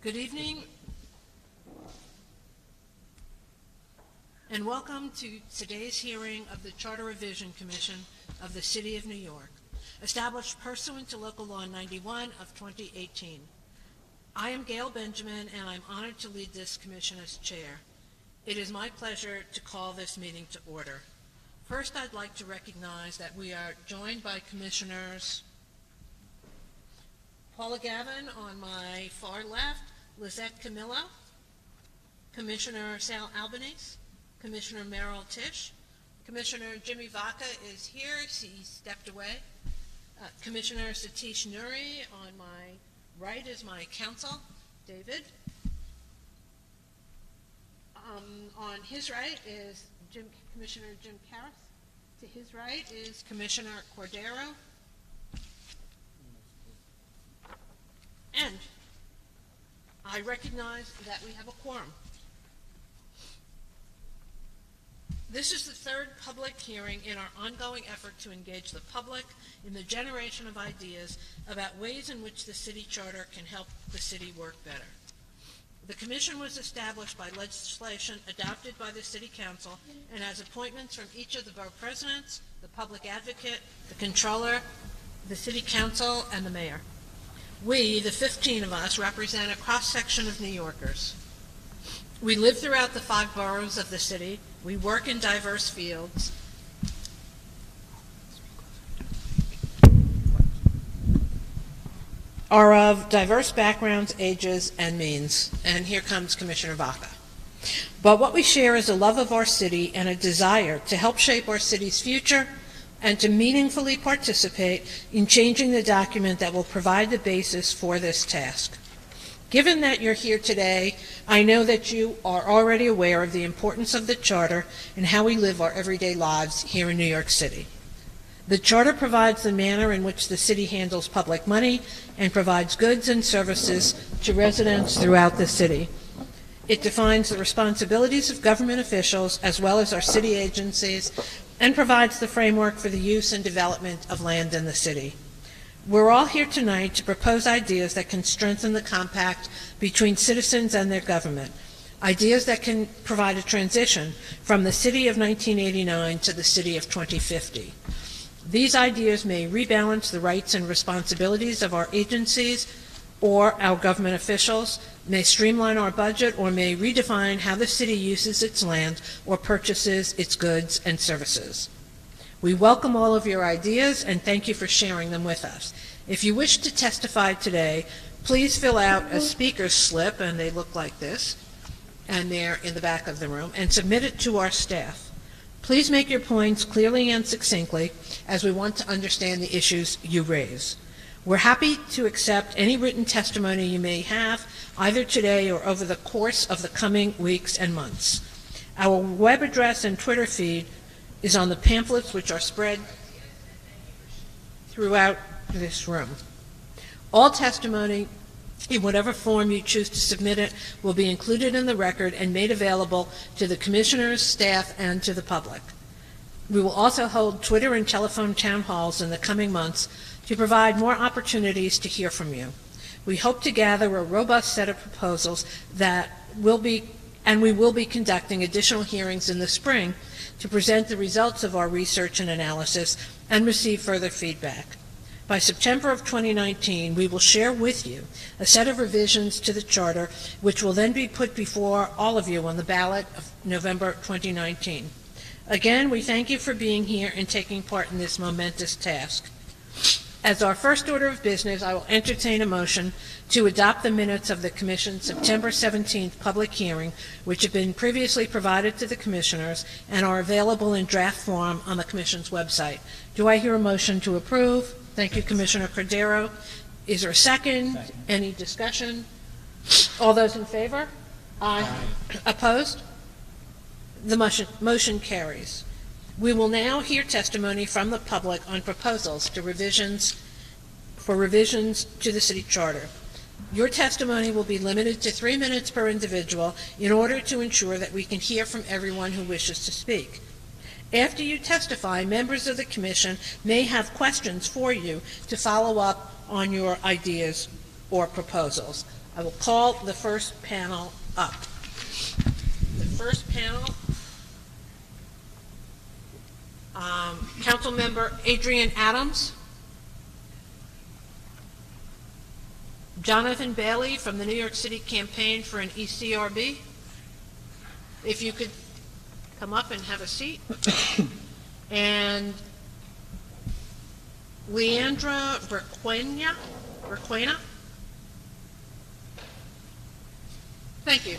Good evening, and welcome to today's hearing of the Charter Revision Commission of the City of New York, established pursuant to Local Law 91 of 2018. I am Gail Benjamin, and I'm honored to lead this commission as chair. It is my pleasure to call this meeting to order. First, I'd like to recognize that we are joined by Commissioners Paula Gavin on my far left, Lizette Camillo, Commissioner Sal Albanese, Commissioner Merrill Tisch, Commissioner Jimmy Vaca is here, he stepped away. Commissioner Satish Nuri on my right is my counsel, David. On his right is Commissioner Jim Karras. To his right is Commissioner Cordero. And I recognize that we have a quorum. This is the third public hearing in our ongoing effort to engage the public in the generation of ideas about ways in which the city charter can help the city work better. The commission was established by legislation adopted by the City Council and has appointments from each of the borough presidents, the public advocate, the controller, the City Council, and the mayor. We, the 15 of us, represent a cross-section of New Yorkers. We live throughout the 5 boroughs of the city. We work in diverse fields. Are of diverse backgrounds, ages, and means. And here comes Commissioner Vaca. But what we share is a love of our city and a desire to help shape our city's future and to meaningfully participate in changing the document that will provide the basis for this task. Given that you're here today, I know that you are already aware of the importance of the Charter and how we live our everyday lives here in New York City. The Charter provides the manner in which the city handles public money and provides goods and services to residents throughout the city. It defines the responsibilities of government officials as well as our city agencies and provides the framework for the use and development of land in the city. We're all here tonight to propose ideas that can strengthen the compact between citizens and their government, ideas that can provide a transition from the city of 1989 to the city of 2050. These ideas may rebalance the rights and responsibilities of our agencies or our government officials, may streamline our budget, or may redefine how the city uses its land or purchases its goods and services. We welcome all of your ideas and thank you for sharing them with us. If you wish to testify today, please fill out a speaker's slip, and they look like this, and they're in the back of the room, and submit it to our staff. Please make your points clearly and succinctly, as we want to understand the issues you raise. We're happy to accept any written testimony you may have, either today or over the course of the coming weeks and months. Our web address and Twitter feed is on the pamphlets which are spread throughout this room. All testimony, in whatever form you choose to submit it, will be included in the record and made available to the commissioners, staff, and to the public. We will also hold Twitter and telephone town halls in the coming months to provide more opportunities to hear from you. We hope to gather a robust set of proposals and we will be conducting additional hearings in the spring to present the results of our research and analysis and receive further feedback. By September of 2019, we will share with you a set of revisions to the Charter, which will then be put before all of you on the ballot of November 2019. Again, we thank you for being here and taking part in this momentous task. As our first order of business, I will entertain a motion to adopt the minutes of the Commission's September 17th public hearing, which have been previously provided to the Commissioners and are available in draft form on the Commission's website. Do I hear a motion to approve? Thank you, Commissioner Cordero. Is there a second? Second. Any discussion? All those in favor? Aye. Opposed? The motion carries. We will now hear testimony from the public on proposals for revisions to the city charter. Your testimony will be limited to 3 minutes per individual in order to ensure that we can hear from everyone who wishes to speak. After you testify, members of the commission may have questions for you to follow up on your ideas or proposals. I will call the first panel up. The first panel, Councilmember Adrian Adams, Jonathan Bailey from the New York City Campaign for an ECRB. If you could come up and have a seat. And Leandra Requena. Thank you.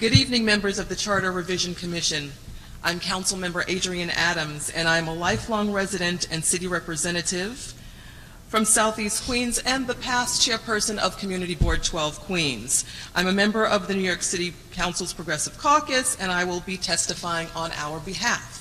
Good evening, members of the Charter Revision Commission. I'm Councilmember Adrian Adams, and I'm a lifelong resident and city representative from Southeast Queens and the past chairperson of Community Board 12 Queens. I'm a member of the New York City Council's Progressive Caucus, and I will be testifying on our behalf.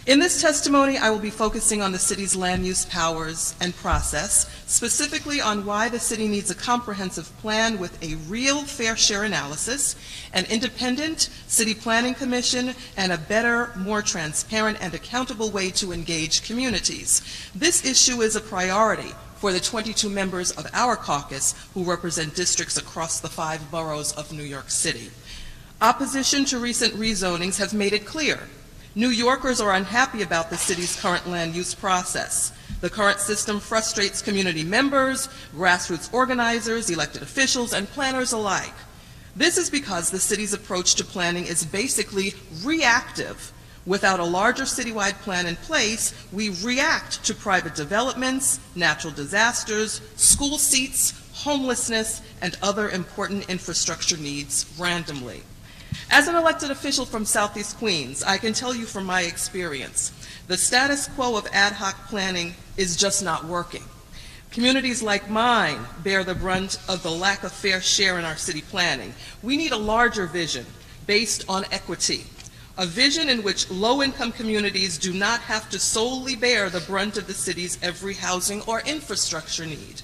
In this testimony, I will be focusing on the city's land use powers and process, specifically on why the city needs a comprehensive plan with a real fair share analysis, an independent city planning commission, and a better, more transparent and accountable way to engage communities. This issue is a priority for the 22 members of our caucus who represent districts across the 5 boroughs of New York City. Opposition to recent rezonings have made it clear New Yorkers are unhappy about the city's current land use process. The current system frustrates community members, grassroots organizers, elected officials, and planners alike. This is because the city's approach to planning is basically reactive. Without a larger citywide plan in place, we react to private developments, natural disasters, school seats, homelessness, and other important infrastructure needs randomly. As an elected official from Southeast Queens, I can tell you from my experience, the status quo of ad hoc planning is just not working. Communities like mine bear the brunt of the lack of fair share in our city planning. We need a larger vision based on equity, a vision in which low-income communities do not have to solely bear the brunt of the city's every housing or infrastructure need.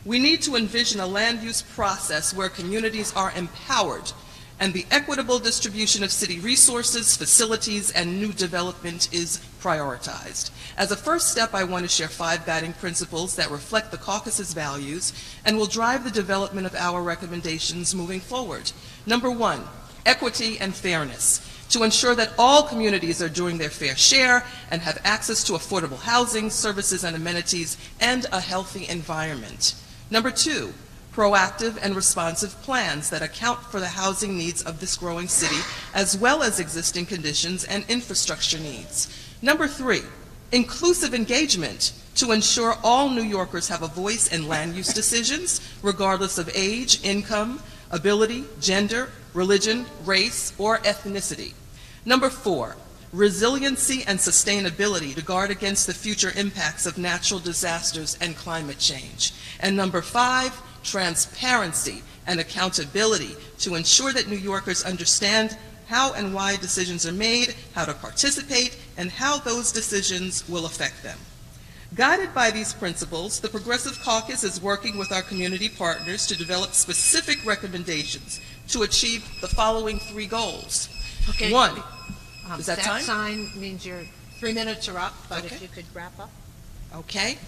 We need to envision a land use process where communities are empowered and the equitable distribution of city resources, facilities, and new development is prioritized. As a first step, I want to share 5 guiding principles that reflect the caucus's values and will drive the development of our recommendations moving forward. Number 1, equity and fairness, to ensure that all communities are doing their fair share and have access to affordable housing, services, and amenities, and a healthy environment. Number 2, proactive and responsive plans that account for the housing needs of this growing city, as well as existing conditions and infrastructure needs. Number 3, inclusive engagement to ensure all New Yorkers have a voice in land use decisions, regardless of age, income, ability, gender, religion, race, or ethnicity. Number 4, resiliency and sustainability to guard against the future impacts of natural disasters and climate change. And number 5, transparency and accountability to ensure that New Yorkers understand how and why decisions are made, how to participate, and how those decisions will affect them. Guided by these principles, the Progressive Caucus is working with our community partners to develop specific recommendations to achieve the following 3 goals. Okay. 1, is that time? That sign means your 3 minutes are up, but Okay. if you could wrap up. Okay.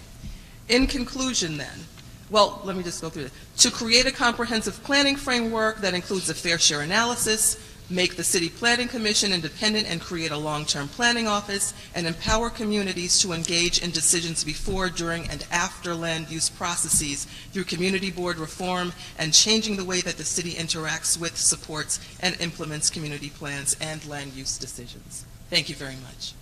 In conclusion then, well, let me just go through it. To create a comprehensive planning framework that includes a fair share analysis, make the City Planning Commission independent and create a long-term planning office, and empower communities to engage in decisions before, during, and after land use processes through community board reform and changing the way that the city interacts with, supports, and implements community plans and land use decisions. Thank you very much.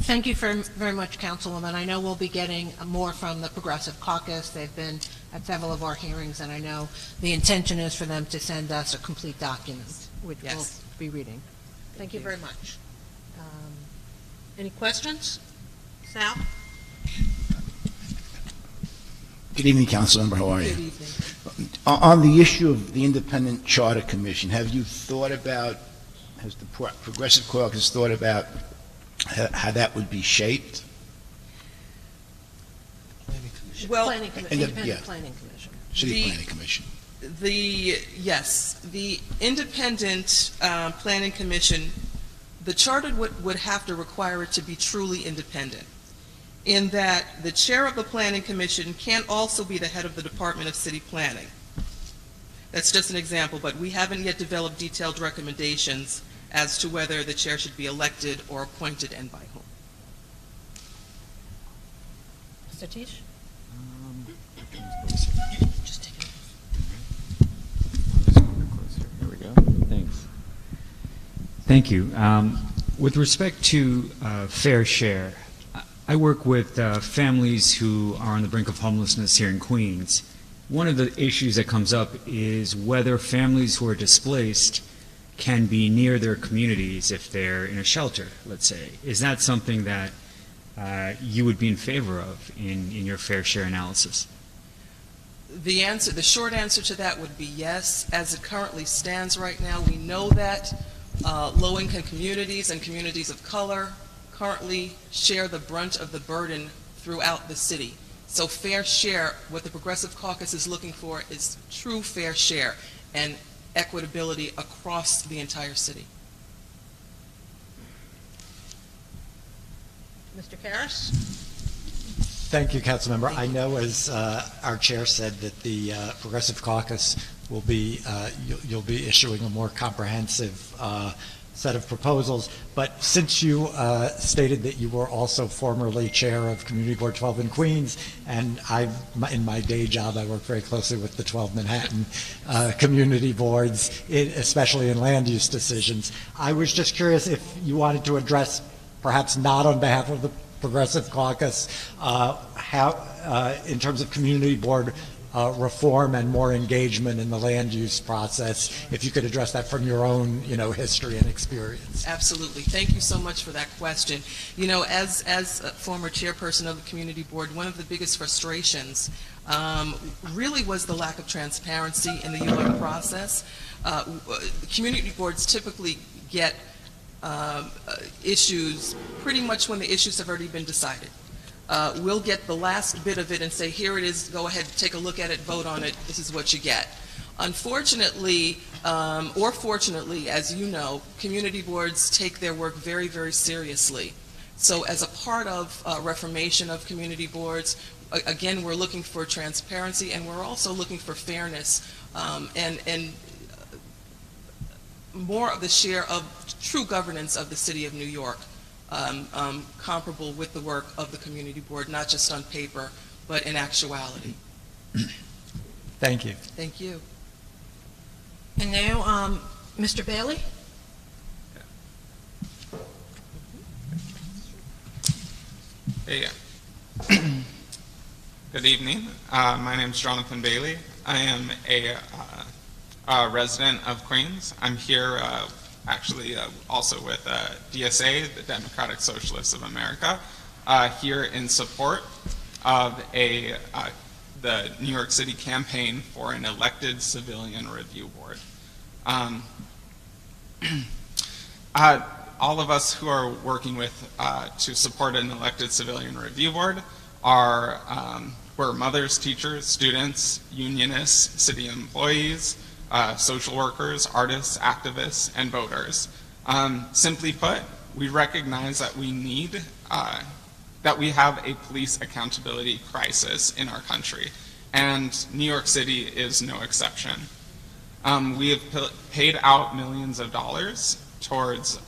Thank you very much, Councilwoman. I know we'll be getting more from the Progressive Caucus. They've been at several of our hearings, and I know the intention is for them to send us a complete document, which we'll be reading. Thank you very much. Any questions? Sal? Good evening, Councilmember. How are you? Good evening. On the issue of the Independent Charter Commission, have you thought about, has the Progressive Caucus thought about how that would be shaped? Well, Planning Commission, Independent Planning Commission. City Planning Commission. Yes, the Independent Planning Commission, the charter would have to require it to be truly independent, in that the chair of the Planning Commission can also be the head of the Department of City Planning. That's just an example, but we haven't yet developed detailed recommendations as to whether the chair should be elected or appointed and by whom. Mr. Tisch? Just take it. I'll just go closer. Here we go. Thanks. Thank you. With respect to fair share, I work with families who are on the brink of homelessness here in Queens. One of the issues that comes up is whether families who are displaced can be near their communities if they're in a shelter, let's say. Is that something that you would be in favor of in your fair share analysis? The short answer to that would be yes. As it currently stands right now, we know that low-income communities and communities of color currently share the brunt of the burden throughout the city. So fair share, what the Progressive Caucus is looking for is true fair share and equitability across the entire city. Mr. Karras? Thank you, Councilmember. I know, as our chair said, that the Progressive Caucus will be, you'll be issuing a more comprehensive set of proposals, but since you stated that you were also formerly chair of Community Board 12 in Queens, and in my day job I work very closely with the 12 Manhattan community boards, especially in land use decisions, I was just curious if you wanted to address, perhaps not on behalf of the Progressive Caucus, how in terms of community board reform and more engagement in the land use process, if you could address that from your own, history and experience. Absolutely. Thank you so much for that question. As a former chairperson of the community board, one of the biggest frustrations really was the lack of transparency in the UR process. Community boards typically get issues pretty much when the issues have already been decided. We'll get the last bit of it and say, here it is, go ahead, take a look at it, vote on it, this is what you get. Unfortunately, or fortunately, as you know, community boards take their work very, very seriously. So as a part of reformation of community boards, again, we're looking for transparency, and we're also looking for fairness and more of the share of true governance of the city of New York. Comparable with the work of the community board, not just on paper, but in actuality. Thank you. Thank you. And now, Mr. Bailey? Hey, good evening. My name is Jonathan Bailey. I am a resident of Queens. I'm here actually also with DSA, the Democratic Socialists of America, here in support of the New York City campaign for an elected civilian review board. All of us who are working with to support an elected civilian review board are we're mothers, teachers, students, unionists, city employees, social workers, artists, activists, and voters. Simply put, we recognize that we have a police accountability crisis in our country, and New York City is no exception. We have paid out millions of dollars towards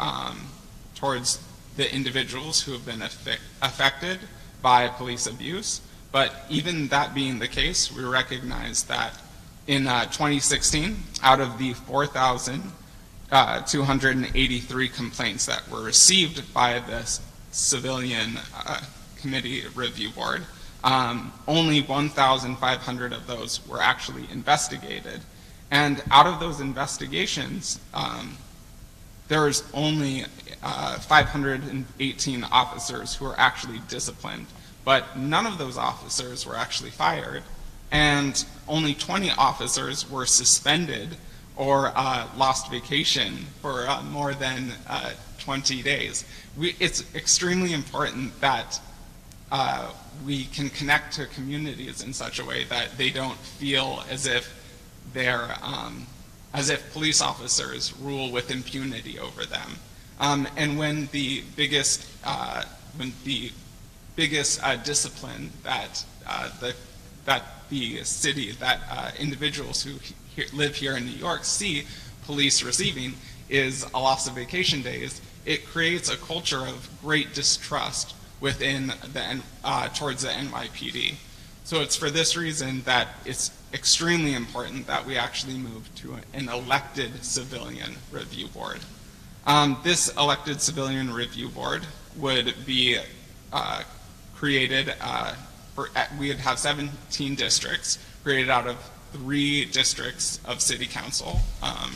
the individuals who have been affected by police abuse, but even that being the case, we recognize that in 2016, out of the 4,283 complaints that were received by the Civilian Committee Review Board, only 1,500 of those were actually investigated. And out of those investigations, there was only 518 officers who were actually disciplined, but none of those officers were actually fired. and only 20 officers were suspended or lost vacation for more than 20 days. It's extremely important that we can connect to communities in such a way that they don't feel as if they're, as if police officers rule with impunity over them. And when the biggest discipline that the city, that individuals who live here in New York see police receiving is a loss of vacation days, it creates a culture of great distrust within the towards the NYPD. So it's for this reason that it's extremely important that we actually move to an elected civilian review board. This elected civilian review board would be created, we'd have 17 districts created out of 3 districts of city council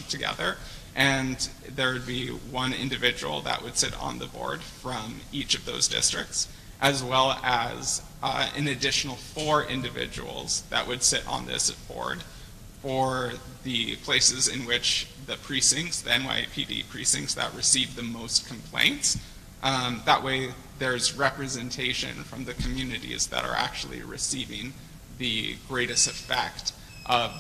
together, and there would be one individual that would sit on the board from each of those districts, as well as an additional 4 individuals that would sit on this board for the places in which the precincts, the NYPD precincts that receive the most complaints. That way there's representation from the communities that are actually receiving the greatest effect of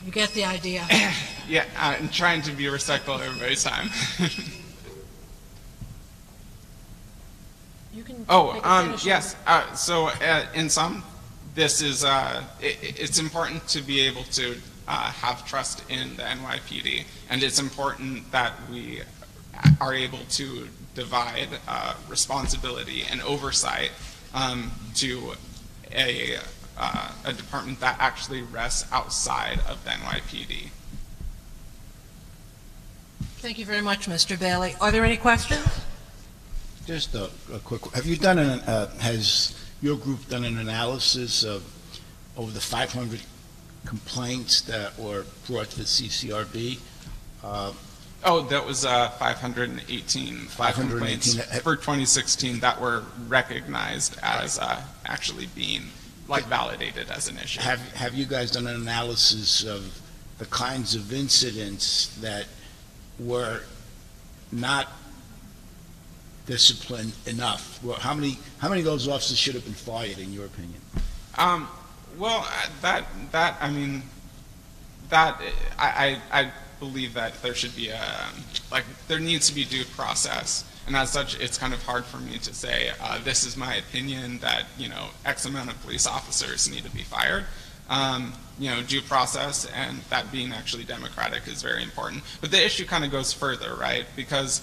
You get the idea. yeah, I'm trying to be respectful of everybody's time. You can yes. So in sum, this is it's important to be able to have trust in the NYPD, and it's important that we are able to divide responsibility and oversight to a department that actually rests outside of the NYPD. Thank you very much, Mr. Bailey. Are there any questions? Just a quick, have you done has your group done an analysis of over the 500 complaints that were brought to the CCRB? That was 518 complaints for 2016 that were recognized as actually being validated as an issue. Have you guys done an analysis of the kinds of incidents that were not disciplined enough? Well, how many of those officers should have been fired, in your opinion? I believe that there should be there needs to be due process, and as such, it's kind of hard for me to say this is my opinion that X amount of police officers need to be fired. Due process and that being actually democratic is very important. But the issue kind of goes further, right? Because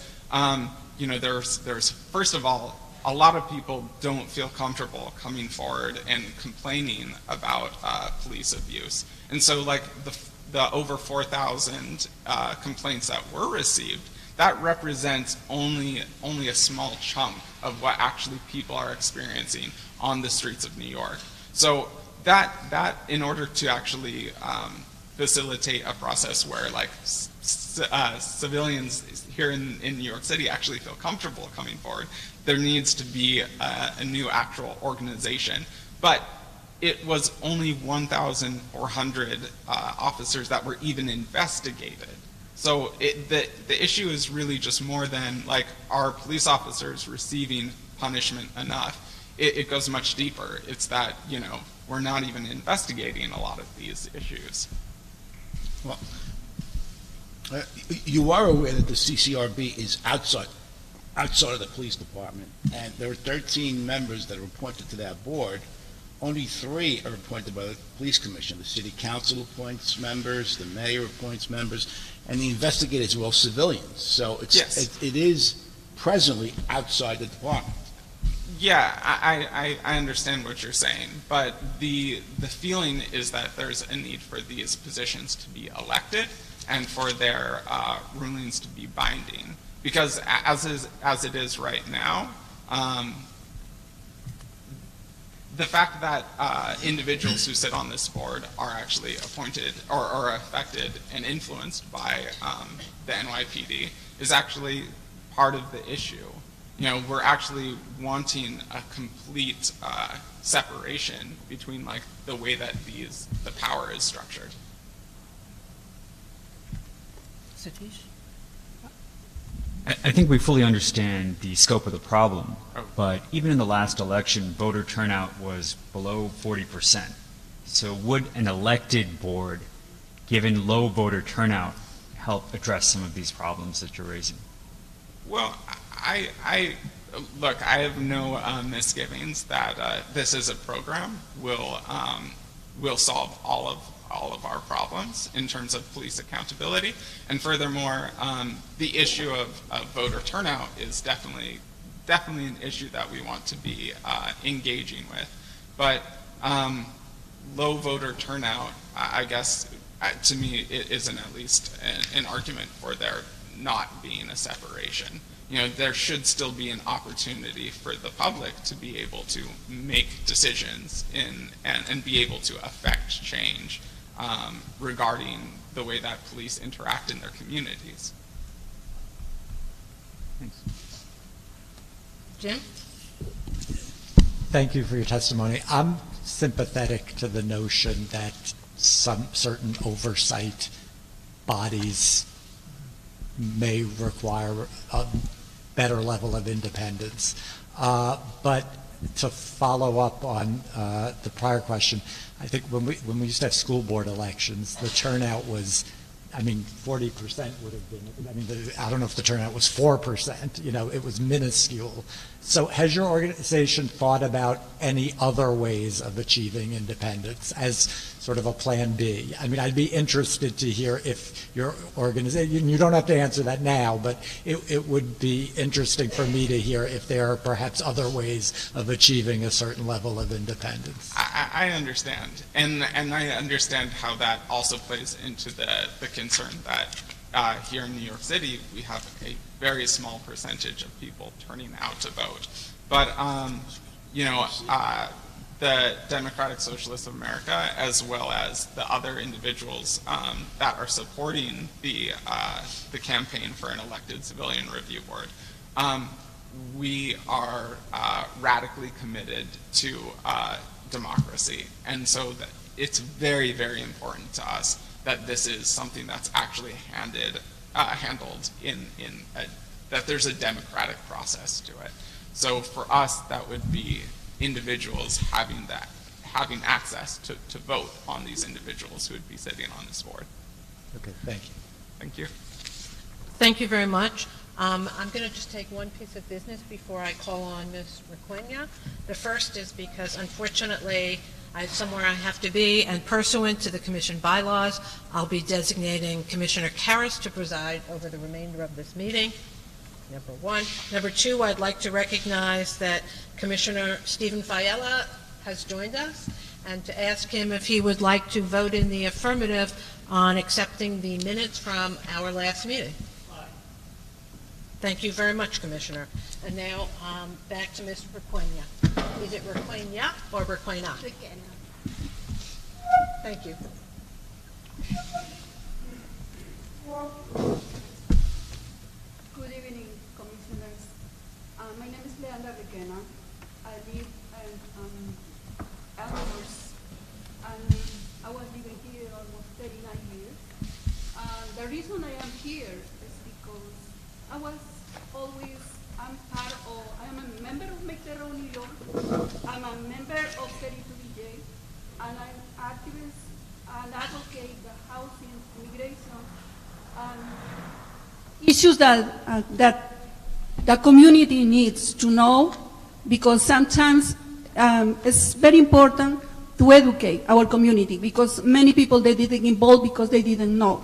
there's first of all, a lot of people don't feel comfortable coming forward and complaining about police abuse, and so the over 4,000 complaints that were received, that represents only a small chunk of what actually people are experiencing on the streets of New York. So that in order to actually facilitate a process where civilians here in New York City actually feel comfortable coming forward, there needs to be a new actual organization. But it was only 1,400 officers that were even investigated. So the issue is really just more than are police officers receiving punishment enough? It goes much deeper. It's that we're not even investigating a lot of these issues. Well, you are aware that the CCRB is outside of the police department, and there are 13 members that are appointed to that board. Only 3 are appointed by the police commission. The city council appoints members, the mayor appoints members, and the investigators are all civilians. So it is presently outside the department. Yeah, I understand what you're saying, but the feeling is that there's a need for these positions to be elected and for their rulings to be binding. Because as it is right now, the fact that individuals who sit on this board are actually appointed or are affected and influenced by the NYPD is actually part of the issue. we're actually wanting a complete separation between like the way that the power is structured. Satish? I think we fully understand the scope of the problem, but even in the last election, voter turnout was below 40%. So would an elected board, given low voter turnout, help address some of these problems that you're raising? Well, look, I have no misgivings that this as a program will solve all of our problems in terms of police accountability. And furthermore, the issue of voter turnout is definitely an issue that we want to be engaging with. But low voter turnout, I guess, to me, it isn't at least an argument for there not being a separation. There should still be an opportunity for the public to be able to make decisions and be able to affect change regarding the way that police interact in their communities. Thanks. Jim? Thank you for your testimony. I'm sympathetic to the notion that some certain oversight bodies may require a better level of independence. But to follow up on the prior question, I think when we used to have school board elections, the turnout was, 40% would have been, I don't know if the turnout was 4%, it was minuscule. So has your organization thought about any other ways of achieving independence as sort of a plan B? I'd be interested to hear if your organization, you don't have to answer that now, but it would be interesting for me to hear if there are perhaps other ways of achieving a certain level of independence. I understand, and I understand how that also plays into the concern that here in New York City we have a very small percentage of people turning out to vote. But the Democratic Socialists of America, as well as the other individuals that are supporting the campaign for an elected civilian review board, we are radically committed to democracy, and so that it's very, very important to us that this is something that's actually handled that there's a democratic process to it. So for us, that would be individuals having access to vote on these individuals who would be sitting on this board. Okay, thank you. Thank you. Thank you very much. I'm going to just take one piece of business before I call on Ms. Requena. The first is because, unfortunately, I have somewhere I have to be, and pursuant to the Commission bylaws, I'll be designating Commissioner Karras to preside over the remainder of this meeting, number one. Number two, I'd like to recognize that Commissioner Stephen Fiella has joined us, and to ask him if he would like to vote in the affirmative on accepting the minutes from our last meeting. Thank you very much, Commissioner. And now back to Ms. Requena. Is it Requena or Requena? Requena. Thank you. Good evening, Commissioners. My name is Leandra Requena. I live in Elmhurst, and I was living here almost 39 years. The reason I am here is because I am a member of Make the Road New York. I'm a member of 32BJ, and I'm activist and advocate the housing, immigration, issues that the community needs to know, because sometimes it's very important to educate our community, because many people, they didn't involve because they didn't know.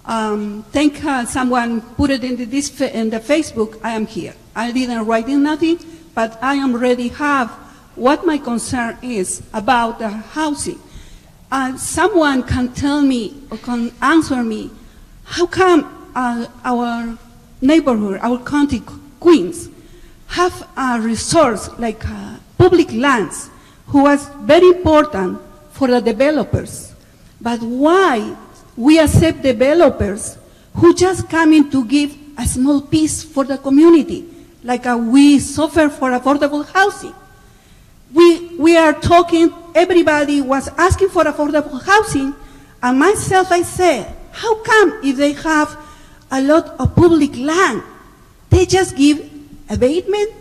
Someone put it in the Facebook. I am here. I didn't write in nothing, but I am ready to have what my concern is about the housing. Someone can tell me or can answer me, how come our neighborhood, our county, Queens, have a resource like public lands, who was very important for the developers, but why we accept developers who just come in to give a small piece for the community like we suffer for affordable housing. We are talking, everybody was asking for affordable housing, and myself, I said, how come if they have a lot of public land, they just give abatement,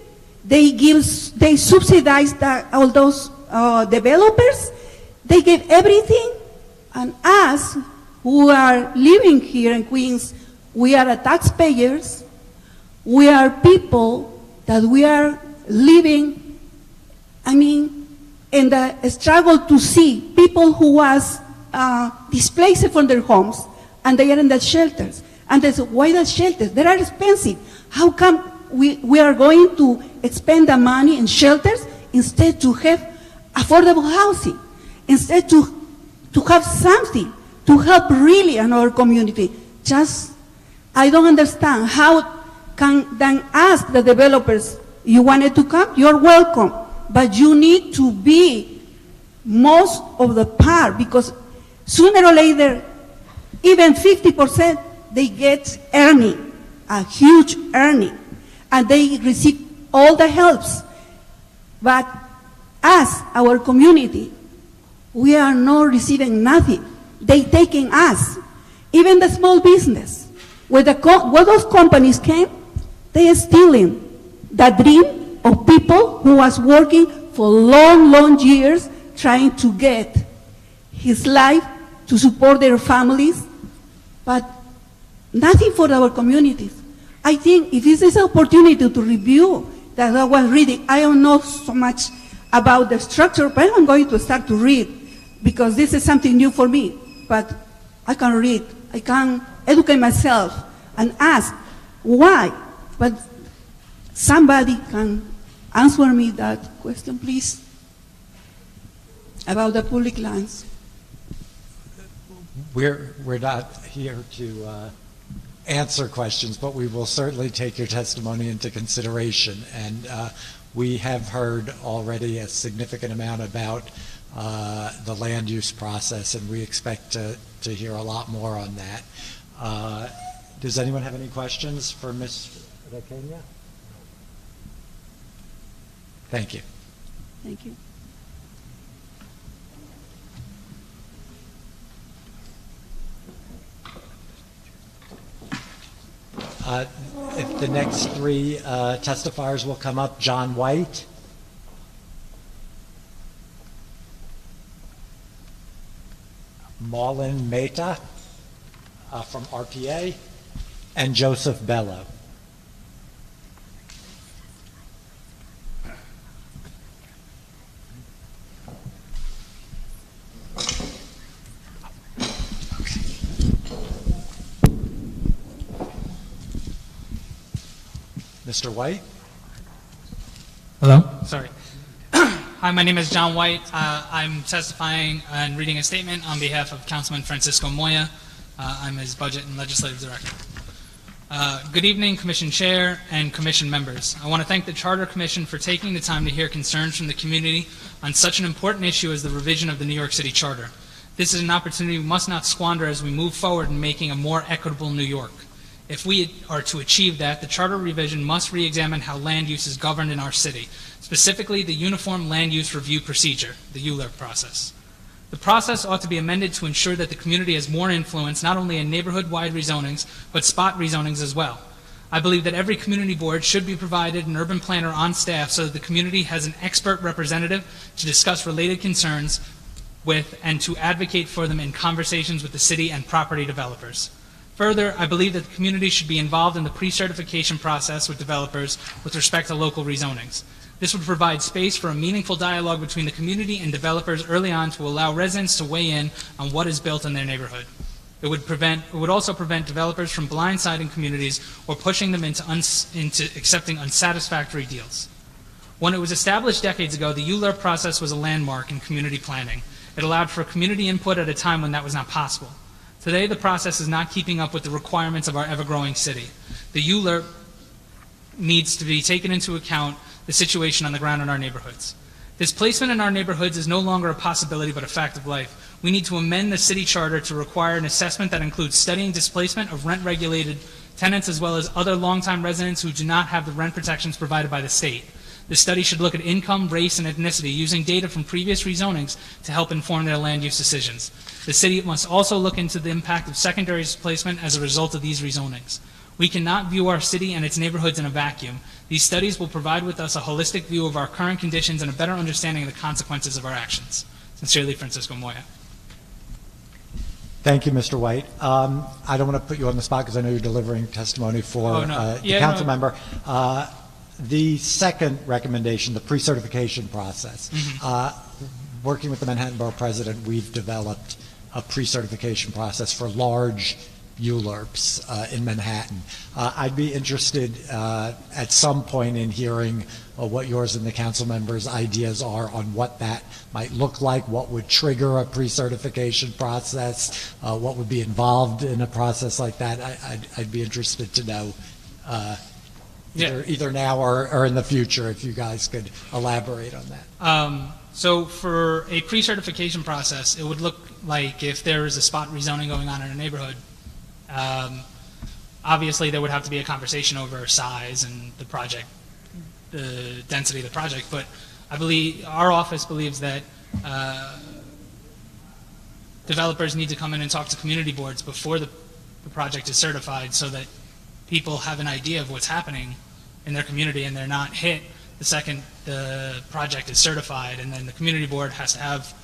they subsidize all those developers, they give everything, and us who are living here in Queens, we are taxpayers, we are people that we are living, in the struggle to see people who was displaced from their homes, and they are in the shelters. And they say, why the shelters? They are expensive. How come we are going to expend the money in shelters instead to have affordable housing, instead to have something to help really in our community? I don't understand how can then ask the developers, you wanted to come, you're welcome, but you need to be most of the part, because sooner or later, even 50%, they get earning, a huge earning, and they receive all the helps. But us, our community, we are not receiving nothing. They taking us, even the small business. When those companies came, they are stealing the dream of people who was working for long, long years trying to get his life to support their families, but nothing for our communities. I think if this is an opportunity to review that I was reading, I don't know so much about the structure, but I'm going to start to read because this is something new for me. But I can read, I can educate myself and ask why. But somebody can answer me that question, please, about the public lands. We're not here to answer questions, but we will certainly take your testimony into consideration. And we have heard already a significant amount about the land use process, and we expect to hear a lot more on that. Does anyone have any questions for Ms. Requena? Thank you. Thank you. If the next three testifiers will come up, John White. Marlon Mehta from RPA, and Joseph Bello. Mr. White? Hello? Sorry. Hi, my name is John White. I'm testifying and reading a statement on behalf of Councilman Francisco Moya. I'm his Budget and Legislative Director. Good evening, Commission Chair and Commission members. I want to thank the Charter Commission for taking the time to hear concerns from the community on such an important issue as the revision of the New York City Charter. This is an opportunity we must not squander as we move forward in making a more equitable New York. If we are to achieve that, the charter revision must re-examine how land use is governed in our city, specifically the Uniform Land Use Review Procedure, the ULURP process. The process ought to be amended to ensure that the community has more influence not only in neighborhood-wide rezonings, but spot rezonings as well. I believe that every community board should be provided an urban planner on staff so that the community has an expert representative to discuss related concerns with and to advocate for them in conversations with the city and property developers. Further, I believe that the community should be involved in the pre-certification process with developers with respect to local rezonings. This would provide space for a meaningful dialogue between the community and developers early on to allow residents to weigh in on what is built in their neighborhood. It would also prevent developers from blindsiding communities or pushing them into accepting unsatisfactory deals. When it was established decades ago, the ULURP process was a landmark in community planning. It allowed for community input at a time when that was not possible. Today, the process is not keeping up with the requirements of our ever-growing city. The ULURP needs to be taken into account the situation on the ground in our neighborhoods. Displacement in our neighborhoods is no longer a possibility but a fact of life. We need to amend the city charter to require an assessment that includes studying displacement of rent-regulated tenants as well as other longtime residents who do not have the rent protections provided by the state. The study should look at income, race, and ethnicity using data from previous rezonings to help inform their land use decisions. The city must also look into the impact of secondary displacement as a result of these rezonings. We cannot view our city and its neighborhoods in a vacuum. These studies will provide with us a holistic view of our current conditions and a better understanding of the consequences of our actions. Sincerely, Francisco Moya. Thank you, Mr. White. I don't want to put you on the spot because I know you're delivering testimony for the council member. The second recommendation, the pre-certification process. Working with the Manhattan Borough President, we've developed a pre-certification process for large ULURPs in Manhattan. I'd be interested at some point in hearing what yours and the council members' ideas are on what that might look like, what would trigger a pre-certification process, what would be involved in a process like that. I'd be interested to know either now or in the future if you guys could elaborate on that. So for a pre-certification process, it would look like if there is a spot rezoning going on in a neighborhood, obviously there would have to be a conversation over size and the project, the density of the project, but I believe our office believes that developers need to come in and talk to community boards before the project is certified so that people have an idea of what's happening in their community and they're not hit the second the project is certified, and then the community board has to have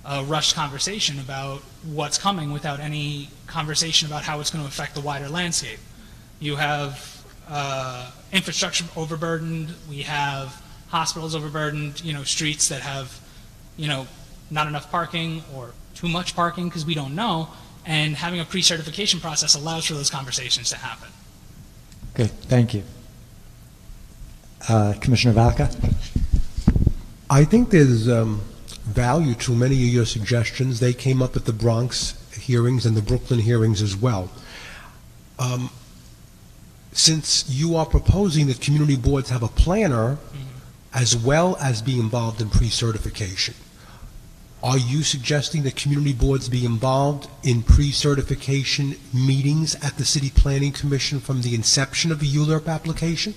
a rushed conversation about what's coming without any conversation about how it's going to affect the wider landscape. You have infrastructure overburdened, we have hospitals overburdened, streets that have, not enough parking or too much parking because we don't know, and having a pre-certification process allows for those conversations to happen. Okay, thank you. Commissioner Vaca? I think there's value to many of your suggestions. They came up at the Bronx hearings and the Brooklyn hearings as well. Since you are proposing that community boards have a planner as well as be involved in pre-certification, are you suggesting that community boards be involved in pre-certification meetings at the City Planning Commission from the inception of a ULURP application?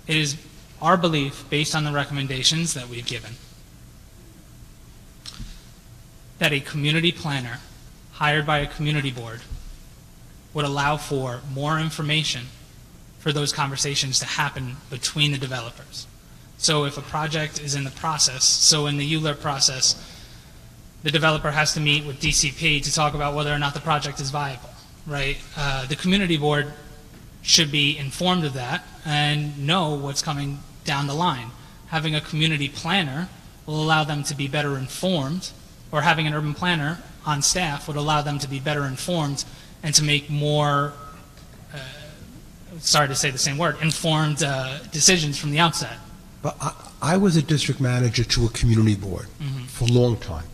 It is our belief, based on the recommendations that we've given, that a community planner hired by a community board would allow for more information for those conversations to happen between the developers. So if a project is in the process, so in the ULURP process, the developer has to meet with DCP to talk about whether or not the project is viable, right? The community board should be informed of that and know what's coming down the line. Having a community planner will allow them to be better informed, or having an urban planner on staff would allow them to be better informed and to make more, sorry to say the same word, informed decisions from the outset. But I was a district manager to a community board for a long time.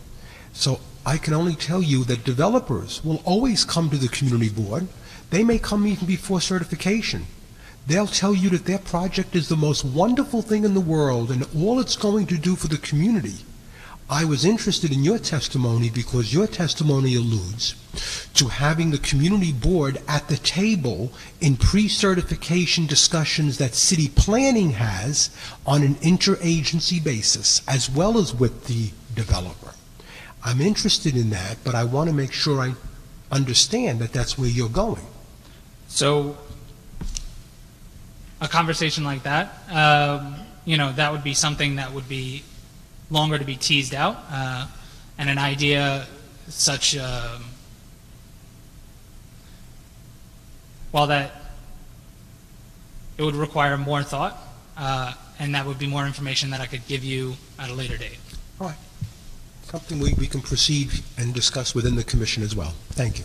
So I can only tell you that developers will always come to the community board. They may come even before certification. They'll tell you that their project is the most wonderful thing in the world and all it's going to do for the community. I was interested in your testimony because your testimony alludes to having the community board at the table in pre-certification discussions that city planning has on an interagency basis, as well as with the developer. I'm interested in that, but I want to make sure I understand that that's where you're going. So a conversation like that, that would be something that would be longer to be teased out, and an idea such, while that it would require more thought, and that would be more information that I could give you at a later date. All right. Something we can proceed and discuss within the commission as well. Thank you.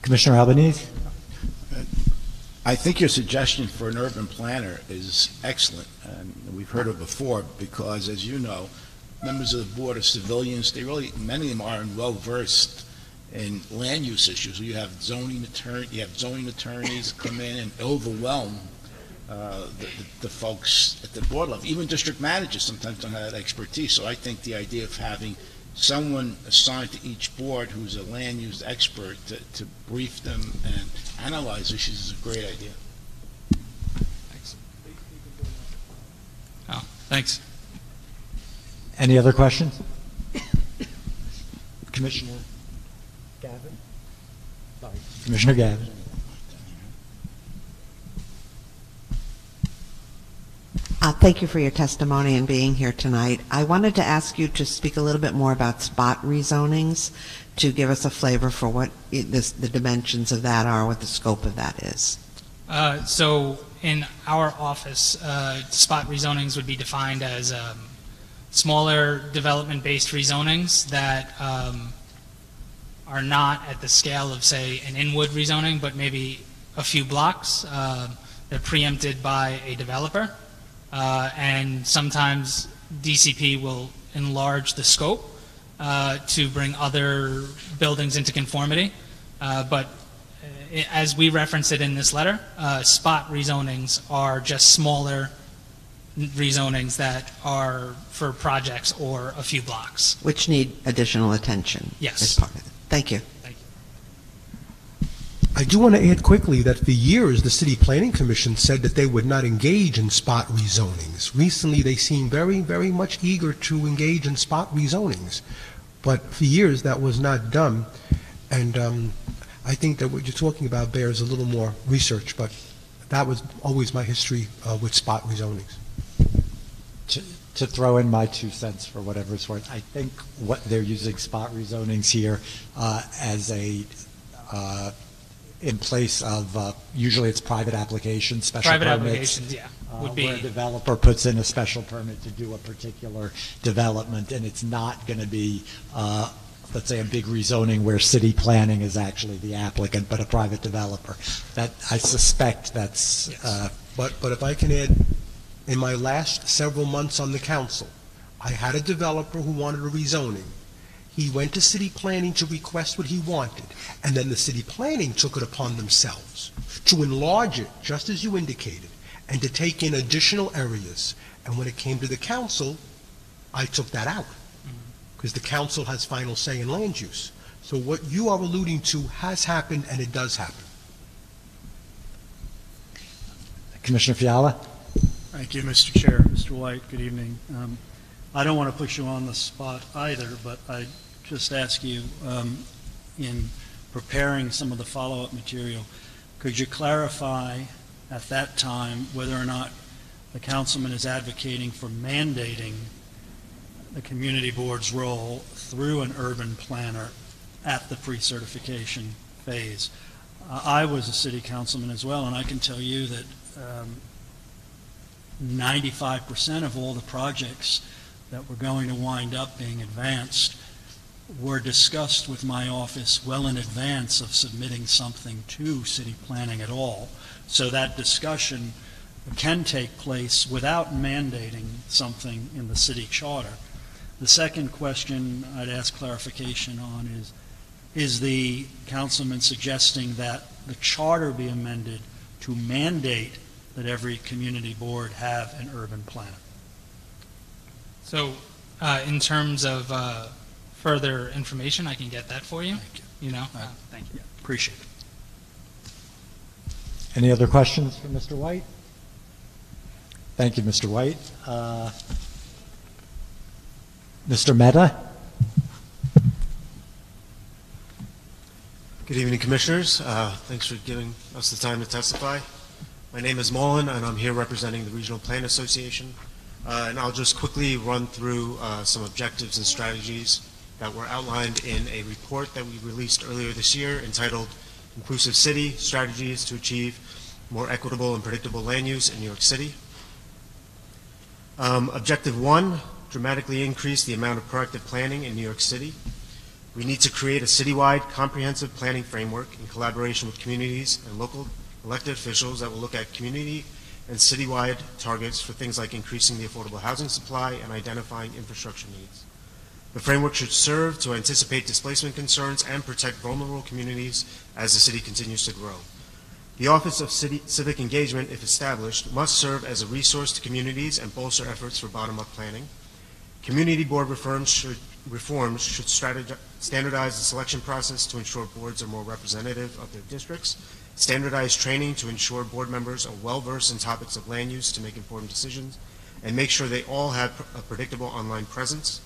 Commissioner Albanese? I think your suggestion for an urban planner is excellent, and we've heard it before because, as you know, members of the board are civilians. Many of them aren't well-versed in land use issues. You have zoning attorneys come in and overwhelm the folks at the board level. Even district managers sometimes don't have that expertise. So I think the idea of having someone assigned to each board who's a land use expert to brief them and analyze issues is a great idea. Thanks. Oh, thanks. Any other questions? Commissioner Gavin? Sorry, Commissioner Gavin. Thank you for your testimony and being here tonight. I wanted to ask you to speak a little bit more about spot rezonings, to give us a flavor for what the dimensions of that are, what the scope of that is. So in our office, spot rezonings would be defined as smaller development-based rezonings that are not at the scale of, say, an Inwood rezoning, but maybe a few blocks. They're preempted by a developer. And sometimes DCP will enlarge the scope to bring other buildings into conformity. But as we reference it in this letter, spot rezonings are just smaller rezonings that are for projects or a few blocks. Which need additional attention. Yes. As part of it. Thank you. Thank you. I do want to add quickly that for years the City Planning Commission said that they would not engage in spot rezonings. Recently they seem very, very much eager to engage in spot rezonings. But for years that was not done. And I think that what you're talking about bears a little more research, but that was always my history with spot rezonings. To throw in my 2 cents for whatever it's worth, I think what they're using spot rezonings here as a in place of usually it's private applications, special Private permits, applications, yeah, would be where a developer puts in a special permit to do a particular development, and it's not going to be let's say a big rezoning where city planning is actually the applicant, but a private developer. That I suspect that's. Yes. But if I can add, in my last several months on the council, I had a developer who wanted a rezoning. He went to city planning to request what he wanted, and then the city planning took it upon themselves to enlarge it, just as you indicated, and to take in additional areas. And when it came to the council, I took that out, because the council has final say in land use. So what you are alluding to has happened, and it does happen. Commissioner Fiala? Thank you, Mr. Chair. Mr. White, good evening. I don't want to put you on the spot either, but I just ask you, in preparing some of the follow-up material, could you clarify at that time whether or not the councilman is advocating for mandating the community board's role through an urban planner at the pre-certification phase? I was a city councilman as well, and I can tell you that 95% of all the projects that were going to wind up being advanced were discussed with my office well in advance of submitting something to city planning at all. So that discussion can take place without mandating something in the city charter. The second question I'd ask clarification on is the councilman suggesting that the charter be amended to mandate that every community board have an urban planner? So in terms of further information, I can get that for you. Thank you. Thank you. Appreciate it. Any other questions for Mr. White? Thank you, Mr. White. Mr. Mehta? Good evening, Commissioners. Thanks for giving us the time to testify. My name is Mullen, and I'm here representing the Regional Plan Association. And I'll just quickly run through some objectives and strategies that were outlined in a report that we released earlier this year entitled Inclusive City Strategies to Achieve More Equitable and Predictable Land Use in New York City. Objective 1, dramatically increase the amount of proactive planning in New York City. We need to create a citywide comprehensive planning framework in collaboration with communities and local elected officials that will look at community and citywide targets for things like increasing the affordable housing supply and identifying infrastructure needs. The framework should serve to anticipate displacement concerns and protect vulnerable communities as the city continues to grow. The Office of Civic Engagement, if established, must serve as a resource to communities and bolster efforts for bottom-up planning. Community board reforms should reforms should standardize the selection process to ensure boards are more representative of their districts, standardize training to ensure board members are well-versed in topics of land use to make informed decisions, and make sure they all have a predictable online presence.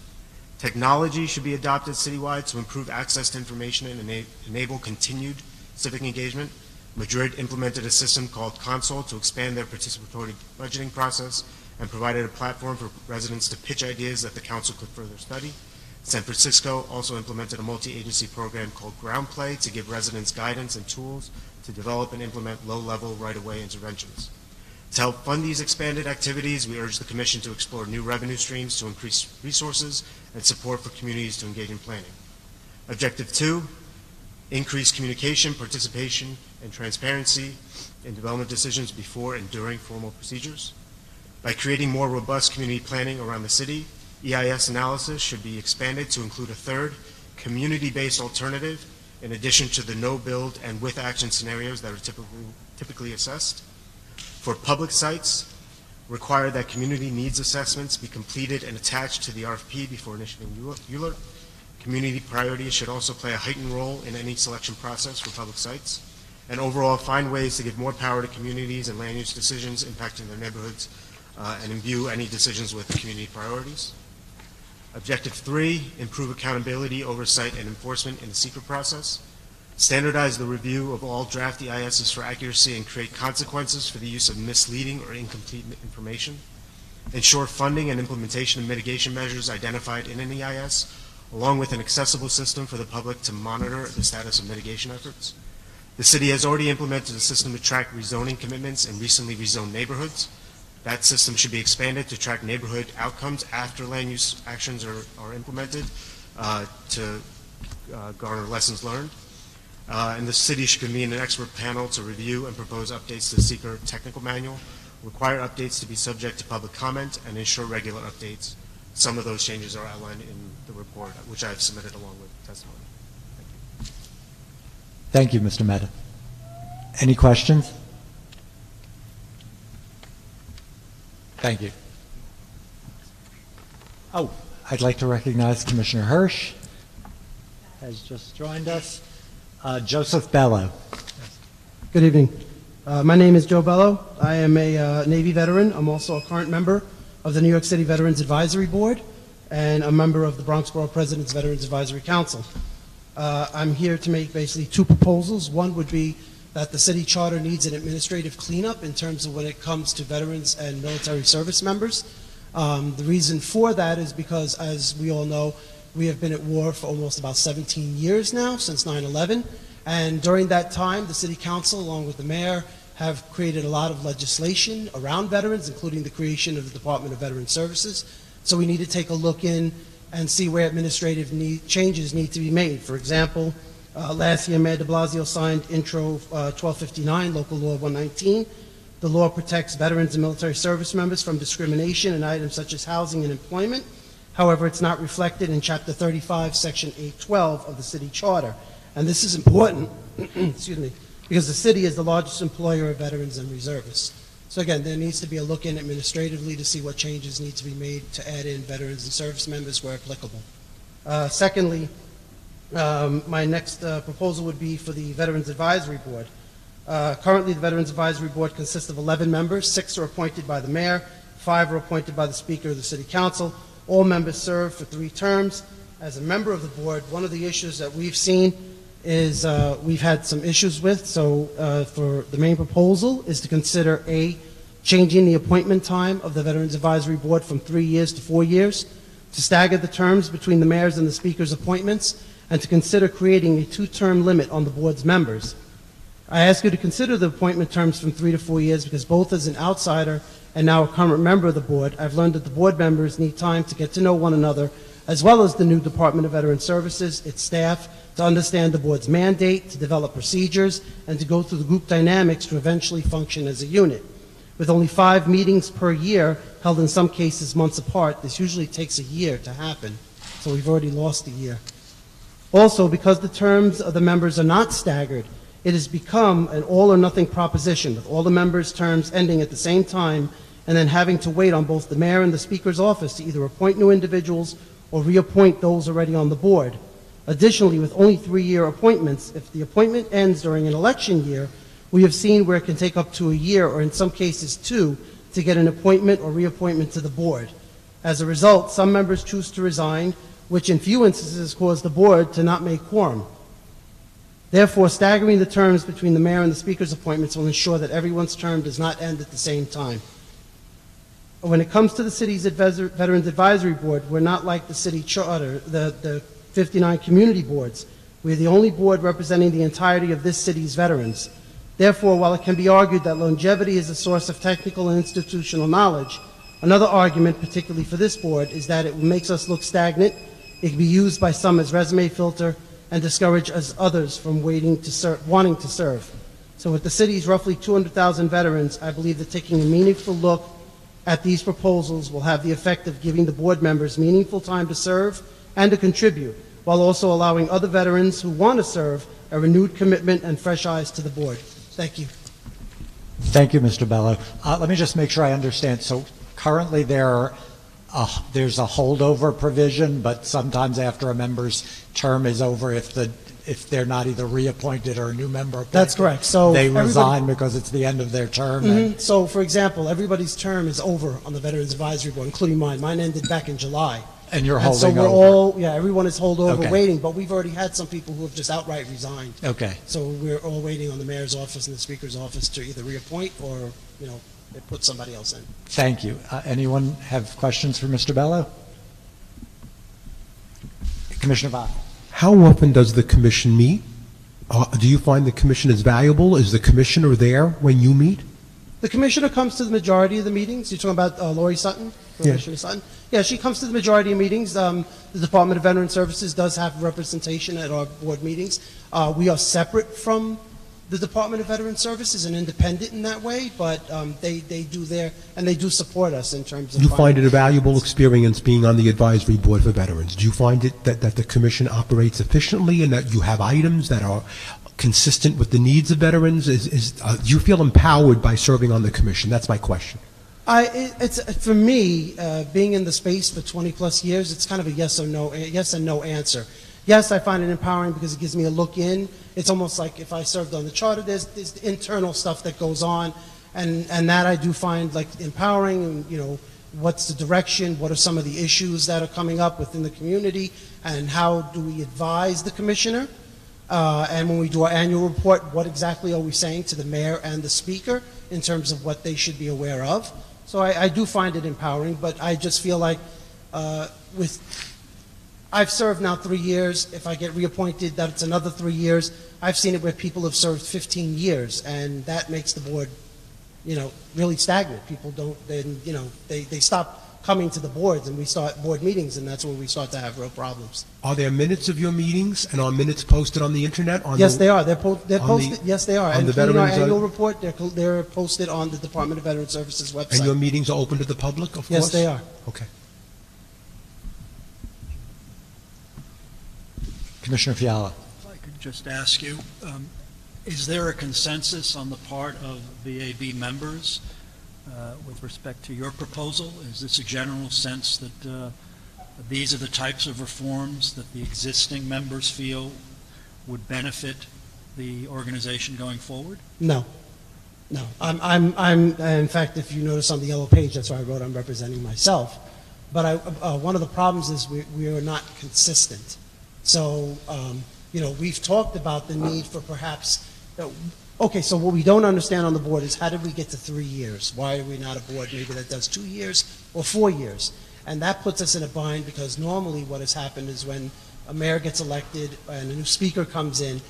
Technology should be adopted citywide to improve access to information and enable continued civic engagement. Madrid implemented a system called Console to expand their participatory budgeting process and provided a platform for residents to pitch ideas that the council could further study. San Francisco also implemented a multi-agency program called Ground Play to give residents guidance and tools to develop and implement low-level right-of-way interventions. To help fund these expanded activities, we urge the Commission to explore new revenue streams to increase resources and support for communities to engage in planning. Objective 2, increase communication, participation, and transparency in development decisions before and during formal procedures. By creating more robust community planning around the city, EIS analysis should be expanded to include a third, community-based alternative, in addition to the no-build and with-action scenarios that are typically assessed. For public sites, require that community needs assessments be completed and attached to the RFP before initiating ULURP. Community priorities should also play a heightened role in any selection process for public sites. And overall, find ways to give more power to communities and land use decisions impacting their neighborhoods and imbue any decisions with community priorities. Objective 3, improve accountability, oversight, and enforcement in the secret process. Standardize the review of all draft EISs for accuracy and create consequences for the use of misleading or incomplete information. Ensure funding and implementation of mitigation measures identified in an EIS, along with an accessible system for the public to monitor the status of mitigation efforts. The city has already implemented a system to track rezoning commitments in recently rezoned neighborhoods. That system should be expanded to track neighborhood outcomes after land use actions are implemented to garner lessons learned. And the city should convene an expert panel to review and propose updates to the seeker technical manual, require updates to be subject to public comment, and ensure regular updates. Some of those changes are outlined in the report, which I have submitted along with testimony. Thank you, Mr. Mehta. Any questions? Thank you. Oh, I'd like to recognize Commissioner Hirsch, has just joined us. Joseph Bello. Good evening. My name is Joe Bello. I am a Navy veteran. I'm also a current member of the New York City Veterans Advisory Board and a member of the Bronx Borough President's Veterans Advisory Council. I'm here to make basically two proposals. One would be that the city charter needs an administrative cleanup in terms of when it comes to veterans and military service members. The reason for that is because, as we all know, we have been at war for almost about 17 years now, since 9/11. And during that time, the City Council, along with the mayor, have created a lot of legislation around veterans, including the creation of the Department of Veteran Services. So we need to take a look in and see where administrative changes need to be made. For example, last year, Mayor de Blasio signed Intro 1259, Local Law 119. The law protects veterans and military service members from discrimination in items such as housing and employment. However, it's not reflected in Chapter 35, Section 812 of the City Charter. And this is important, excuse me, because the city is the largest employer of veterans and reservists. So again, there needs to be a look in administratively to see what changes need to be made to add in veterans and service members where applicable. Secondly, my next proposal would be for the Veterans Advisory Board. Currently, the Veterans Advisory Board consists of 11 members. 6 are appointed by the mayor, 5 are appointed by the Speaker of the City Council. All members serve for 3 terms. As a member of the board, one of the issues that we've seen is we've had some issues with. So for the main proposal is to consider changing the appointment time of the Veterans Advisory Board from 3 years to 4 years, to stagger the terms between the mayor's and the speaker's appointments, and to consider creating a 2-term limit on the board's members. I ask you to consider the appointment terms from 3 to 4 years because both as an outsider and now a current member of the board, I've learned that the board members need time to get to know one another, as well as the new Department of Veteran Services, its staff, to understand the board's mandate, to develop procedures, and to go through the group dynamics to eventually function as a unit. With only 5 meetings per year, held in some cases months apart, this usually takes a year to happen, so we've already lost a year. Also, because the terms of the members are not staggered, it has become an all-or-nothing proposition, with all the members' terms ending at the same time, and then having to wait on both the mayor and the speaker's office to either appoint new individuals or reappoint those already on the board. Additionally, with only 3-year appointments, if the appointment ends during an election year, we have seen where it can take up to a year, or in some cases 2, to get an appointment or reappointment to the board. As a result, some members choose to resign, which in few instances cause the board to not make quorum. Therefore, staggering the terms between the mayor and the speaker's appointments will ensure that everyone's term does not end at the same time. When it comes to the city's Veterans Advisory Board, we're not like the city charter, the 59 community boards. We're the only board representing the entirety of this city's veterans. Therefore, while it can be argued that longevity is a source of technical and institutional knowledge, another argument, particularly for this board, is that it makes us look stagnant. It can be used by some as resume filter and discourage as others from wanting to serve. So with the city's roughly 200,000 veterans, I believe that taking a meaningful look at these proposals will have the effect of giving the board members meaningful time to serve and to contribute, while also allowing other veterans who want to serve a renewed commitment and fresh eyes to the board. Thank you. Thank you, Mr. Bello. Let me just make sure I understand. So currently there's a holdover provision, but sometimes after a member's term is over, if they're not either reappointed or a new member appointed, that's correct. So they resign because it's the end of their term. Mm-hmm. So, for example, everybody's term is over on the Veterans Advisory Board, including mine. Mine ended back in July. And you're holding so we're over. Everyone is holdover Okay. waiting, but we've already had some people who have just outright resigned. Okay. So we're all waiting on the mayor's office and the speaker's office to either reappoint or, they put somebody else in. Thank you. Anyone have questions for Mr. Bello? Commissioner Vaca. How often does the commission meet? Do you find the commission is valuable? Is the commissioner there when you meet? The commissioner comes to the majority of the meetings. You're talking about Lori Sutton? Commissioner Sutton? Yeah, she comes to the majority of meetings. The Department of Veteran Services does have representation at our board meetings. We are separate from the Department of Veteran Services and independent in that way, but they do and they do support us in terms of... You find it a valuable experience being on the advisory board for veterans? Do you find it that the commission operates efficiently and that you have items that are consistent with the needs of veterans? Do you feel empowered by serving on the commission? That's my question. For me, being in the space for 20 plus years, it's kind of a yes and no answer. Yes, I find it empowering because it gives me a look in. It's almost like if I served on the charter, there's internal stuff that goes on, and that I do find like empowering. And, what's the direction? What are some of the issues that are coming up within the community? And how do we advise the commissioner? And when we do our annual report, what exactly are we saying to the mayor and the speaker in terms of what they should be aware of? So I do find it empowering, but I just feel like I've served now 3 years. If I get reappointed, that's another 3 years. I've seen it where people have served 15 years, and that makes the board, really stagnant. People they stop coming to the boards, and we start board meetings, and that's when we start to have real problems. Are there minutes of your meetings, and are minutes posted on the internet? Yes, they are. They're posted. Yes, they are. And in our annual report, they're posted on the Department of Veteran Services website. And your meetings are open to the public, of course? Yes, they are. Okay. Commissioner Fiala. If I could just ask you, is there a consensus on the part of VAB members with respect to your proposal? Is this a general sense that these are the types of reforms that the existing members feel would benefit the organization going forward? No. I'm in fact, if you notice on the yellow page, that's why I wrote I'm representing myself. But one of the problems is we are not consistent. So, we've talked about the need for perhaps, okay, so what we don't understand on the board is how did we get to 3 years? Why are we not a board maybe that does 2 years or 4 years? And that puts us in a bind because normally what has happened is when a mayor gets elected and a new speaker comes in,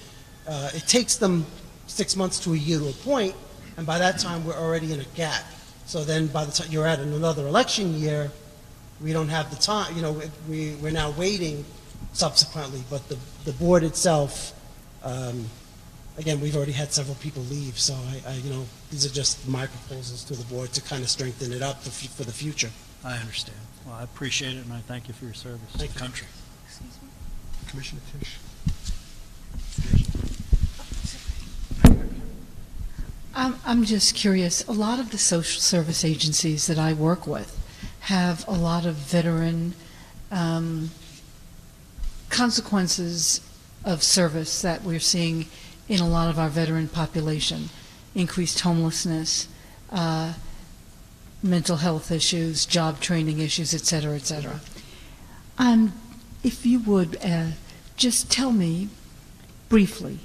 it takes them 6 months to a year to appoint, and by that time we're already in a gap. So then by the time you're at another election year, we don't have the time, we're now waiting subsequently, but the board itself, again, we've already had several people leave, so these are just my proposals to the board to kind of strengthen it up for the future. I understand. Well, I appreciate it, and I thank you for your service to the country. Excuse me? Commissioner Tisch. I'm just curious. A lot of the social service agencies that I work with have a lot of veteran consequences of service that we're seeing in a lot of our veteran population. Increased homelessness, mental health issues, job training issues, et cetera, et cetera. If you would just tell me briefly,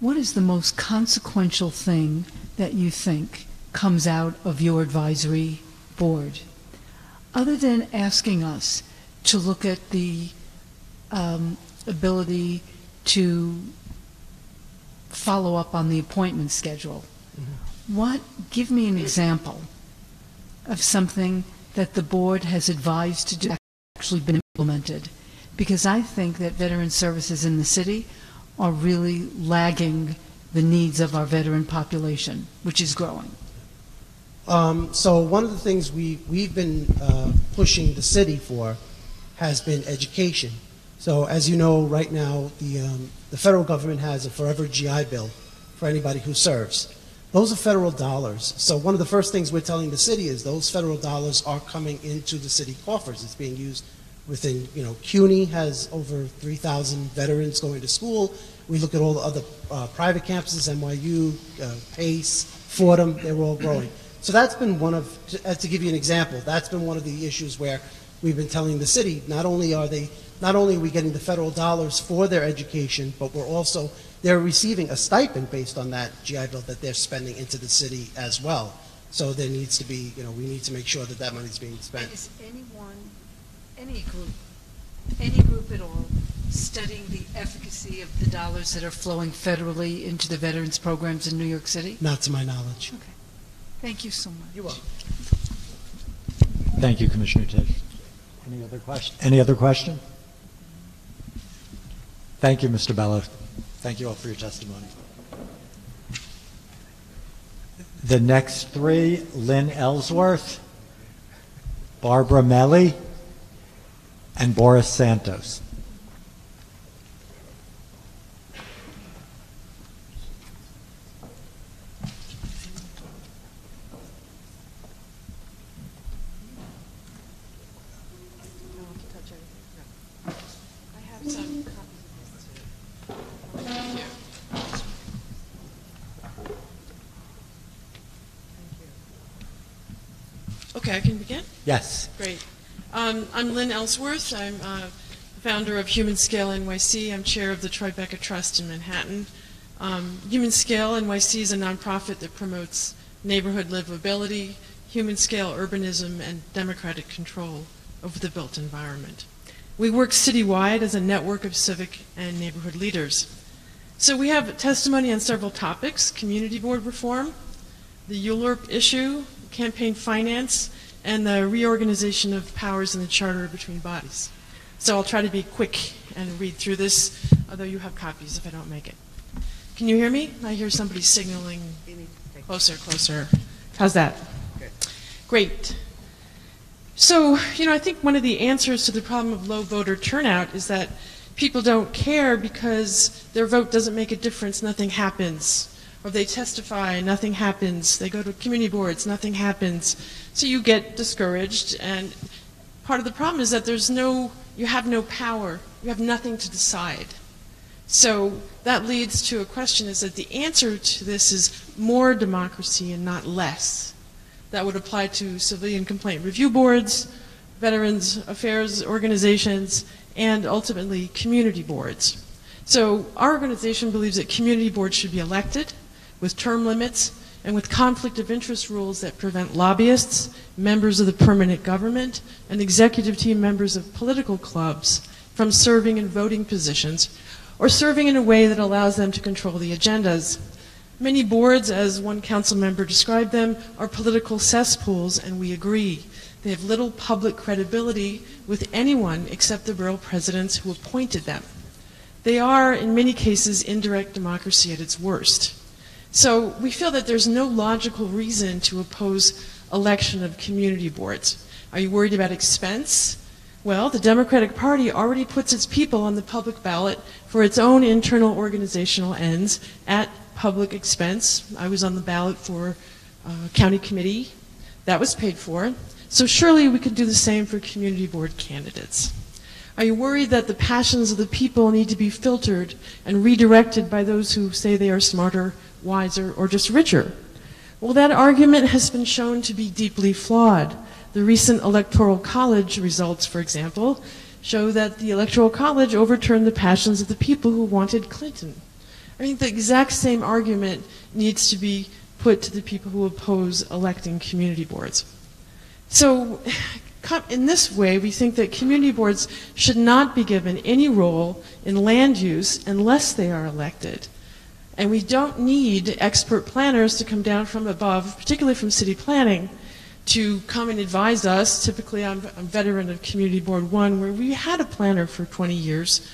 what is the most consequential thing that you think comes out of your advisory board? Other than asking us to look at the ability to follow up on the appointment schedule, give me an example of something that the board has advised to do actually been implemented, because I think that veteran services in the city are really lagging the needs of our veteran population, which is growing. So one of the things we've been pushing the city for has been education. So as you know, right now, the federal government has a forever GI Bill for anybody who serves. Those are federal dollars. So one of the first things we're telling the city is those federal dollars are coming into the city coffers. It's being used within, CUNY has over 3,000 veterans going to school. We look at all the other private campuses, NYU, PACE, Fordham, they're all growing. So that's been one of, to give you an example, that's been one of the issues where we've been telling the city, not only are we getting the federal dollars for their education, but they're receiving a stipend based on that GI Bill that they're spending into the city as well. So there needs to be, we need to make sure that that money is being spent. And is any group at all, studying the efficacy of the dollars that are flowing federally into the veterans programs in New York City? Not to my knowledge. Okay. Thank you so much. You're welcome. Thank you, Commissioner Tisch. Any other question? Any other question? Thank you, Mr. Bello. Thank you all for your testimony. The next three, Lynn Ellsworth, Barbara Melly, and Boris Santos. Okay, I can begin? Yes. Great. I'm Lynn Ellsworth. I'm founder of Human Scale NYC. I'm chair of the Tribeca Trust in Manhattan. Human Scale NYC is a nonprofit that promotes neighborhood livability, human scale urbanism, and democratic control over the built environment. We work citywide as a network of civic and neighborhood leaders. So we have testimony on several topics: community board reform, the ULURP issue, campaign finance, and the reorganization of powers in the charter between bodies. So I'll try to be quick and read through this, although you have copies if I don't make it. Can you hear me? I hear somebody signaling closer, closer. How's that? Good. Great. So, I think one of the answers to the problem of low voter turnout is that people don't care because their vote doesn't make a difference, nothing happens. Or they testify, nothing happens. They go to community boards, nothing happens. So you get discouraged, and part of the problem is that you have no power. You have nothing to decide. So that leads to a question, is that the answer to this is more democracy and not less. That would apply to civilian complaint review boards, veterans affairs organizations, and ultimately community boards. So our organization believes that community boards should be elected with term limits and with conflict of interest rules that prevent lobbyists, members of the permanent government, and executive team members of political clubs from serving in voting positions or serving in a way that allows them to control the agendas. Many boards, as one council member described them, are political cesspools, and we agree. They have little public credibility with anyone except the borough presidents who appointed them. They are, in many cases, indirect democracy at its worst. So we feel that there's no logical reason to oppose election of community boards. Are you worried about expense? Well, the Democratic Party already puts its people on the public ballot for its own internal organizational ends at public expense. I was on the ballot for county committee. That was paid for. So surely we could do the same for community board candidates. Are you worried that the passions of the people need to be filtered and redirected by those who say they are smarter, wiser, or just richer? Well, that argument has been shown to be deeply flawed. The recent Electoral College results, for example, show that the Electoral College overturned the passions of the people who wanted Clinton. I think the exact same argument needs to be put to the people who oppose electing community boards. So, in this way, we think that community boards should not be given any role in land use unless they are elected. And we don't need expert planners to come down from above, particularly from city planning, to come and advise us. Typically, I'm a veteran of Community Board 1, where we had a planner for 20 years.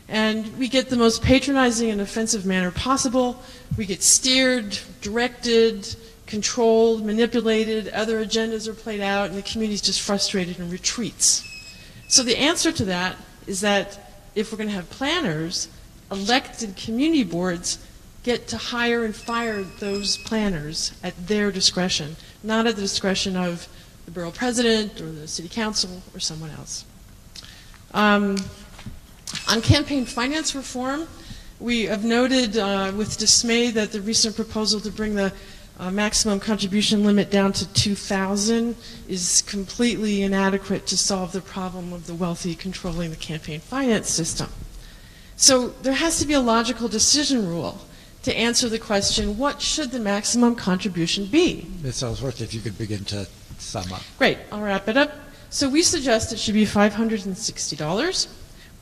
And we get the most patronizing and offensive manner possible. We get steered, directed, controlled, manipulated, other agendas are played out, and the community is just frustrated and retreats. So the answer to that is that if we're going to have planners, elected community boards get to hire and fire those planners at their discretion, not at the discretion of the borough president or the city council or someone else. On campaign finance reform, we have noted with dismay that the recent proposal to bring the maximum contribution limit down to $2,000 is completely inadequate to solve the problem of the wealthy controlling the campaign finance system. So there has to be a logical decision rule to answer the question, what should the maximum contribution be? Ms. Ellsworth, if you could begin to sum up. Great, I'll wrap it up. So we suggest it should be $560.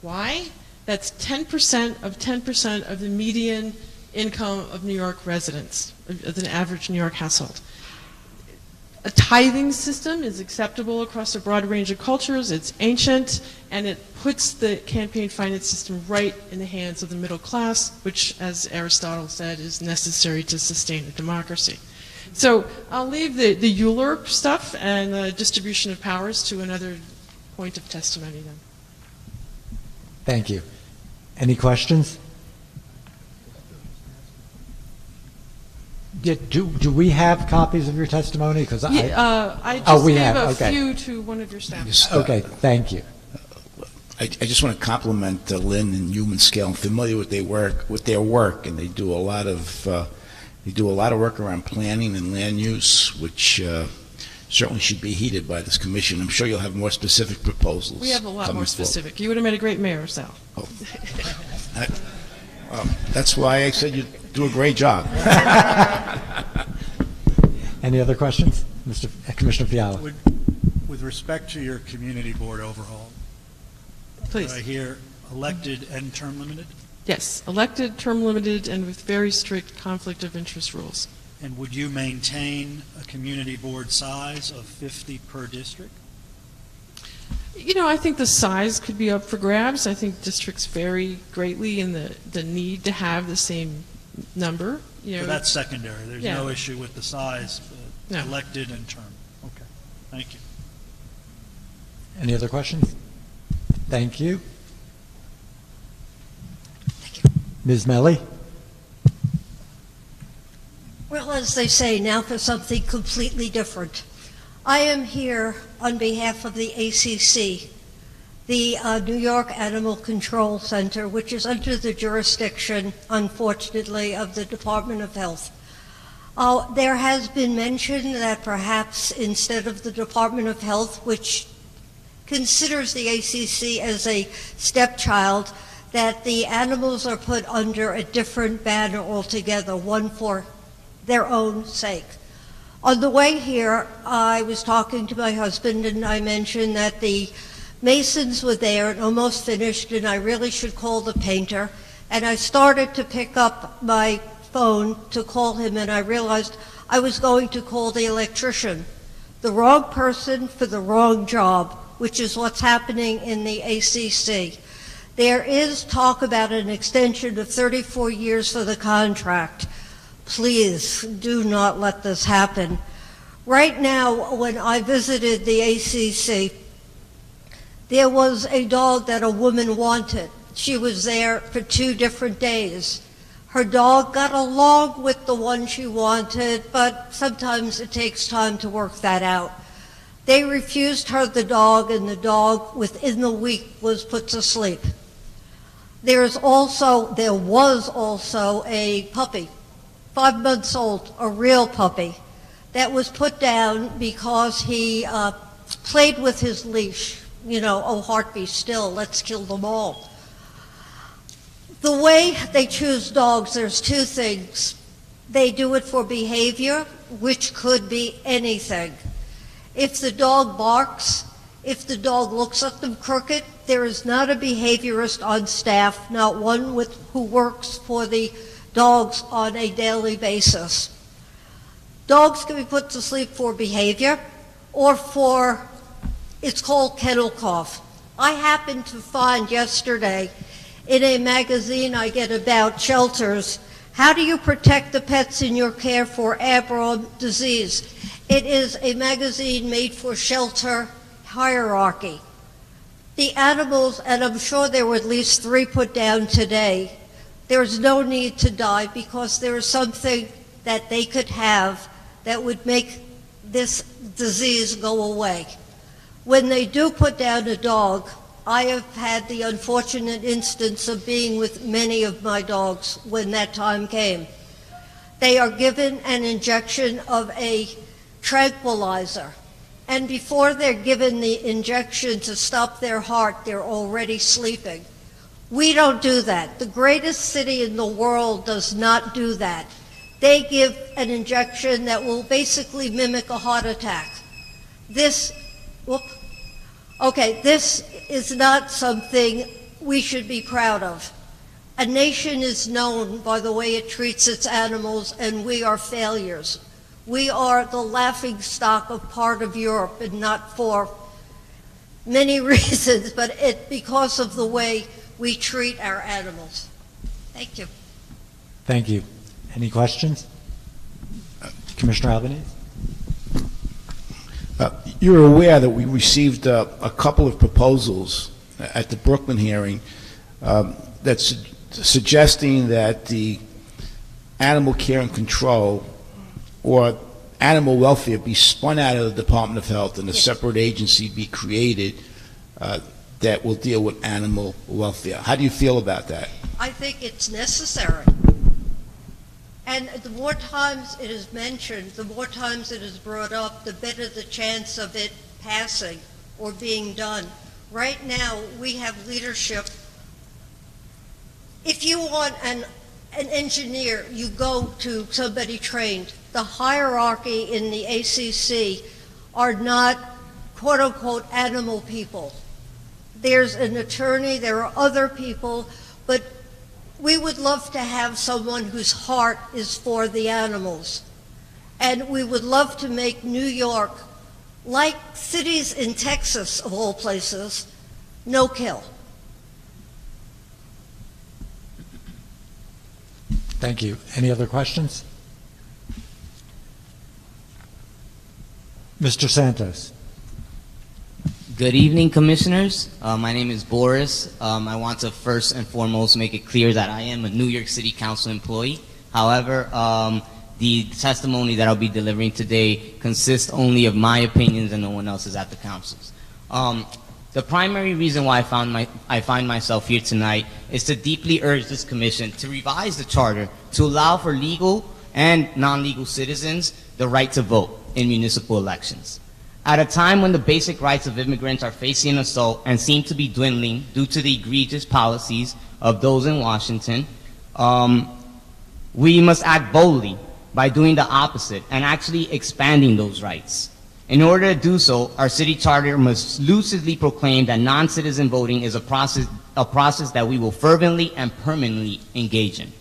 Why? That's 10% of the median income of New York residents, of an average New York household. A tithing system is acceptable across a broad range of cultures. It's ancient, and it puts the campaign finance system right in the hands of the middle class, which, as Aristotle said, is necessary to sustain a democracy. So I'll leave the ULURP stuff and the distribution of powers to another point of testimony then. Thank you. Any questions? Do we have copies of your testimony? Because I just we gave have. a Okay. few to one of your staff. Okay, thank you. I just want to compliment Lynn and Human Scale. I'm familiar with their work, and they do a lot of work around planning and land use, which certainly should be heeded by this commission. I'm sure you'll have more specific proposals. We have a lot more coming specific. You would have made a great mayor, Sal. Oh. That's why I said you do a great job. Any other questions? Commissioner Fiala. With respect to your community board overhaul, Please. I hear elected and term limited? Yes, elected, term limited, and with very strict conflict of interest rules. And would you maintain a community board size of 50 per district? You know, I think the size could be up for grabs. I think districts vary greatly in the need to have the same number. You know, So that's secondary. There's yeah. no issue with the size, but No. elected and term. Okay, thank you. Any other questions? Thank you. Ms. Melly? Well, as they say, now for something completely different. I am here on behalf of the ACC, the New York Animal Control Center, which is under the jurisdiction, unfortunately, of the Department of Health. There has been mention that perhaps instead of the Department of Health, which considers the ACC as a stepchild, that the animals are put under a different banner altogether, one for their own sake. On the way here, I was talking to my husband, and I mentioned that the masons were there and almost finished, and I really should call the painter. And I started to pick up my phone to call him, and I realized I was going to call the electrician. The wrong person for the wrong job, which is what's happening in the ACC. There is talk about an extension of 34 years for the contract. Please do not let this happen. Right now, when I visited the ACC, there was a dog that a woman wanted. She was there for 2 different days. Her dog got along with the one she wanted, but sometimes it takes time to work that out. They refused her the dog, and the dog within the week was put to sleep. There was also a puppy, 5 months old, a real puppy, that was put down because he played with his leash. You know, oh, heart be still, let's kill them all. The way they choose dogs, there's two things. They do it for behavior, which could be anything. If the dog barks, if the dog looks at them crooked, there is not a behaviorist on staff, not one who works for the dogs on a daily basis. Dogs can be put to sleep for behavior or for, it's called kennel cough. I happened to find yesterday in a magazine I get about shelters, how do you protect the pets in your care for airborne disease? It is a magazine made for shelter hierarchy. The animals, and I'm sure there were at least 3 put down today, there's no need to die because there is something that they could have that would make this disease go away. When they do put down a dog, I have had the unfortunate instance of being with many of my dogs when that time came. They are given an injection of a tranquilizer, and before they're given the injection to stop their heart, they're already sleeping. We don't do that. The greatest city in the world does not do that. They give an injection that will basically mimic a heart attack. This is not something we should be proud of. A nation is known by the way it treats its animals, and we are failures. We are the laughing stock of part of Europe, and not for many reasons, but because of the way we treat our animals. Thank you. Thank you. Any questions? Commissioner Albanese? You're aware that we received a couple of proposals at the Brooklyn hearing that's suggesting that the animal care and control or animal welfare be spun out of the Department of Health and a separate agency be created that will deal with animal welfare. How do you feel about that? I think it's necessary. And the more times it is mentioned, the more times it is brought up, the better the chance of it passing or being done. Right now, we have leadership. If you want an engineer, you go to somebody trained. The hierarchy in the ACC are not quote-unquote animal people. There's an attorney, there are other people, but we would love to have someone whose heart is for the animals. And we would love to make New York, like cities in Texas, of all places, no kill. Thank you. Any other questions? Mr. Santos. Good evening, Commissioners. My name is Boris. I want to first and foremost make it clear that I am a New York City Council employee. However, the testimony that I'll be delivering today consists only of my opinions and no one else's at the Council's. The primary reason why I find myself here tonight is to deeply urge this Commission to revise the Charter to allow for legal and non-legal citizens the right to vote in municipal elections. At a time when the basic rights of immigrants are facing assault and seem to be dwindling due to the egregious policies of those in Washington, we must act boldly by doing the opposite and actually expanding those rights. In order to do so, our city charter must lucidly proclaim that non-citizen voting is a process that we will fervently and permanently engage in.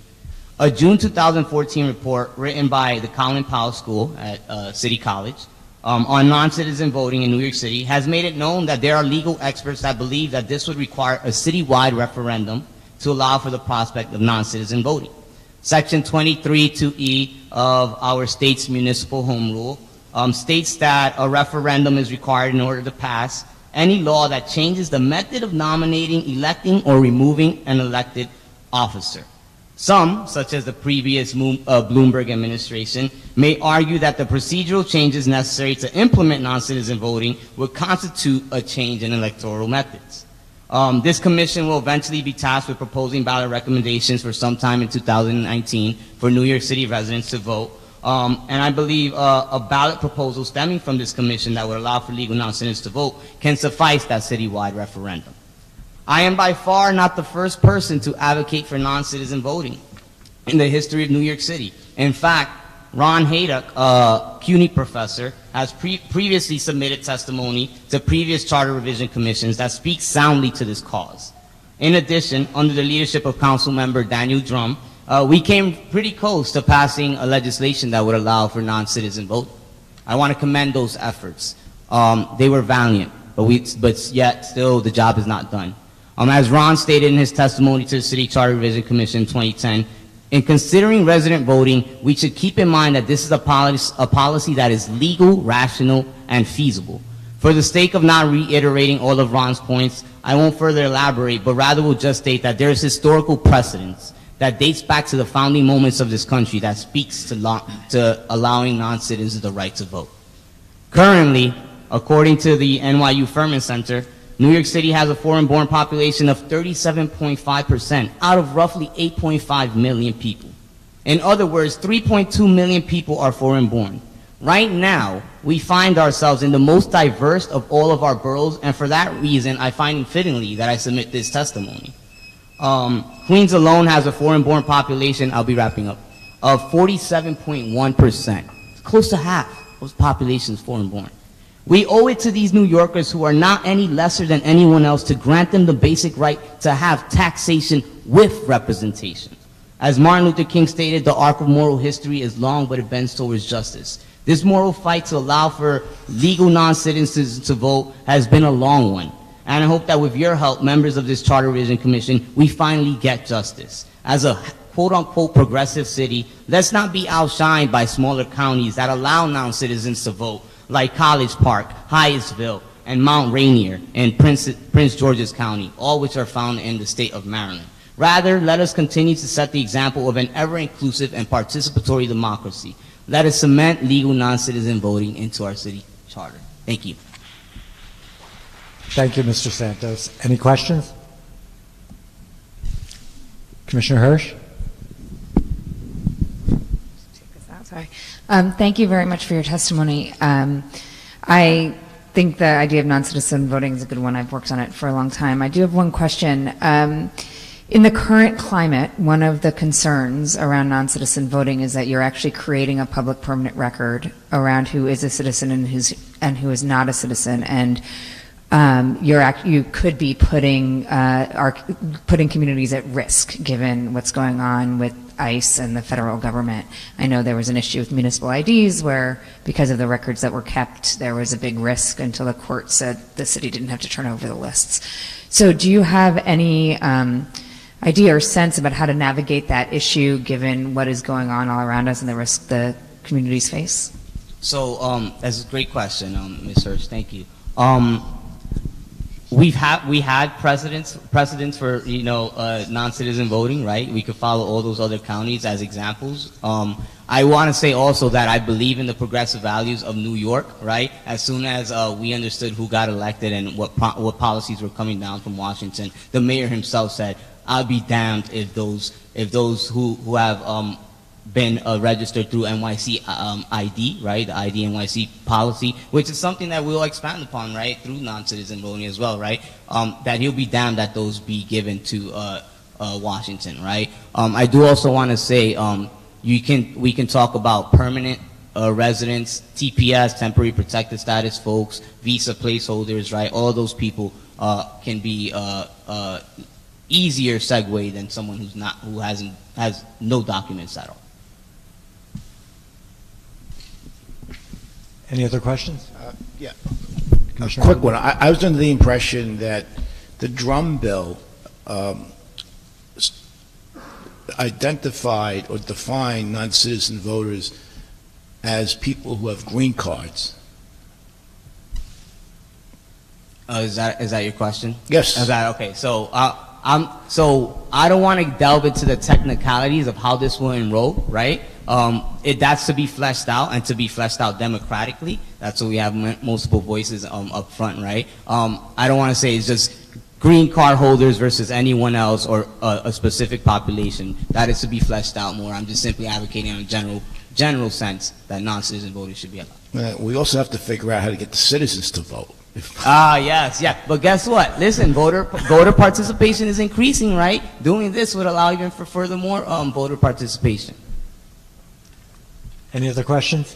A June 2014 report written by the Colin Powell School at City College on non-citizen voting in New York City has made it known that there are legal experts that believe that this would require a citywide referendum to allow for the prospect of non-citizen voting. Section 23(2)(e) of our state's municipal home rule states that a referendum is required in order to pass any law that changes the method of nominating, electing, or removing an elected officer. Some, such as the previous Bloomberg administration, may argue that the procedural changes necessary to implement non-citizen voting would constitute a change in electoral methods. This commission will eventually be tasked with proposing ballot recommendations for sometime in 2019 for New York City residents to vote. And I believe a ballot proposal stemming from this commission that would allow for legal non-citizens to vote can suffice that citywide referendum. I am by far not the first person to advocate for non-citizen voting in the history of New York City. In fact, Ron Haydock, a CUNY professor, has previously submitted testimony to previous charter revision commissions that speaks soundly to this cause. In addition, under the leadership of Council Member Daniel Drum, we came pretty close to passing a legislation that would allow for non-citizen voting. I want to commend those efforts. They were valiant, but yet still the job is not done. As Ron stated in his testimony to the City Charter Revision Commission in 2010, in considering resident voting, we should keep in mind that this is a policy that is legal, rational, and feasible. For the sake of not reiterating all of Ron's points, I won't further elaborate, but rather will just state that there is historical precedence that dates back to the founding moments of this country that speaks to allowing non-citizens the right to vote. Currently, according to the NYU Furman Center, New York City has a foreign-born population of 37.5% out of roughly 8.5 million people. In other words, 3.2 million people are foreign-born. Right now, we find ourselves in the most diverse of all of our boroughs, and for that reason, I find it fittingly that I submit this testimony. Queens alone has a foreign-born population, I'll be wrapping up, of 47.1%. Close to half of the population is foreign-born. We owe it to these New Yorkers who are not any lesser than anyone else to grant them the basic right to have taxation with representation. As Martin Luther King stated, the arc of moral history is long, but it bends towards justice. This moral fight to allow for legal non-citizens to vote has been a long one. And I hope that with your help, members of this Charter Revision Commission, we finally get justice. As a quote-unquote progressive city, let's not be outshined by smaller counties that allow non-citizens to vote, like College Park, Hyattsville, and Mount Rainier in Prince George's County, all which are found in the state of Maryland. Rather, let us continue to set the example of an ever-inclusive and participatory democracy. Let us cement legal non-citizen voting into our city charter. Thank you. Thank you, Mr. Santos. Any questions? Commissioner Hirsch? Sorry. Thank you very much for your testimony. I think the idea of non-citizen voting is a good one. I've worked on it for a long time. I do have one question. In the current climate, one of the concerns around non-citizen voting is that you're actually creating a public permanent record around who is a citizen and who is not a citizen, and you could be putting communities at risk given what's going on with ICE and the federal government. I know there was an issue with municipal IDs where, because of the records that were kept, there was a big risk until the court said the city didn't have to turn over the lists. So do you have any idea or sense about how to navigate that issue given what is going on all around us and the risk the communities face? So that's a great question, Ms. Hirsch. Thank you. We had precedents for non-citizen voting, right? We could follow all those other counties as examples. I want to say also that I believe in the progressive values of New York, right? As soon as we understood who got elected and what policies were coming down from Washington, the mayor himself said, "I'll be damned if those who have been registered through NYC ID, right, the ID NYC policy, which is something that we'll expand upon, right, through non-citizen voting as well, right, that he'll be damned that those be given to Washington, right. I do also want to say we can talk about permanent residents, TPS, temporary protected status folks, visa placeholders, right, all those people can be easier segue than someone who has no documents at all. Any other questions? Yeah. A quick one. I was under the impression that the Drum Bill identified or defined non-citizen voters as people who have green cards. Is that your question? Yes. Okay. So So I don't want to delve into the technicalities of how this will enroll, right? That's to be fleshed out, and to be fleshed out democratically. That's why we have multiple voices up front, right? I don't want to say it's just green card holders versus anyone else or a specific population. That is to be fleshed out more. I'm just simply advocating in a general sense that non-citizen voters should be allowed. We also have to figure out how to get the citizens to vote. Yes, yeah. But guess what? Listen, voter participation is increasing, right? Doing this would allow even for furthermore voter participation. Any other questions?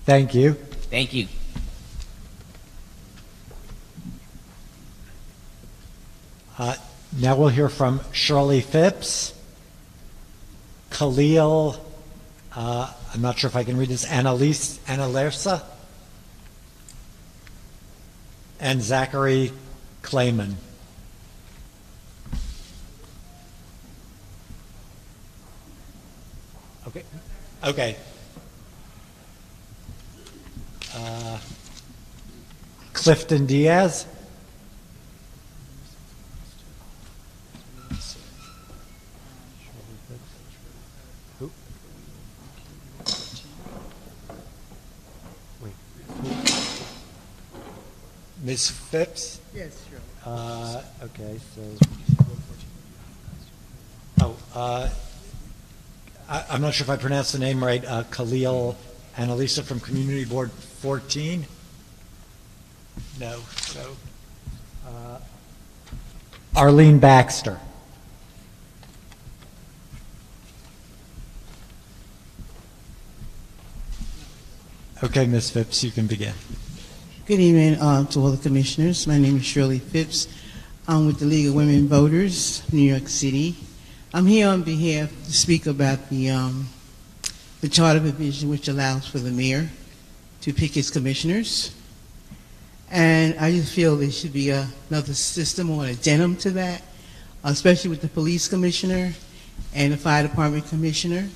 Thank you. Thank you. Now we'll hear from Shirley Phipps, Khalil, I'm not sure if I can read this, Analisa, and Zachary Clayman. Okay. Okay. Clifton Diaz. Who? Wait. Ms. Phipps? Yes, sure. Okay, so. I'm not sure if I pronounced the name right. Khalil Annalisa from Community Board 14? No. Arlene Baxter. Okay, Ms. Phipps, you can begin. Good evening to all the commissioners. My name is Shirley Phipps. I'm with the League of Women Voters, New York City. I'm here on behalf to speak about the charter provision which allows for the mayor to pick his commissioners. And I just feel there should be another system or an addendum to that, especially with the police commissioner and the fire department commissioner.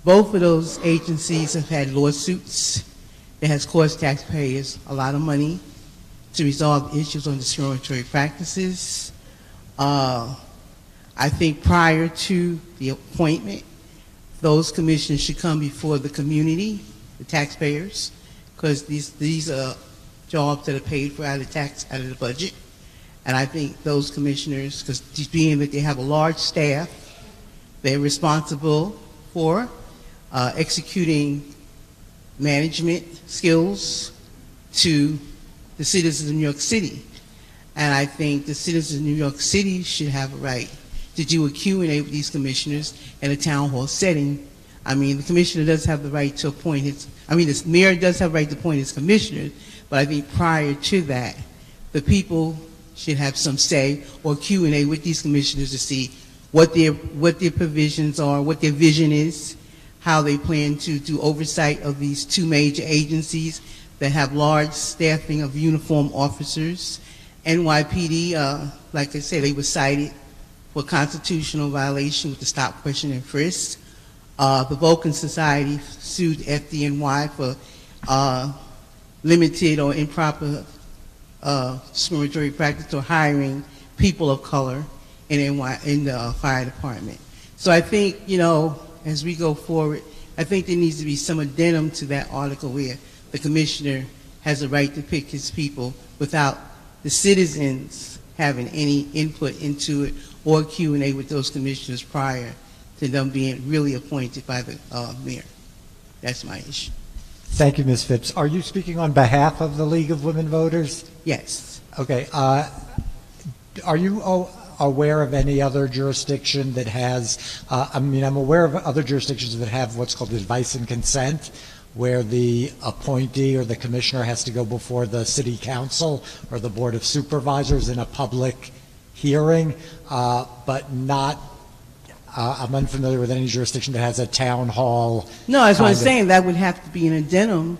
Both of those agencies have had lawsuits that has cost taxpayers a lot of money to resolve issues on discriminatory practices. I think prior to the appointment, those commissioners should come before the community, the taxpayers, because these are jobs that are paid for out of the budget. And I think those commissioners, because being that they have a large staff, they're responsible for executing management skills to the citizens of New York City. And I think the citizens of New York City should have a right to do a Q&A with these commissioners in a town hall setting. I mean, the commissioner does have the right to appoint the mayor does have the right to appoint his commissioners, but I think prior to that, the people should have some say or Q&A with these commissioners to see what their provisions are, what their vision is, how they plan to do oversight of these two major agencies that have large staffing of uniformed officers. NYPD, like I said, they were cited for constitutional violation with the stop, question, and frisk. The Vulcan Society sued FDNY for limited or improper discriminatory practice or hiring people of color in the fire department. So I think, as we go forward, I think there needs to be some addendum to that article where the commissioner has a right to pick his people without the citizens having any input into it or Q&A with those commissioners prior to them being really appointed by the mayor. That's my issue. Thank you, Ms. Phipps. Are you speaking on behalf of the League of Women Voters? Yes. Okay. Are you aware of any other jurisdiction that has, I'm aware of other jurisdictions that have what's called advice and consent, where the appointee or the commissioner has to go before the city council or the board of supervisors in a public hearing, but not, I'm unfamiliar with any jurisdiction that has a town hall. No, that's what I'm saying. That would have to be an addendum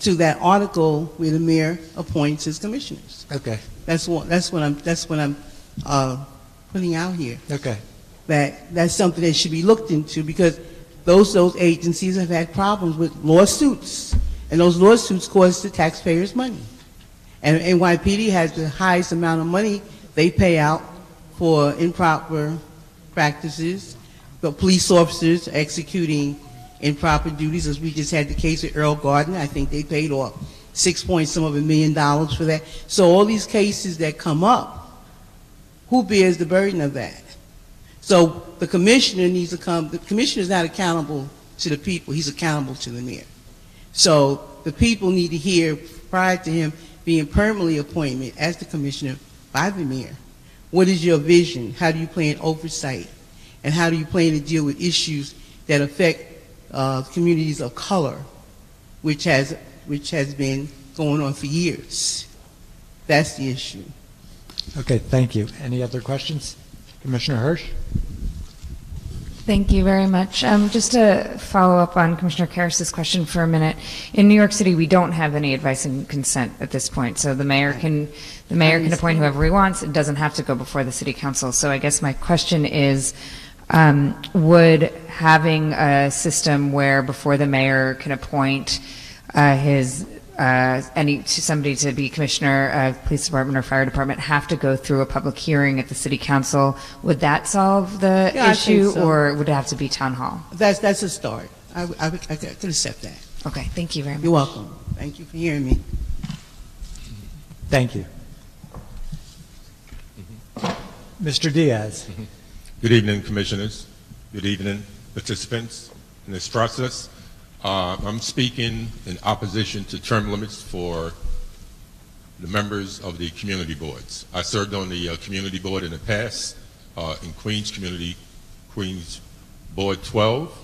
to that article where the mayor appoints his commissioners. Okay. That's what I'm putting out here. Okay. That's something that should be looked into, because those agencies have had problems with lawsuits, and those lawsuits cost the taxpayers money. And NYPD has the highest amount of money They pay out for improper practices. The police officers executing improper duties, as we just had the case of Earl Gardner. I think they paid off $6 million for that. So all these cases that come up, who bears the burden of that? So the commissioner needs to come. The commissioner is not accountable to the people. He's accountable to the mayor. So the people need to hear, prior to him being permanently appointed as the commissioner by the mayor, what is your vision? How do you plan oversight? And how do you plan to deal with issues that affect communities of color, which has been going on for years? That's the issue. Okay, thank you. Any other questions? Commissioner Hirsch? Thank you very much. Just to follow up on Commissioner Karras' question for a minute, in New York City, we don't have any advice and consent at this point. So the mayor can appoint whoever he wants. It doesn't have to go before the city council. So I guess my question is, would having a system where before the mayor can appoint somebody to be commissioner of police department or fire department have to go through a public hearing at the city council? Would that solve the issue, or would it have to be town hall? That's a start. I can accept that. Okay, thank you very much. You're welcome. Thank you for hearing me. Thank you. Mr. Diaz. Good evening, commissioners. Good evening, participants in this process. I'm speaking in opposition to term limits for the members of the community boards. I served on the community board in the past in Queens Board 12.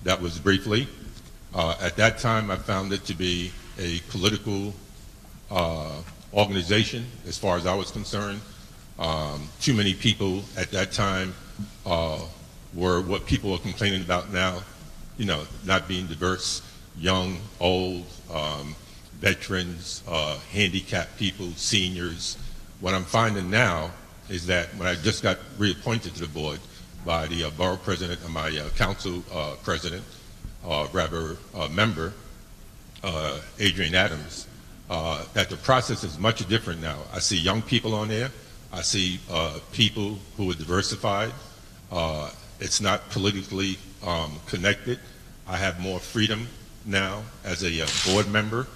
That was briefly. At that time, I found it to be a political organization as far as I was concerned. Too many people at that time were what people are complaining about now, not being diverse, young, old, veterans, handicapped people, seniors. What I'm finding now is that when I just got reappointed to the board by the borough president and my council president, member, Adrian Adams, that the process is much different now. I see young people on there. I see people who are diversified. It's not politically connected. I have more freedom now as a board member.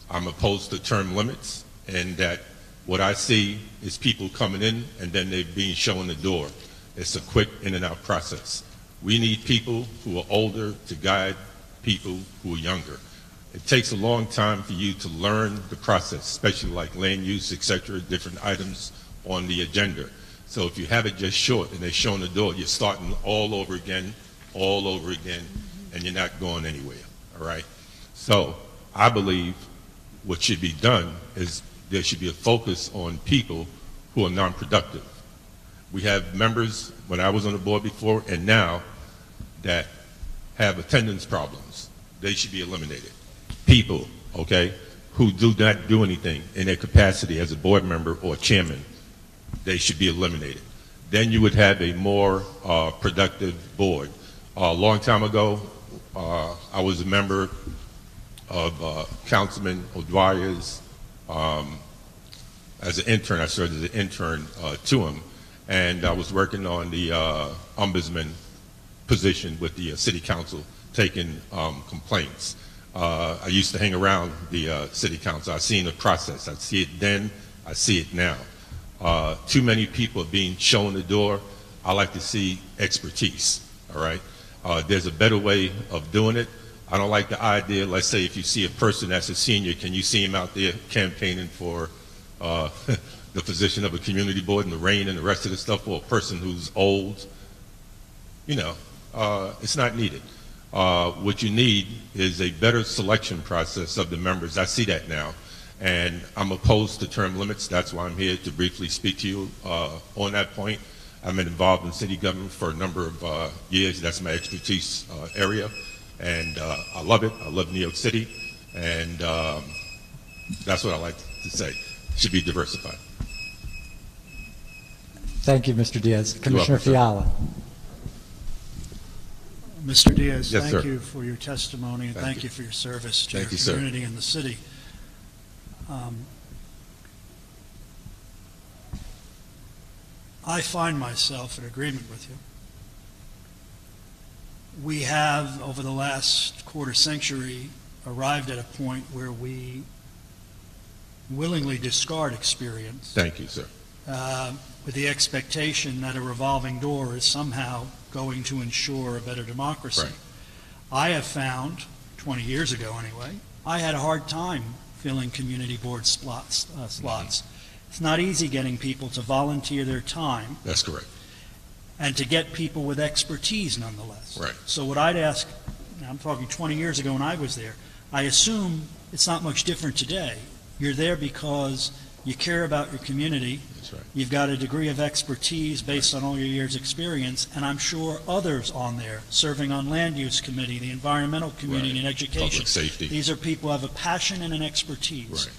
I'm opposed to term limits, and that what I see is people coming in and then they're being shown the door. It's a quick in and out process. We need people who are older to guide people who are younger. It takes a long time for you to learn the process, especially like land use, etc., different items on the agenda. So if you have it just short and they're showing the door, you're starting all over again, and you're not going anywhere, all right? So I believe what should be done is there should be a focus on people who are non-productive. We have members, when I was on the board before and now, that have attendance problems. They should be eliminated. People, okay, who do not do anything in their capacity as a board member or chairman, they should be eliminated. Then you would have a more productive board. A long time ago, I was a member of Councilman O'Dwyer's, as an intern. I served as an intern to him, and I was working on the ombudsman position with the city council, taking complaints. I used to hang around the city council. I've seen the process. I see it then, I see it now. Too many people are being shown the door. I like to see expertise, all right? There's a better way of doing it. I don't like the idea, let's say if you see a person that's a senior, can you see him out there campaigning for the position of a community board in the rain and the rest of the stuff, or a person who's old? It's not needed. What you need is a better selection process of the members. I see that now. And I'm opposed to term limits. That's why I'm here to briefly speak to you on that point. I've been involved in city government for a number of years. That's my expertise area. And I love it. I love New York City. And that's what I like to say. It should be diversified. Thank you, Mr. Diaz. Commissioner Fiala. Mr. Diaz, yes, thank sir. you for your testimony, and thank you for your service to Thank your you, community and the city. I find myself in agreement with you. We have, over the last quarter century, arrived at a point where we willingly discard experience. Thank you, sir. With the expectation that a revolving door is somehow going to ensure a better democracy. Right. I have found, 20 years ago anyway, I had a hard time filling community board slots. It's not easy getting people to volunteer their time. That's correct. And to get people with expertise nonetheless. Right. So what I'd ask, now I'm talking 20 years ago when I was there, I assume it's not much different today. You're there because you care about your community. That's right. You've got a degree of expertise based on all your years' experience, and I'm sure others on there, serving on land use committee, the environmental community, Right. and education. Public safety. These are people who have a passion and an expertise. Right.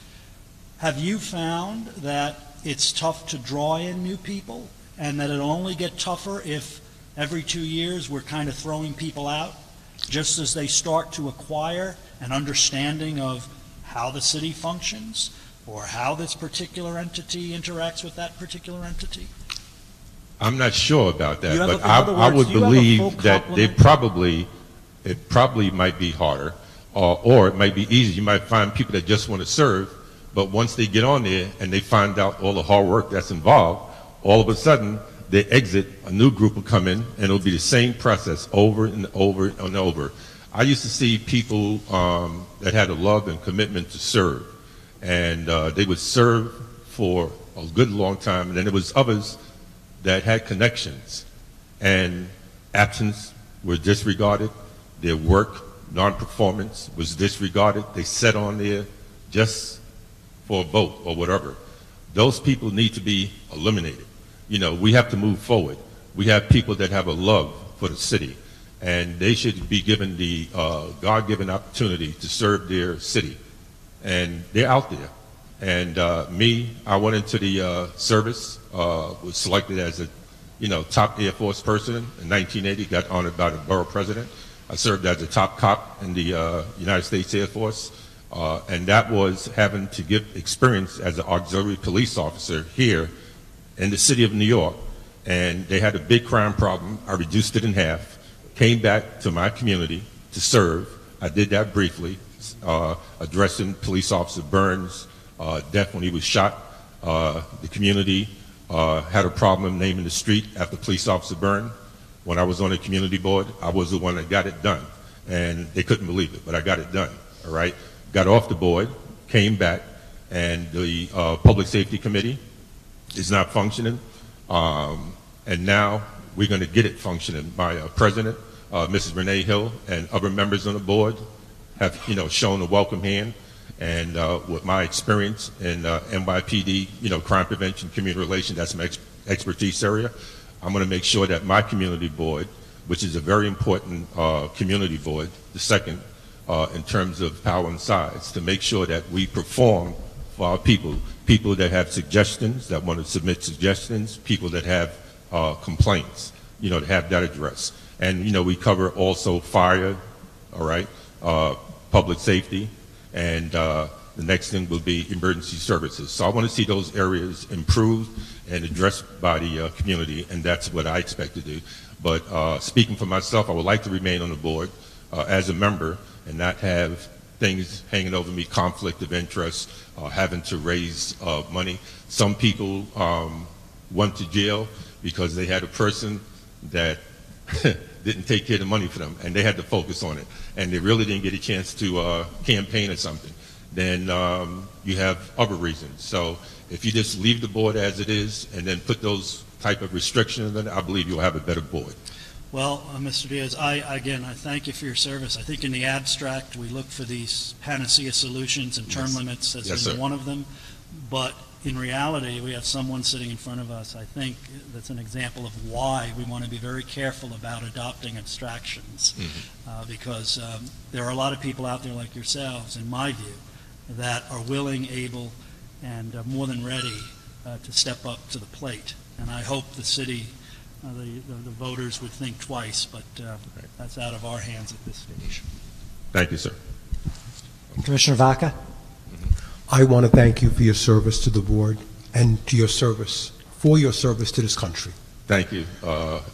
Have you found that it's tough to draw in new people, and that it'll only get tougher if every 2 years we're kind of throwing people out, just as they start to acquire an understanding of how the city functions, or how this particular entity interacts with that particular entity? I'm not sure about that, You have but a- in other I words, would do you have a full believe that it probably might be harder, or it might be easy. You might find people that just want to serve, but once they get on there and they find out all the hard work that's involved, all of a sudden they exit, a new group will come in, and it'll be the same process over and over and over. I used to see people that had a love and commitment to serve, and they would serve for a good long time, and then there was others that had connections, and absence was disregarded, their work, non-performance was disregarded, they sat on there just for a vote or whatever. Those people need to be eliminated. You know, we have to move forward. We have people that have a love for the city, and they should be given the God-given opportunity to serve their city. And they're out there. And I went into the service, was selected as a top Air Force person in 1980, got honored by the Borough President. I served as a top cop in the United States Air Force, and that was having to give experience as an auxiliary police officer here in the city of New York. And they had a big crime problem. I reduced it in half, came back to my community to serve. I did that briefly, addressing police officer Burns' death when he was shot. The community had a problem naming the street after police officer Burns. When I was on the community board, I was the one that got it done. And they couldn't believe it, but I got it done, all right? Got off the board, came back, and the Public Safety Committee is not functioning. And now we're going to get it functioning. My president, Mrs. Renee Hill, and other members on the board have, shown a welcome hand. And with my experience in NYPD, crime prevention, community relations, that's my expertise area. I'm going to make sure that my community board, which is a very important community board, the second in terms of power and size, to make sure that we perform for our people that have suggestions, that want to submit suggestions, people that have complaints, to have that addressed. And, we cover also fire, all right, public safety, and the next thing will be emergency services. So I want to see those areas improved and addressed by the community, and that's what I expect to do. But speaking for myself, I would like to remain on the board as a member and not have things hanging over me, conflict of interest, having to raise money. Some people went to jail because they had a person that didn't take care of the money for them, and they had to focus on it, and they really didn't get a chance to campaign or something. Then you have other reasons. So if you just leave the board as it is and then put those type of restrictions in, I believe you'll have a better board. Well, Mr. Diaz, I thank you for your service. I think in the abstract, we look for these panacea solutions, and term limits has been one of them. But in reality, we have someone sitting in front of us, I think, that's an example of why we want to be very careful about adopting abstractions. Because there are a lot of people out there like yourselves, in my view, that are willing, able, and more than ready to step up to the plate. And I hope the city, the voters would think twice, but that's out of our hands at this stage. Thank you, sir. Commissioner Vaca? I want to thank you for your service to the board and to your service for your service to this country. Thank you.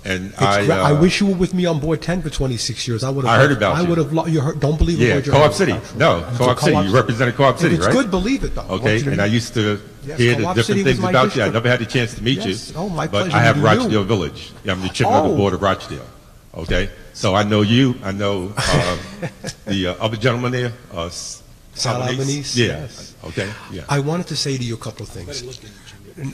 And I wish you were with me on board 10 for 26 years. I would have. I heard about you. I would have. You heard, don't believe it. Yeah, Co-op City. No, Co-op City. You represented Co-op City, it's right? Good, believe it though. Okay, and I used to hear the different things about you. I never had the chance to meet you. Oh, my but pleasure. I have Rochdale Village. Yeah, I'm the chairman of the board of Rochdale. Okay, so I know you. I know the other gentleman there. Sal Albanese. Yeah. Yes. Okay. Yeah. I wanted to say to you a couple of things.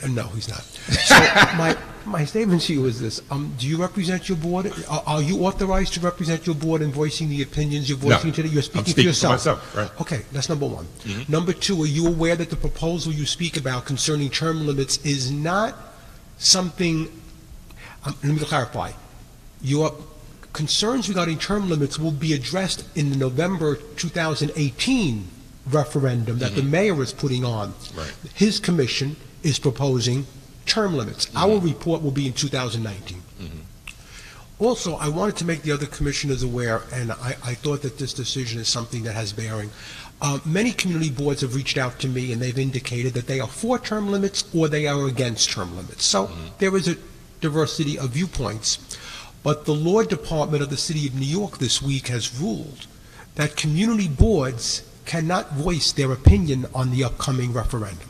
No, he's not. So my statement to you is this: do you represent your board? Are you authorized to represent your board in voicing the opinions you're voicing today? You're speaking for yourself. For myself, right. Okay, that's number one. Number two, are you aware that the proposal you speak about concerning term limits is not something? Let me clarify. Your concerns regarding term limits will be addressed in the November 2018 referendum that the mayor is putting on. Right. His commission is proposing term limits. Our report will be in 2019. Also, I wanted to make the other commissioners aware, and I thought that this decision is something that has bearing. Many community boards have reached out to me and they've indicated that they are for term limits or they are against term limits. So there is a diversity of viewpoints. But the law department of the city of New York this week has ruled that community boards cannot voice their opinion on the upcoming referendum.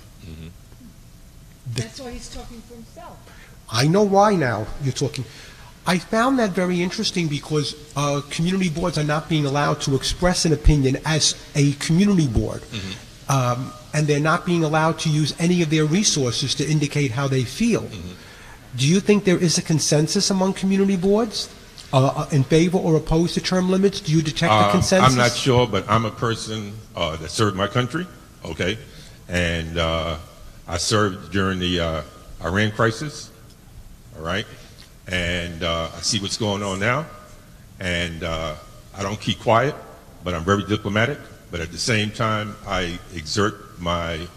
That's why he's talking for himself. I know why now you're talking. I found that very interesting because community boards are not being allowed to express an opinion as a community board. And they're not being allowed to use any of their resources to indicate how they feel. Do you think there is a consensus among community boards in favor or opposed to term limits? Do you detect a consensus? I'm not sure, but I'm a person that served my country, okay? And I served during the Iran crisis, all right? And I see what's going on now. And I don't keep quiet, but I'm very diplomatic. But at the same time, I exert my,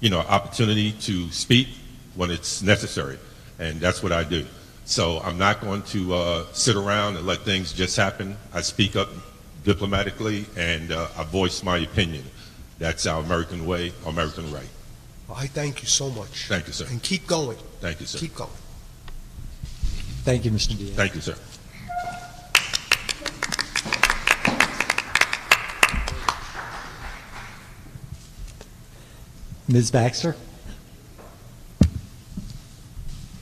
opportunity to speak when it's necessary. And that's what I do. So I'm not going to sit around and let things just happen. I speak up diplomatically and I voice my opinion. That's our American way, American right. Well, I thank you so much. Thank you, sir. And keep going. Thank you, sir. Keep going. Thank you, Mr. Diaz. Thank you, sir. Ms. Baxter?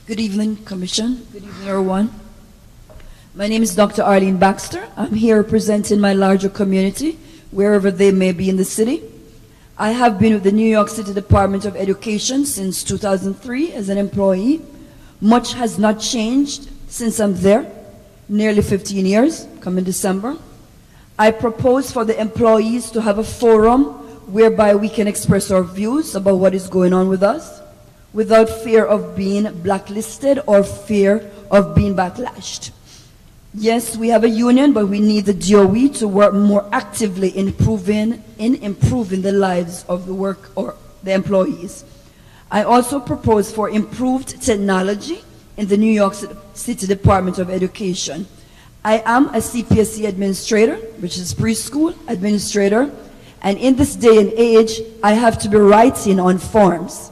Good evening, Commission. Good evening, everyone. My name is Dr. Arlene Baxter. I'm here representing my larger community, wherever they may be in the city. I have been with the New York City Department of Education since 2003 as an employee. Much has not changed since I'm there, nearly 15 years, coming December. I propose for the employees to have a forum whereby we can express our views about what is going on with us, without fear of being blacklisted or fear of being backlashed. Yes, we have a union, but we need the DOE to work more actively in improving the lives of the work or the employees. I also propose for improved technology in the New York City Department of Education. I am a CPSC administrator, which is preschool administrator, and in this day and age, I have to be writing on forms.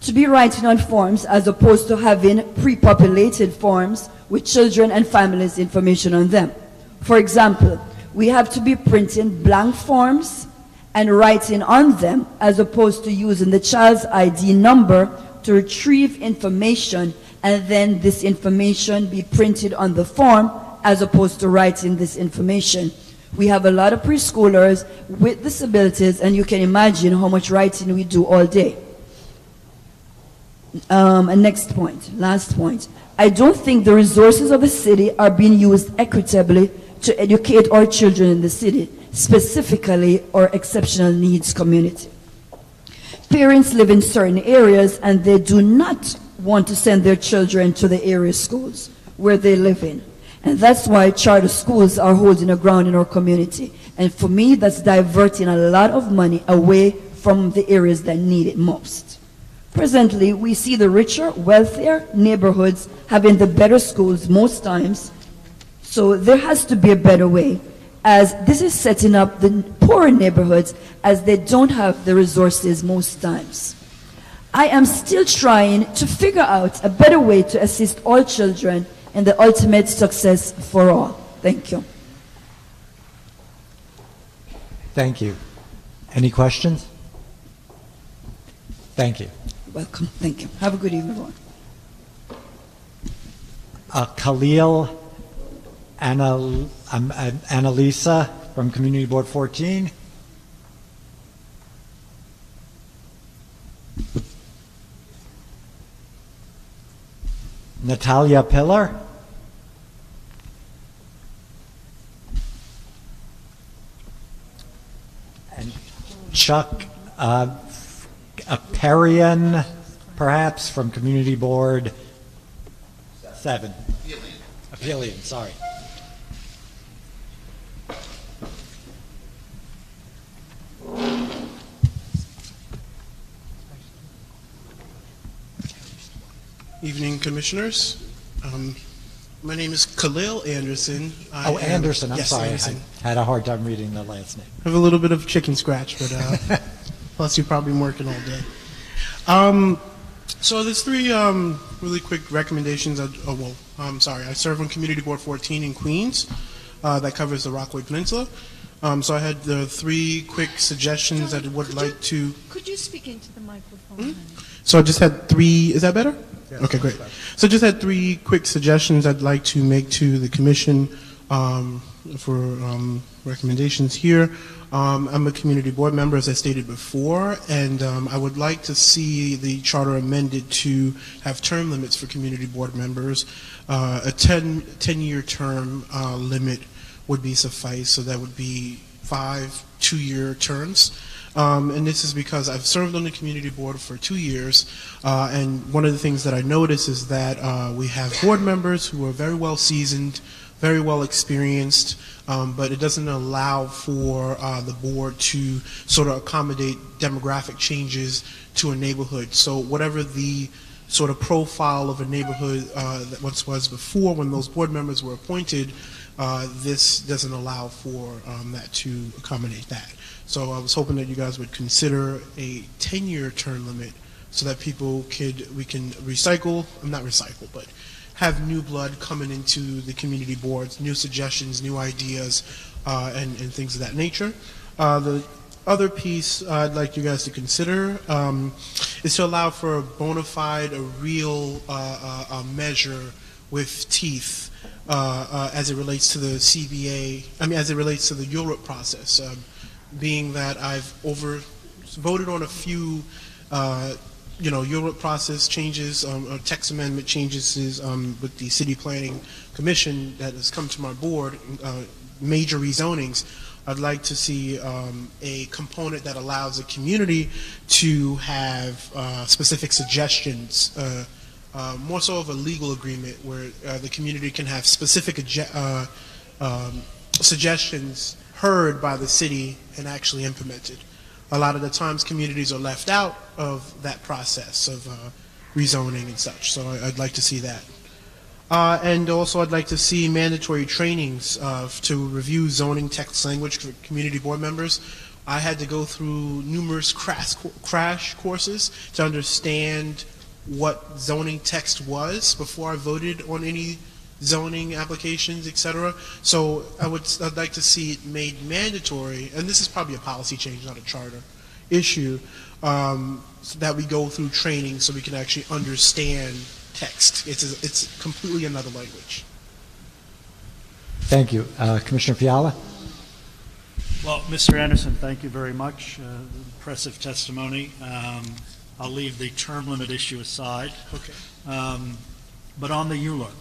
To be writing on forms as opposed to having pre-populated forms with children and families' information on them. For example, we have to be printing blank forms and writing on them as opposed to using the child's ID number to retrieve information and then this information be printed on the form as opposed to writing this information. We have a lot of preschoolers with disabilities and you can imagine how much writing we do all day. And next point, last point. I don't think the resources of the city are being used equitably to educate our children in the city, specifically our exceptional needs community. Parents live in certain areas and they do not want to send their children to the area schools where they live in. And that's why charter schools are holding a ground in our community. And for me, that's diverting a lot of money away from the areas that need it most. Presently, we see the richer, wealthier neighborhoods having the better schools most times. So there has to be a better way, as this is setting up the poorer neighborhoods as they don't have the resources most times. I am still trying to figure out a better way to assist all children in the ultimate success for all. Thank you. Thank you. Any questions? Thank you. Welcome. Thank you. Have a good evening, everyone. Khalil Annalisa from Community Board 14. Natalia Pillar. And Chuck Aparian, perhaps, from Community Board 7. Apelian, sorry. Evening, Commissioners. My name is Khalil Anderson. Anderson, I'm yes, sorry. Anderson. I had a hard time reading the last name. I have a little bit of chicken scratch, but plus you've probably been working all day. So there's three really quick recommendations. I serve on Community Board 14 in Queens. That covers the Rockaway Peninsula. So I had the three quick suggestions I would like to... Could you speak into the microphone? So I just had three... Is that better? Okay, great. So I just had three quick suggestions I'd like to make to the Commission for recommendations here. I'm a community board member, as I stated before, and I would like to see the charter amended to have term limits for community board members. A 10-year term limit would be suffice, so that would be 5 2-year terms. And this is because I've served on the community board for 2 years, and one of the things that I notice is that we have board members who are very well seasoned, very well experienced, but it doesn't allow for the board to sort of accommodate demographic changes to a neighborhood. So whatever the sort of profile of a neighborhood that once was before when those board members were appointed, this doesn't allow for that to accommodate that. So I was hoping that you guys would consider a 10-year term limit so that we can recycle, not recycle, but have new blood coming into the community boards, new suggestions, new ideas, and things of that nature. The other piece I'd like you guys to consider is to allow for a bona fide, a real measure with teeth as it relates to the CBA, as it relates to the ULURP process. Being that I've voted on a few ULURP process changes, text amendment changes with the City Planning Commission that has come to my board, major rezonings. I'd like to see a component that allows the community to have specific suggestions, more so of a legal agreement where the community can have specific suggestions heard by the city and actually implemented. A lot of the times communities are left out of that process of rezoning and such, so I'd like to see that. And also I'd like to see mandatory trainings to review zoning text language for community board members. I had to go through numerous crash courses to understand what zoning text was before I voted on any zoning applications, etc. So I'd like to see it made mandatory, and this is probably a policy change, not a charter issue, so that we go through training so we can actually understand text. It's completely another language. Thank you. Commissioner Fiala? Well, Mr. Anderson, thank you very much. Impressive testimony. I'll leave the term limit issue aside. Okay. But on the ULURP,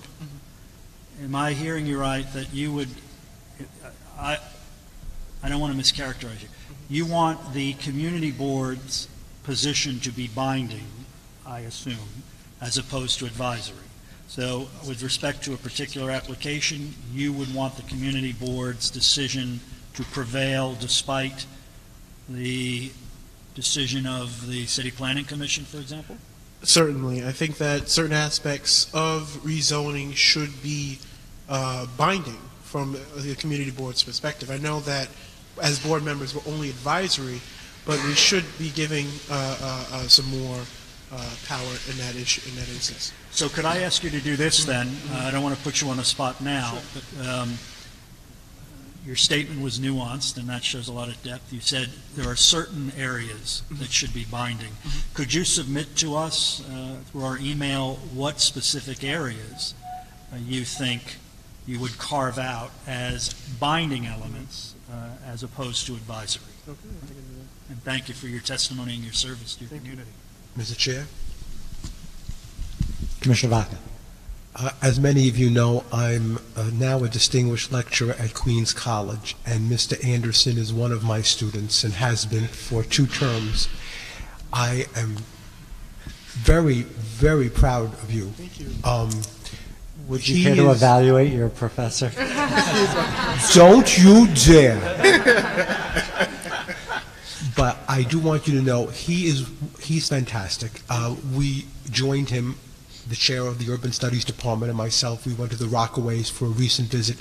am I hearing you right that you would, I don't want to mischaracterize you, you want the community board's position to be binding, I assume, as opposed to advisory. So with respect to a particular application, you would want the community board's decision to prevail despite the decision of the City Planning Commission, for example? Certainly. I think that certain aspects of rezoning should be binding from the community board's perspective. I know that as board members we're only advisory, but we should be giving some more power in that issue, in that instance. So could I ask you to do this then? I don't want to put you on the spot now, but your statement was nuanced, and that shows a lot of depth. You said there are certain areas that should be binding. Could you submit to us through our email what specific areas you think you would carve out as binding elements as opposed to advisory? Okay, I can do that. And thank you for your testimony and your service to your community. Mr. Chair? Commissioner Vaca. As many of you know, I'm now a distinguished lecturer at Queens College, and Mr. Anderson is one of my students and has been for 2 terms. I am very, very proud of you. Thank you. Would you care to evaluate your professor? Don't you dare. But I do want you to know he's fantastic. We joined him, the chair of the Urban Studies Department and myself. We went to the Rockaways for a recent visit.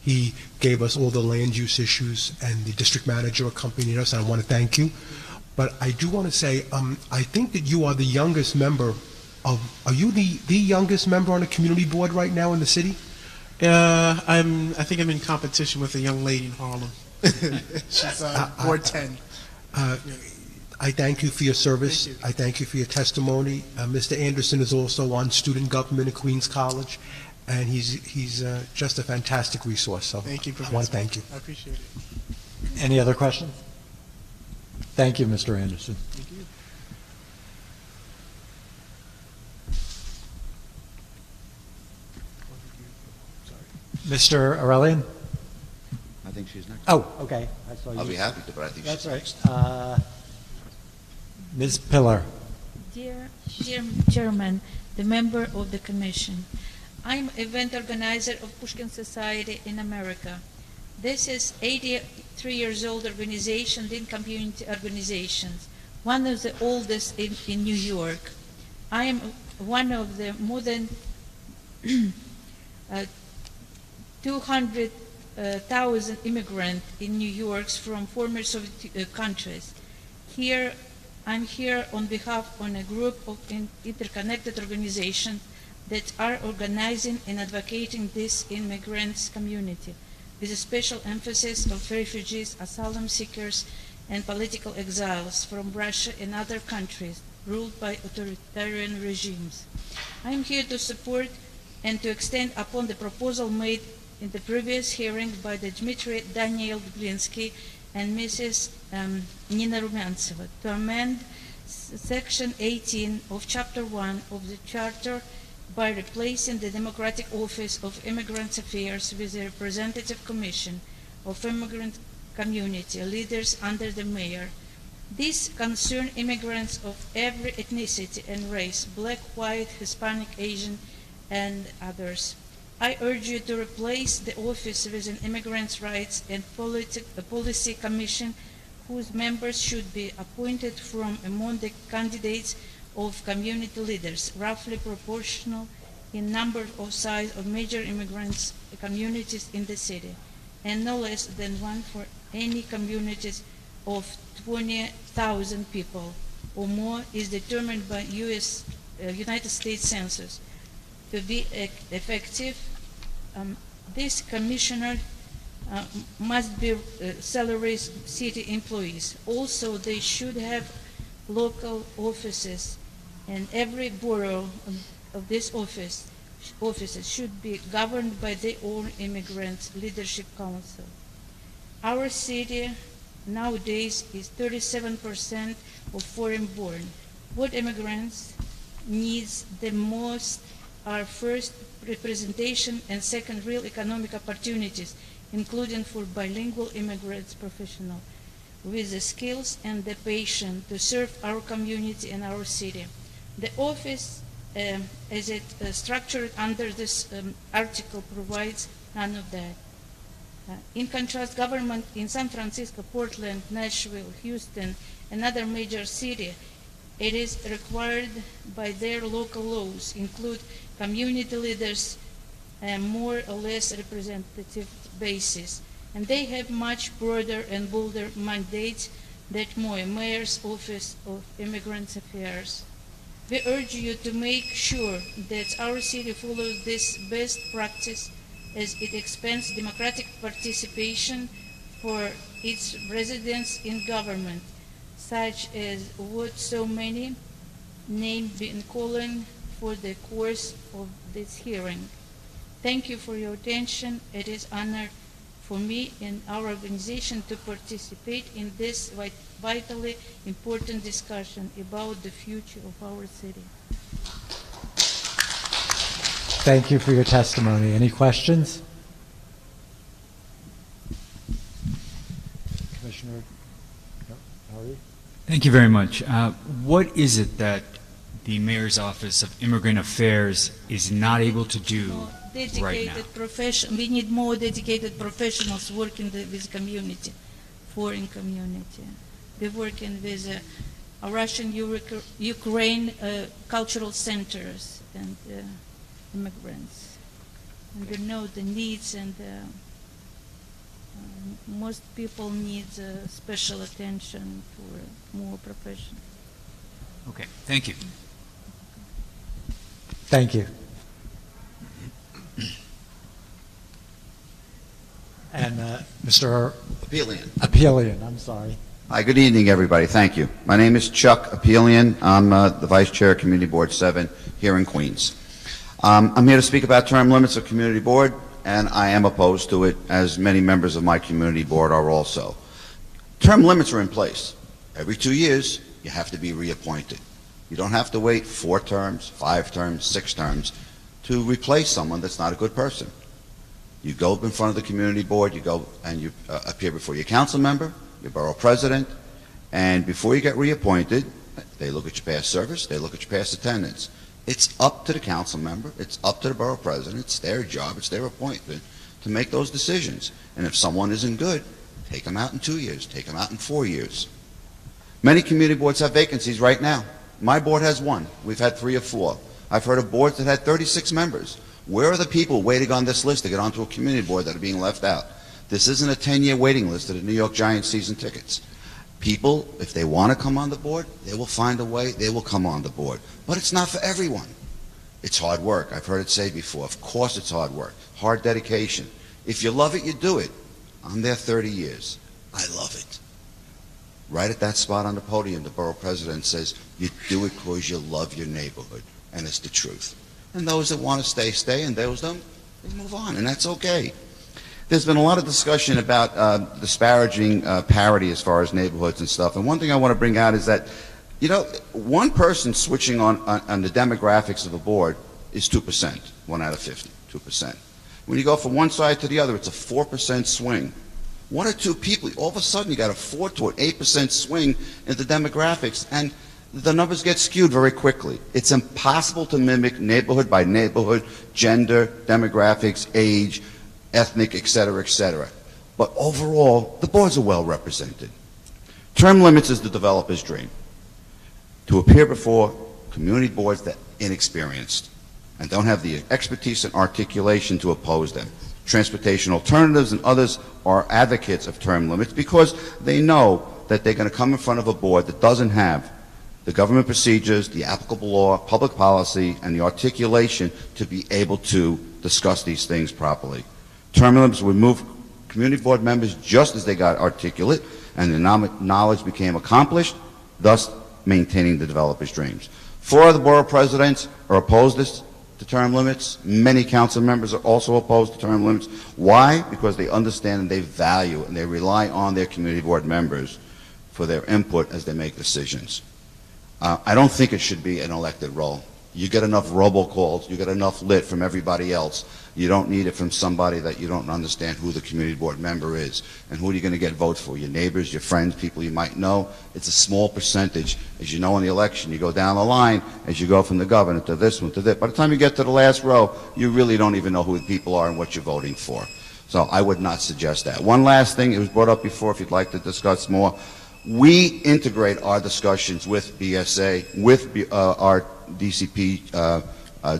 He gave us all the land use issues, and the district manager accompanied us, and I want to thank you. But I do want to say, I think that you are the youngest member of, are you the youngest member on the community board right now in the city? I think I'm in competition with a young lady in Harlem. She's board 10. I thank you for your service. I thank you for your testimony. Mr. Anderson is also on student government at Queens College, and he's just a fantastic resource. So thank you, Professor. I want to thank you. I appreciate it. Any other questions? Thank you, Mr. Anderson. Thank you. Mr. Aurelian? I think she's next. Oh, okay. I saw you. I'll be happy to, but I think That's she's right. next. Ms. Pillar. Dear Chairman, the member of the Commission, I'm event organizer of Pushkin Society in America. This is 83 years old organization in community organizations, one of the oldest in New York. I am one of the more than 200,000 immigrants in New York from former Soviet countries. I'm here on behalf of a group of interconnected organizations that are organizing and advocating this immigrants community, with a special emphasis of refugees, asylum seekers, and political exiles from Russia and other countries ruled by authoritarian regimes. I am here to support and to extend upon the proposal made in the previous hearing by the Dmitry Daniel Dublinsky and Mrs. Nina Rumyantseva to amend Section 18 of Chapter 1 of the Charter by replacing the Democratic Office of Immigrants Affairs with the Representative Commission of Immigrant Community Leaders under the Mayor. These concern immigrants of every ethnicity and race, black, white, Hispanic, Asian, and others. I urge you to replace the office with an Immigrants' Rights and Policy Commission whose members should be appointed from among the candidates of community leaders, roughly proportional in number of size of major immigrants communities in the city, and no less than one for any communities of 20,000 people or more is determined by United States Census. To be effective, this commissioner must be salaried city employees. Also, they should have local offices, and every borough of this offices should be governed by their own immigrant leadership council. Our city nowadays is 37% of foreign-born. What immigrants needs the most are first representation and second real economic opportunities, including for bilingual immigrants professionals with the skills and the passion to serve our community and our city. The office, as it structured under this article, provides none of that. In contrast, government in San Francisco, Portland, Nashville, Houston, and other major cities, it is required by their local laws, include community leaders more or less representative basis, and they have much broader and bolder mandates than Mayor's Office of Immigrants Affairs. We urge you to make sure that our city follows this best practice as it expands democratic participation for its residents in government, such as what so many named been calling for the course of this hearing. Thank you for your attention. It is an honor for me and our organization to participate in this vitally important discussion about the future of our city. Thank you for your testimony. Any questions? Commissioner Howard? Thank you very much. What is it that the Mayor's Office of Immigrant Affairs is not able to do right now? We need more dedicated professionals working with community, foreign community. We're working with Russian, Ukraine cultural centers and immigrants. And we know the needs, and most people need special attention for more professionals. Okay, thank you. Thank you. And Mr. Apelian, I'm sorry. Hi, good evening, everybody. Thank you. My name is Chuck Apelian. I'm the Vice Chair of Community Board 7 here in Queens. I'm here to speak about term limits of Community Board, and I am opposed to it, as many members of my Community Board are also. Term limits are in place. Every 2 years, you have to be reappointed. You don't have to wait 4 terms, 5 terms, 6 terms to replace someone that's not a good person. You go in front of the Community Board, you go and you appear before your council member, your borough president, and before you get reappointed, they look at your past service, they look at your past attendance. It's up to the council member, it's up to the borough president, it's their job, it's their appointment to make those decisions. And if someone isn't good, take them out in 2 years, take them out in 4 years. Many community boards have vacancies right now. My board has 1. We've had 3 or 4. I've heard of boards that had 36 members. Where are the people waiting on this list to get onto a community board that are being left out? This isn't a 10-year waiting list to the New York Giants season tickets. People, if they want to come on the board, they will find a way, they will come on the board. But it's not for everyone. It's hard work. I've heard it said before. Of course it's hard work, hard dedication. If you love it, you do it. I'm there 30 years. I love it. Right at that spot on the podium, the borough president says, you do it because you love your neighborhood. And it's the truth. And those that want to stay, stay, and those don't, they move on, and that's okay. There's been a lot of discussion about disparaging parity as far as neighborhoods and stuff, and one thing I want to bring out is that, you know, one person switching on the demographics of a board is 2%, 1 out of 50, 2%. When you go from one side to the other, it's a 4% swing. 1 or 2 people, all of a sudden you got a 4 to an 8% swing in the demographics, and the numbers get skewed very quickly. It's impossible to mimic neighborhood by neighborhood, gender, demographics, age, ethnic, etc., etc. But overall, the boards are well represented. Term limits is the developer's dream. To appear before community boards that are inexperienced and don't have the expertise and articulation to oppose them. Transportation Alternatives and others are advocates of term limits because they know that they're going to come in front of a board that doesn't have the government procedures, the applicable law, public policy, and the articulation to be able to discuss these things properly. Term limits would move community board members just as they got articulate and the knowledge became accomplished, thus maintaining the developer's dreams. 4 of the borough presidents are opposed to term limits. Many council members are also opposed to term limits. Why? Because they understand and they value and they rely on their community board members for their input as they make decisions. I don't think it should be an elected role. You get enough robocalls, you get enough lit from everybody else. You don't need it from somebody that you don't understand who the community board member is. And who are you going to get votes for? Your neighbors, your friends, people you might know? It's a small percentage. As you know in the election, you go down the line, as you go from the governor to this one to this. By the time you get to the last row, you really don't even know who the people are and what you're voting for. So I would not suggest that. One last thing, it was brought up before, if you'd like to discuss more. We integrate our discussions with BSA, with our DCP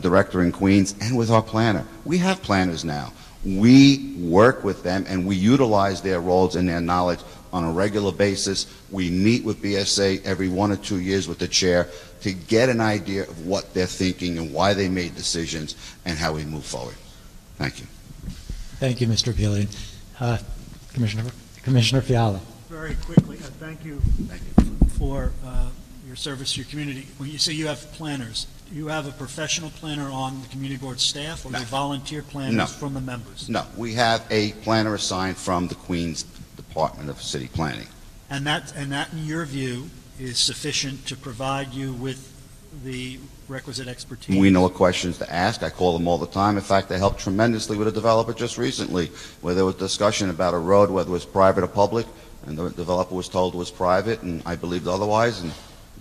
director in Queens, and with our planner. We have planners now. We work with them and we utilize their roles and their knowledge on a regular basis. We meet with BSA every 1 or 2 years with the chair to get an idea of what they're thinking and why they made decisions and how we move forward. Thank you. Thank you, Mr. Pilian. Commissioner Fiala. Very quickly, thank you for your service to your community. When you say you have planners, do you have a professional planner on the community board staff, or do you volunteer planners from the members? No, we have a planner assigned from the Queens Department of City Planning. And that, in your view, is sufficient to provide you with the requisite expertise? We know what questions to ask. I call them all the time. In fact, they helped tremendously with a developer just recently, where there was discussion about a road, whether it was private or public, and the developer was told it was private, and I believed otherwise, and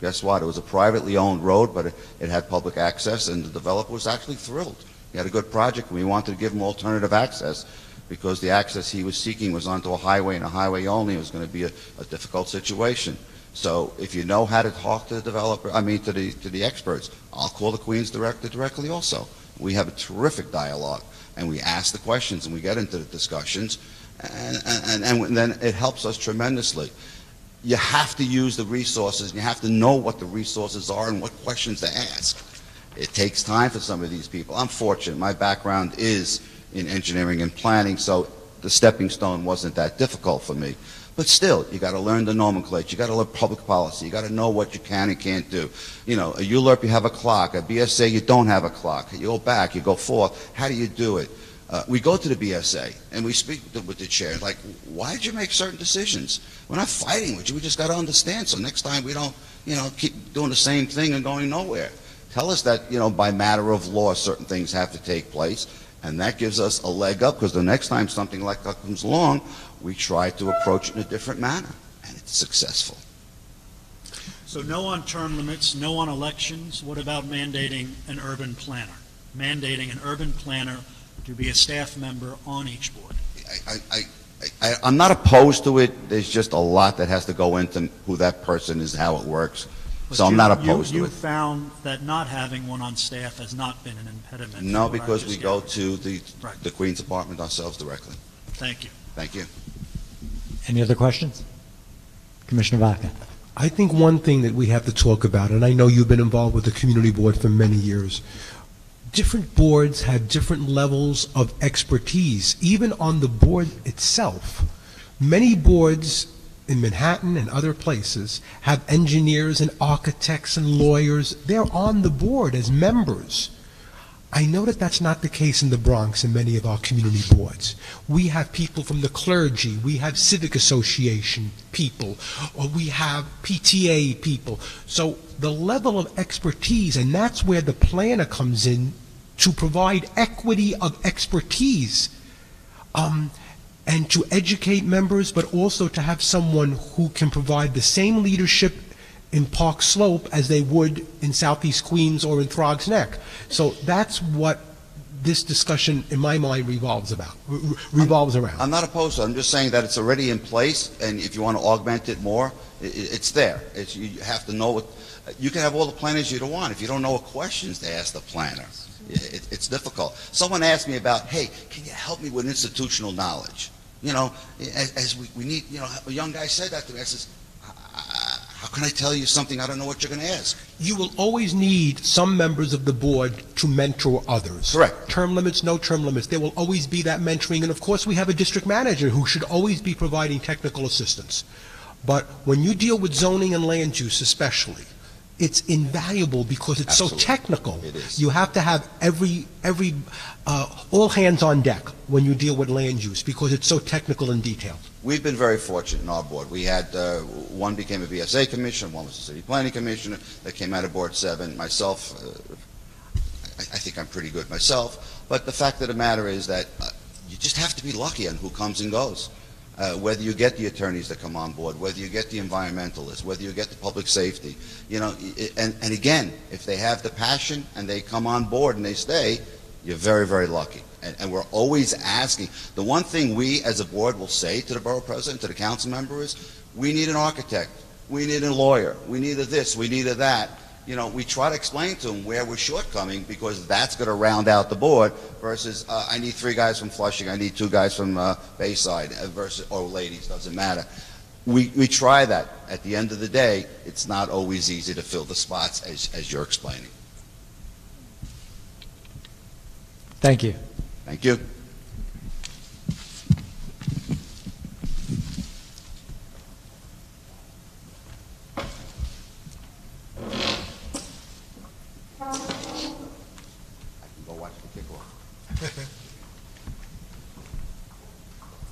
guess what? It was a privately owned road, but it had public access, and the developer was actually thrilled. He had a good project, and we wanted to give him alternative access, because the access he was seeking was onto a highway, and a highway only. It was going to be a difficult situation. So if you know how to talk to the developer, to the experts, I'll call the Queens director directly also. We have a terrific dialogue, and we ask the questions, and we get into the discussions, and then it helps us tremendously. You have to use the resources, and you have to know what the resources are and what questions to ask. It takes time for some of these people. I'm fortunate. My background is in engineering and planning, so the stepping stone wasn't that difficult for me. But still, you got to learn the nomenclature. You got to learn public policy. You got to know what you can and can't do. You know, a ULURP, you have a clock. A BSA, you don't have a clock. You go back, you go forth. How do you do it? We go to the BSA and we speak with the chair. Like, why did you make certain decisions? We're not fighting with you. We just got to understand. So next time we don't, keep doing the same thing and going nowhere. Tell us that, by matter of law, certain things have to take place. And that gives us a leg up, because the next time something like that comes along, we try to approach it in a different manner, and it's successful. So no on term limits, no on elections. What about mandating an urban planner? Mandating an urban planner to be a staff member on each board. I'm not opposed to it. There's just a lot that has to go into who that person is, how it works. But so I'm not opposed to it. You found that not having one on staff has not been an impediment? No, because we go to the Queen's Department ourselves directly. Thank you. Thank you. Any other questions? Commissioner Vaca. I think one thing that we have to talk about, and I know you've been involved with the community board for many years, different boards have different levels of expertise, even on the board itself. Many boards in Manhattan and other places have engineers and architects and lawyers. They're on the board as members. I know that that's not the case in the Bronx and many of our community boards. We have people from the clergy, we have civic association people, or we have PTA people. So the level of expertise, and that's where the planner comes in to provide equity of expertise, and to educate members, but also to have someone who can provide the same leadership in Park Slope as they would in Southeast Queens or in Throgs Neck. So that's what this discussion, in my mind, revolves around. I'm not opposed to it. I'm just saying that it's already in place, and if you want to augment it more, it's there. You have to know what. You can have all the planners you don't want. If you don't know what questions to ask the planner, it's difficult. Someone asked me about, hey, can you help me with institutional knowledge? As we need, a young guy said that to me. I says, how can I tell you something I don't know what you're going to ask? You will always need some members of the board to mentor others. Correct. Term limits, no term limits. There will always be that mentoring. And of course, we have a district manager who should always be providing technical assistance. But when you deal with zoning and land use especially, it's invaluable because it's Absolutely. so technical. It is. You have to have all hands on deck when you deal with land use because it's so technical and detailed. We've been very fortunate in our board. We had one became a BSA commissioner, one was a city planning commissioner that came out of Board 7. Myself, I think I'm pretty good myself. But the fact of the matter is that you just have to be lucky on who comes and goes. Whether you get the attorneys that come on board, whether you get the environmentalists, whether you get the public safety, and again, if they have the passion and they come on board and they stay, you're very, very lucky. And we're always asking. The one thing we as a board will say to the borough president, to the council member is, we need an architect, we need a lawyer, we need a this, we need a that. We try to explain to them where we're shortcoming because that's going to round out the board versus I need 3 guys from Flushing, I need 2 guys from Bayside versus, or ladies, doesn't matter. we try that. At the end of the day, it's not always easy to fill the spots as you're explaining. Thank you. Thank you.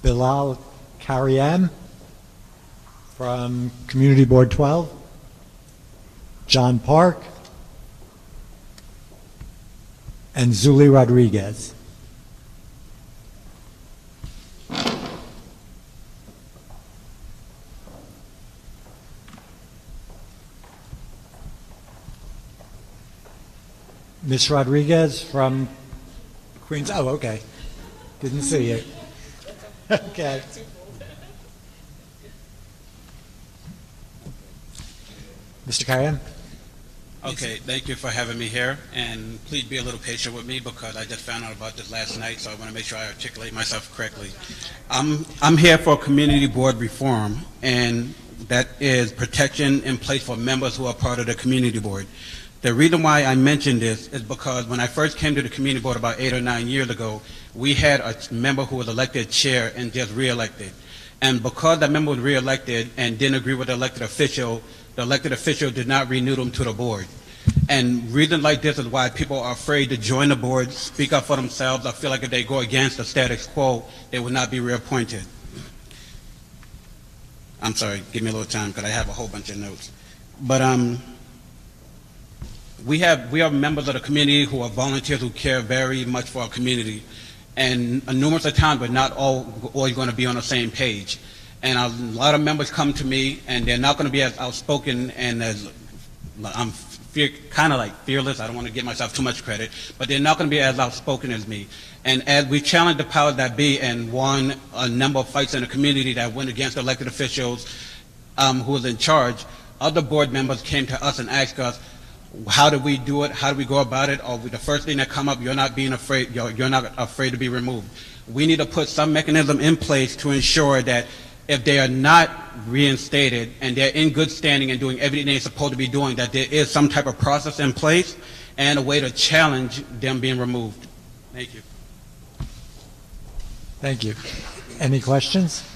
Bilal Karyam from Community Board 12, John Park, and Zuli Rodriguez. Ms. Rodriguez from Queens. Oh, okay. Didn't see you. Okay. Mr. Karyam? Okay, thank you for having me here, and please be a little patient with me because I just found out about this last night, so I want to make sure I articulate myself correctly. I'm here for community board reform, and that is protection in place for members who are part of the community board. The reason why I mentioned this is because when I first came to the community board about 8 or 9 years ago, we had a member who was elected chair and just re-elected. And because that member was re-elected and didn't agree with the elected official did not renew them to the board. And reasons like this is why people are afraid to join the board, speak up for themselves. I feel like if they go against the status quo, they will not be reappointed. I'm sorry, give me a little time because I have a whole bunch of notes. But we are members of the community who are volunteers who care very much for our community. And numerous of times we're not always going to be on the same page. And a lot of members come to me and they're not going to be as outspoken and as, I'm kind of like fearless, I don't want to give myself too much credit, but they're not going to be as outspoken as me. And as we challenged the powers that be and won a number of fights in the community that went against elected officials who was in charge, other board members came to us and asked us, how do we do it? How do we go about it? Or the first thing that come up, you're not being afraid, you're not afraid to be removed. We need to put some mechanism in place to ensure that if they are not reinstated and they're in good standing and doing everything they're supposed to be doing, that there is some type of process in place and a way to challenge them being removed. Thank you. Thank you. Any questions?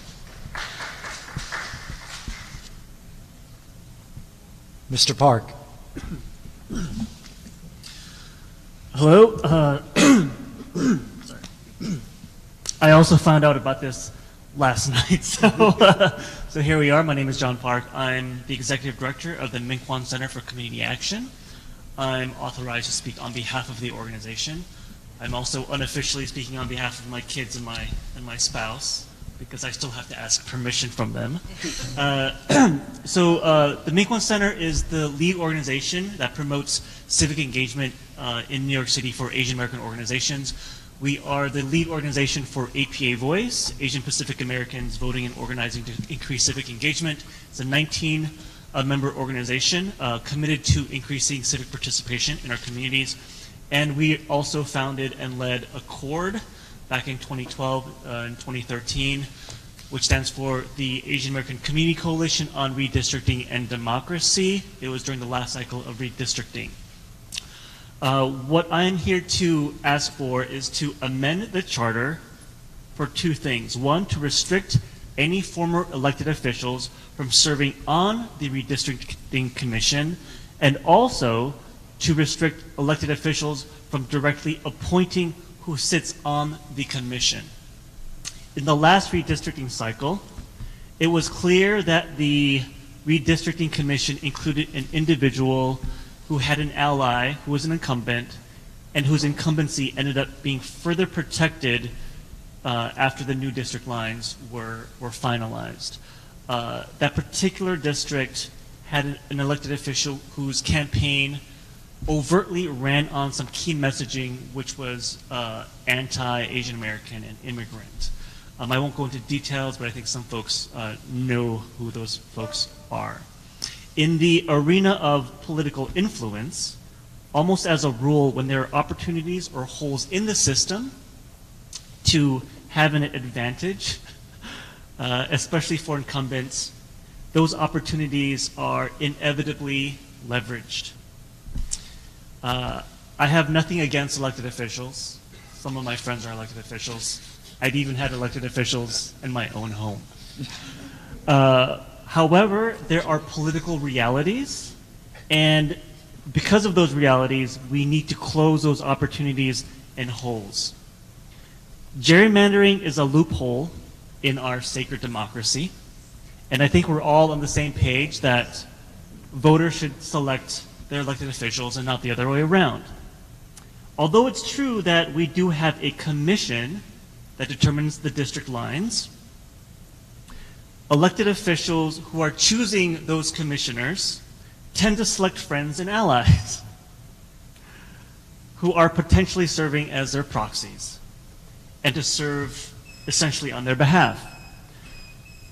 Mr. Park. Hello. Sorry. I also found out about this last night, so here we are. My name is John Park. I'm the executive director of the Maquon Center for Community Action. I'm authorized to speak on behalf of the organization. I'm also unofficially speaking on behalf of my kids and my spouse, because I still have to ask permission from them. The Maquon Center is the lead organization that promotes civic engagement in New York City for Asian American organizations. We are the lead organization for APA Voice, Asian Pacific Americans Voting and Organizing to Increase Civic Engagement. It's a 19-member organization committed to increasing civic participation in our communities. And we also founded and led Accord back in 2012 and 2013, which stands for the Asian American Community Coalition on Redistricting and Democracy. It was during the last cycle of redistricting. What I'm here to ask for is to amend the charter for two things. One, to restrict any former elected officials from serving on the Redistricting Commission, and also to restrict elected officials from directly appointing who sits on the commission. In the last redistricting cycle, it was clear that the Redistricting Commission included an individual who had an ally who was an incumbent and whose incumbency ended up being further protected after the new district lines were finalized. That particular district had an elected official whose campaign overtly ran on some key messaging which was anti-Asian American and immigrant. I won't go into details, but I think some folks know who those folks are. In the arena of political influence, almost as a rule, when there are opportunities or holes in the system to have an advantage, especially for incumbents, those opportunities are inevitably leveraged. I have nothing against elected officials. Some of my friends are elected officials. I've even had elected officials in my own home. However, there are political realities, and because of those realities, we need to close those opportunities and holes. Gerrymandering is a loophole in our sacred democracy, and I think we're all on the same page that voters should select their elected officials and not the other way around. Although it's true that we do have a commission that determines the district lines, elected officials who are choosing those commissioners tend to select friends and allies who are potentially serving as their proxies and to serve essentially on their behalf.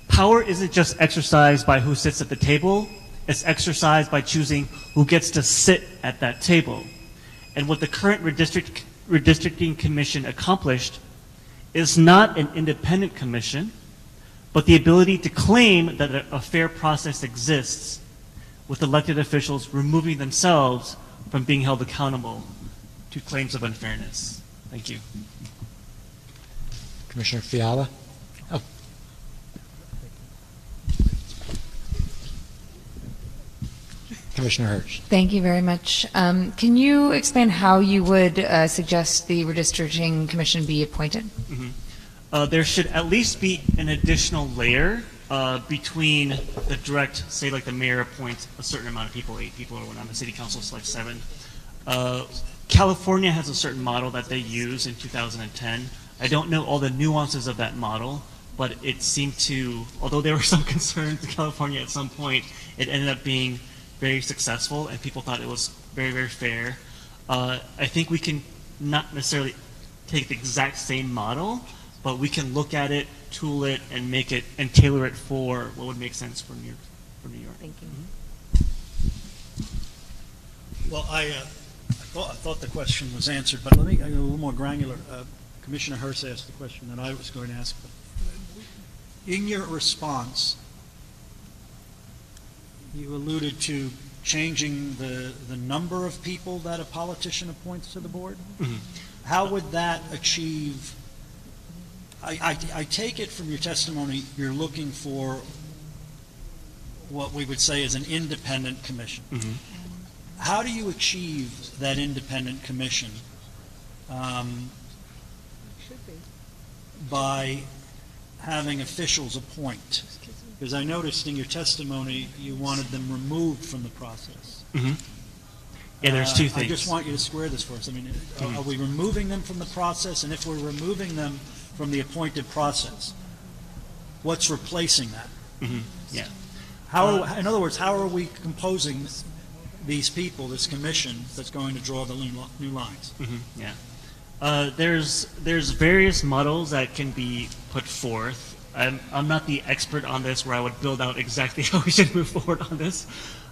Power isn't just exercised by who sits at the table, it's exercised by choosing who gets to sit at that table. And what the current Redistricting Commission accomplished is not an independent commission, but the ability to claim that a fair process exists with elected officials removing themselves from being held accountable to claims of unfairness. Thank you. Commissioner Fiala? Oh. Commissioner Hirsch. Thank you very much. Can you explain how you would suggest the Redistricting Commission be appointed? Mm-hmm. There should at least be an additional layer between the direct, say like the mayor appoints a certain amount of people, 8 people or whatnot, the city council selects 7. California has a certain model that they use in 2010. I don't know all the nuances of that model, but it seemed to, although there were some concerns in California at some point, it ended up being very successful and people thought it was very, very fair. I think we can not necessarily take the exact same model, but we can look at it, tool it, and make it and tailor it for what would make sense for New York. Thank you. Well, I thought the question was answered, but let me go a little more granular. Commissioner Hirsch asked the question that I was going to ask. In your response, you alluded to changing the number of people that a politician appoints to the board. Mm-hmm. How would that achieve? I take it from your testimony you're looking for what we would say is an independent commission. Mm-hmm. How do you achieve that independent commission by having officials appoint? Because I noticed in your testimony you wanted them removed from the process. Mm-hmm. Yeah, there's two things. I just want you to square this for us. I mean, are we removing them from the process? And if we're removing them from the appointed process, what's replacing that? Mm-hmm. Yeah. In other words, how are we composing these people, this commission, that's going to draw the new lines? Mm-hmm. Yeah. There's various models that can be put forth. I'm not the expert on this where I would build out exactly how we should move forward on this.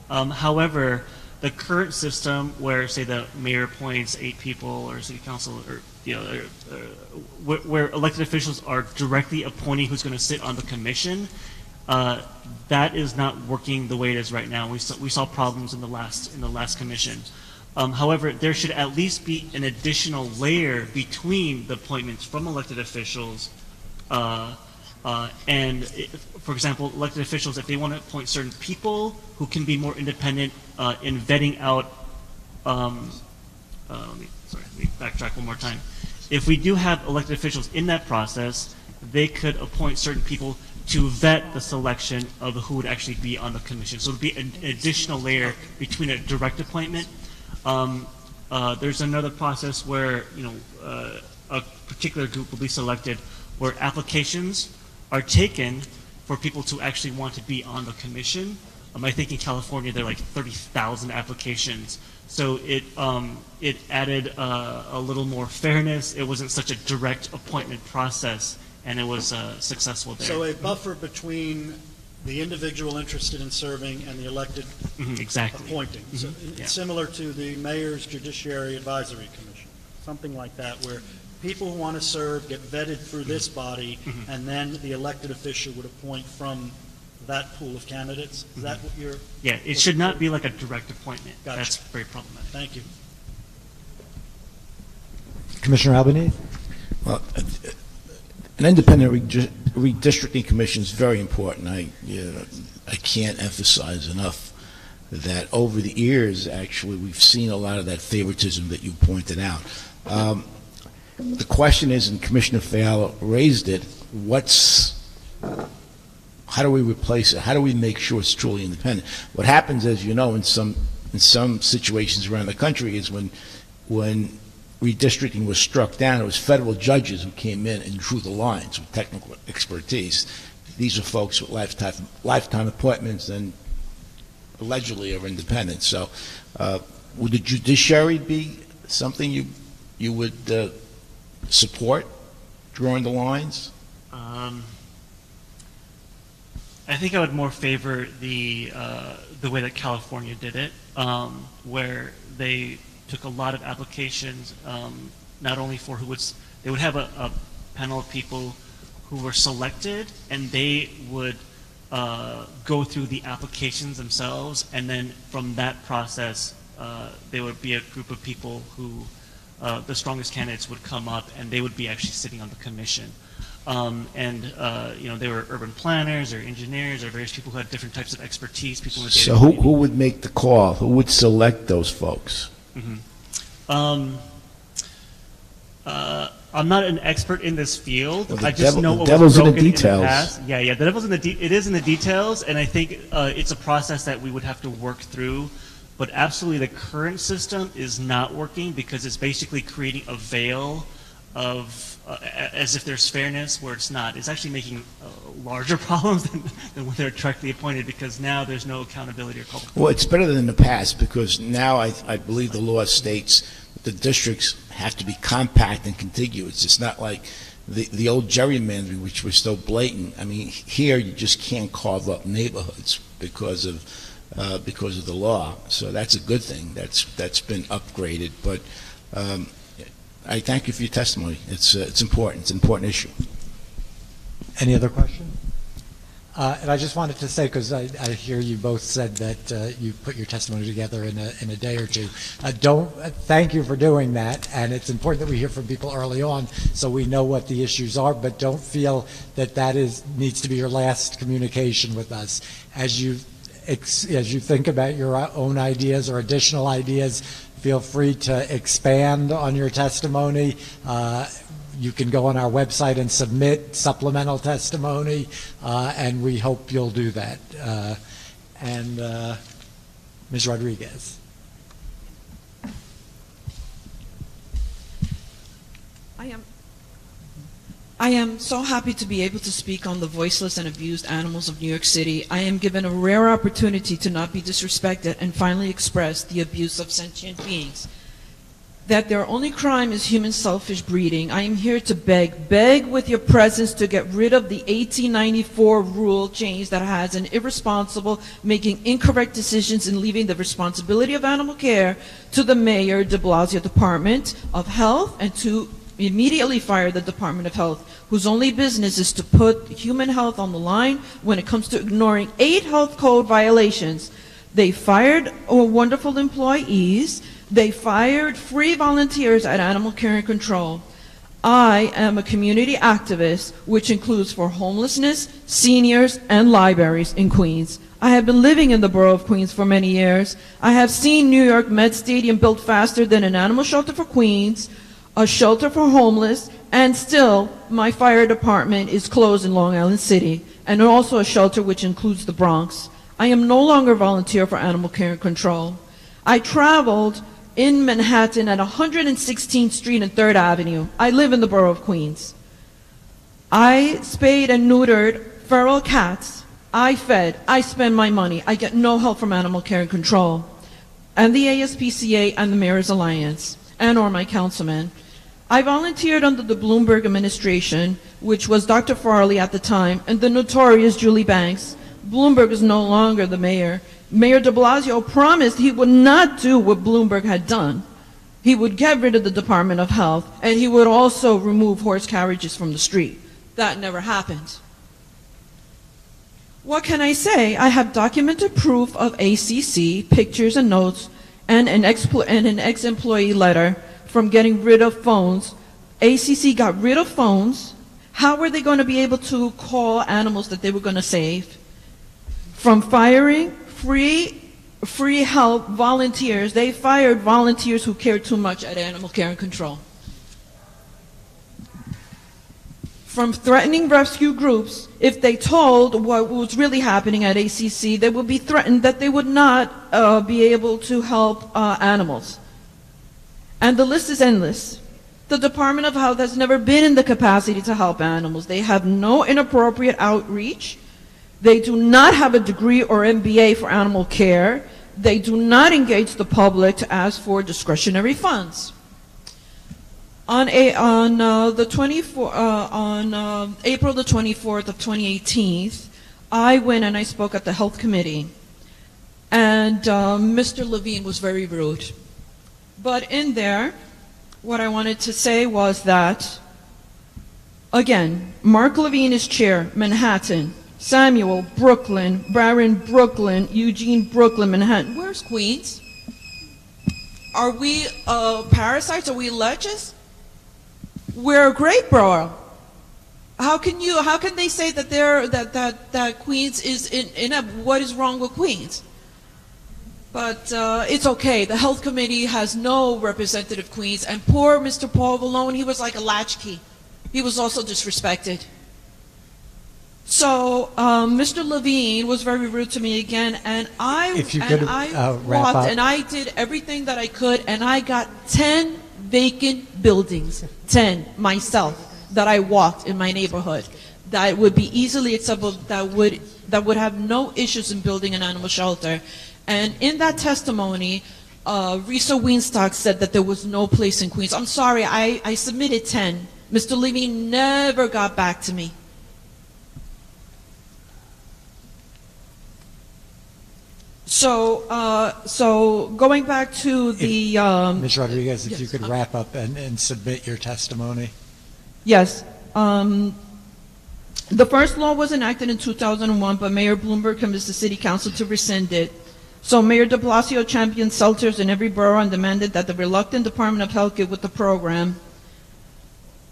However, the current system where, say, the mayor appoints 8 people or city council, or where elected officials are directly appointing who's going to sit on the commission, that is not working the way it is right now. We saw problems in the last commission. However, there should at least be an additional layer between the appointments from elected officials and, for example, elected officials, if they want to appoint certain people who can be more independent in vetting out, let me backtrack one more time. If we do have elected officials in that process, they could appoint certain people to vet the selection of who would actually be on the commission. So it would be an additional layer between a direct appointment. There's another process where a particular group will be selected where applications are taken for people to actually want to be on the commission. I think in California there are like 30,000 applications. So it added a little more fairness. It wasn't such a direct appointment process, and it was successful there. So a buffer between the individual interested in serving and the elected appointing. So it's similar to the Mayor's Judiciary Advisory Commission, something like that, where people who want to serve get vetted through this body, and then the elected official would appoint from that pool of candidates? Is that what you're... Yeah, it should not be like a direct appointment. Gotcha. That's very problematic. Thank you. Commissioner Albanese? Well, an independent redistricting commission is very important. I can't emphasize enough that over the years, actually, we've seen a lot of that favoritism that you pointed out. The question is, and Commissioner Fiala raised it, how do we replace it? How do we make sure it's truly independent? What happens, as you know, in some situations around the country is when redistricting was struck down, it was federal judges who came in and drew the lines with technical expertise. These are folks with lifetime appointments and allegedly are independent. So would the judiciary be something you would support, drawing the lines? I think I would more favor the way that California did it, where they took a lot of applications, not only for they would have a panel of people who were selected, and they would go through the applications themselves, and then from that process, there would be a group of people who, the strongest candidates would come up, and they would be actually sitting on the commission. They were urban planners or engineers or various people who had different types of expertise. People with So who would make the call? Who would select those folks? Mm-hmm. I'm not an expert in this field. Well, I just know what devil's was in the broken in details. the past. Yeah, the devil's in it is in the details, and I think it's a process that we would have to work through. But absolutely, the current system is not working because it's basically creating a veil of as if there's fairness where it's not. It's actually making larger problems than when they're directly appointed, because now there's no accountability or public. Well, it's better than in the past, because now I believe the law states that the districts have to be compact and contiguous. It's not like the old gerrymandering, which was so blatant. I mean, here you just can't carve up neighborhoods because of the law. So that's a good thing. That's been upgraded. But I thank you for your testimony. It's important. It's an important issue. Any other questions? And I just wanted to say, because I hear you both said that you put your testimony together in a day or two. Thank you for doing that, and it's important that we hear from people early on so we know what the issues are, but don't feel that needs to be your last communication with us. As you think about your own ideas or additional ideas, feel free to expand on your testimony. You can go on our website and submit supplemental testimony, and we hope you'll do that. Ms. Rodriguez. I am so happy to be able to speak on the voiceless and abused animals of New York City. I am given a rare opportunity to not be disrespected and finally express the abuse of sentient beings. That their only crime is human selfish breeding. I am here to beg with your presence to get rid of the 1894 rule change that has an irresponsible, making incorrect decisions and leaving the responsibility of animal care to the Mayor de Blasio Department of Health, and to immediately fire the Department of Health, whose only business is to put human health on the line when it comes to ignoring 8 health code violations. They fired wonderful employees. They fired free volunteers at Animal Care and Control. I am a community activist, which includes for homelessness, seniors, and libraries in Queens. I have been living in the borough of Queens for many years. I have seen New York Met Stadium built faster than an animal shelter for Queens, a shelter for homeless, and still my fire department is closed in Long Island City, and also a shelter which includes the Bronx. I am no longer a volunteer for Animal Care and Control. I traveled in Manhattan at 116th Street and 3rd Avenue. I live in the borough of Queens. I spayed and neutered feral cats. I fed. I spend my money. I get no help from Animal Care and Control, and the ASPCA and the Mayor's Alliance, and or my councilman. I volunteered under the Bloomberg administration, which was Dr. Farley at the time, and the notorious Julie Banks. Bloomberg is no longer the mayor. Mayor de Blasio promised he would not do what Bloomberg had done. He would get rid of the Department of Health, and he would also remove horse carriages from the street. That never happened. What can I say? I have documented proof of ACC, pictures and notes, and an ex-employee letter from getting rid of phones. ACC got rid of phones. How were they going to be able to call animals that they were going to save? From firing free help volunteers, they fired volunteers who cared too much at animal care and control. From threatening rescue groups, if they told what was really happening at ACC, they would be threatened that they would not be able to help animals. And the list is endless. The Department of Health has never been in the capacity to help animals. They have no inappropriate outreach. They do not have a degree or MBA for animal care. They do not engage the public to ask for discretionary funds. On April the 24th of 2018, I went and I spoke at the Health Committee, and Mr. Levine was very rude. But in there, what I wanted to say was that, again, Mark Levine is chair, Manhattan. Samuel, Brooklyn. Barron, Brooklyn. Eugene, Brooklyn, Manhattan. Where's Queens? Are we parasites? Are we leches? We're a great borough. How can they say that that Queens is in a, what is wrong with Queens? But it's okay. The Health Committee has no representative Queens, and poor Mr. Paul Vallone, he was like a latchkey. He was also disrespected. So Mr. Levine was very rude to me again, and I walked and I did everything that I could, and I got 10 vacant buildings, 10 myself, that I walked in my neighborhood that would be easily accessible, that would have no issues in building an animal shelter. And in that testimony, Risa Weinstock said that there was no place in Queens. I'm sorry, I submitted 10. Mr. Levine never got back to me. So going back to the... Ms. Rodriguez, if you could wrap up and submit your testimony. Yes. The first law was enacted in 2001, but Mayor Bloomberg convinced the City Council to rescind it. So Mayor de Blasio championed shelters in every borough and demanded that the reluctant Department of Health get with the program.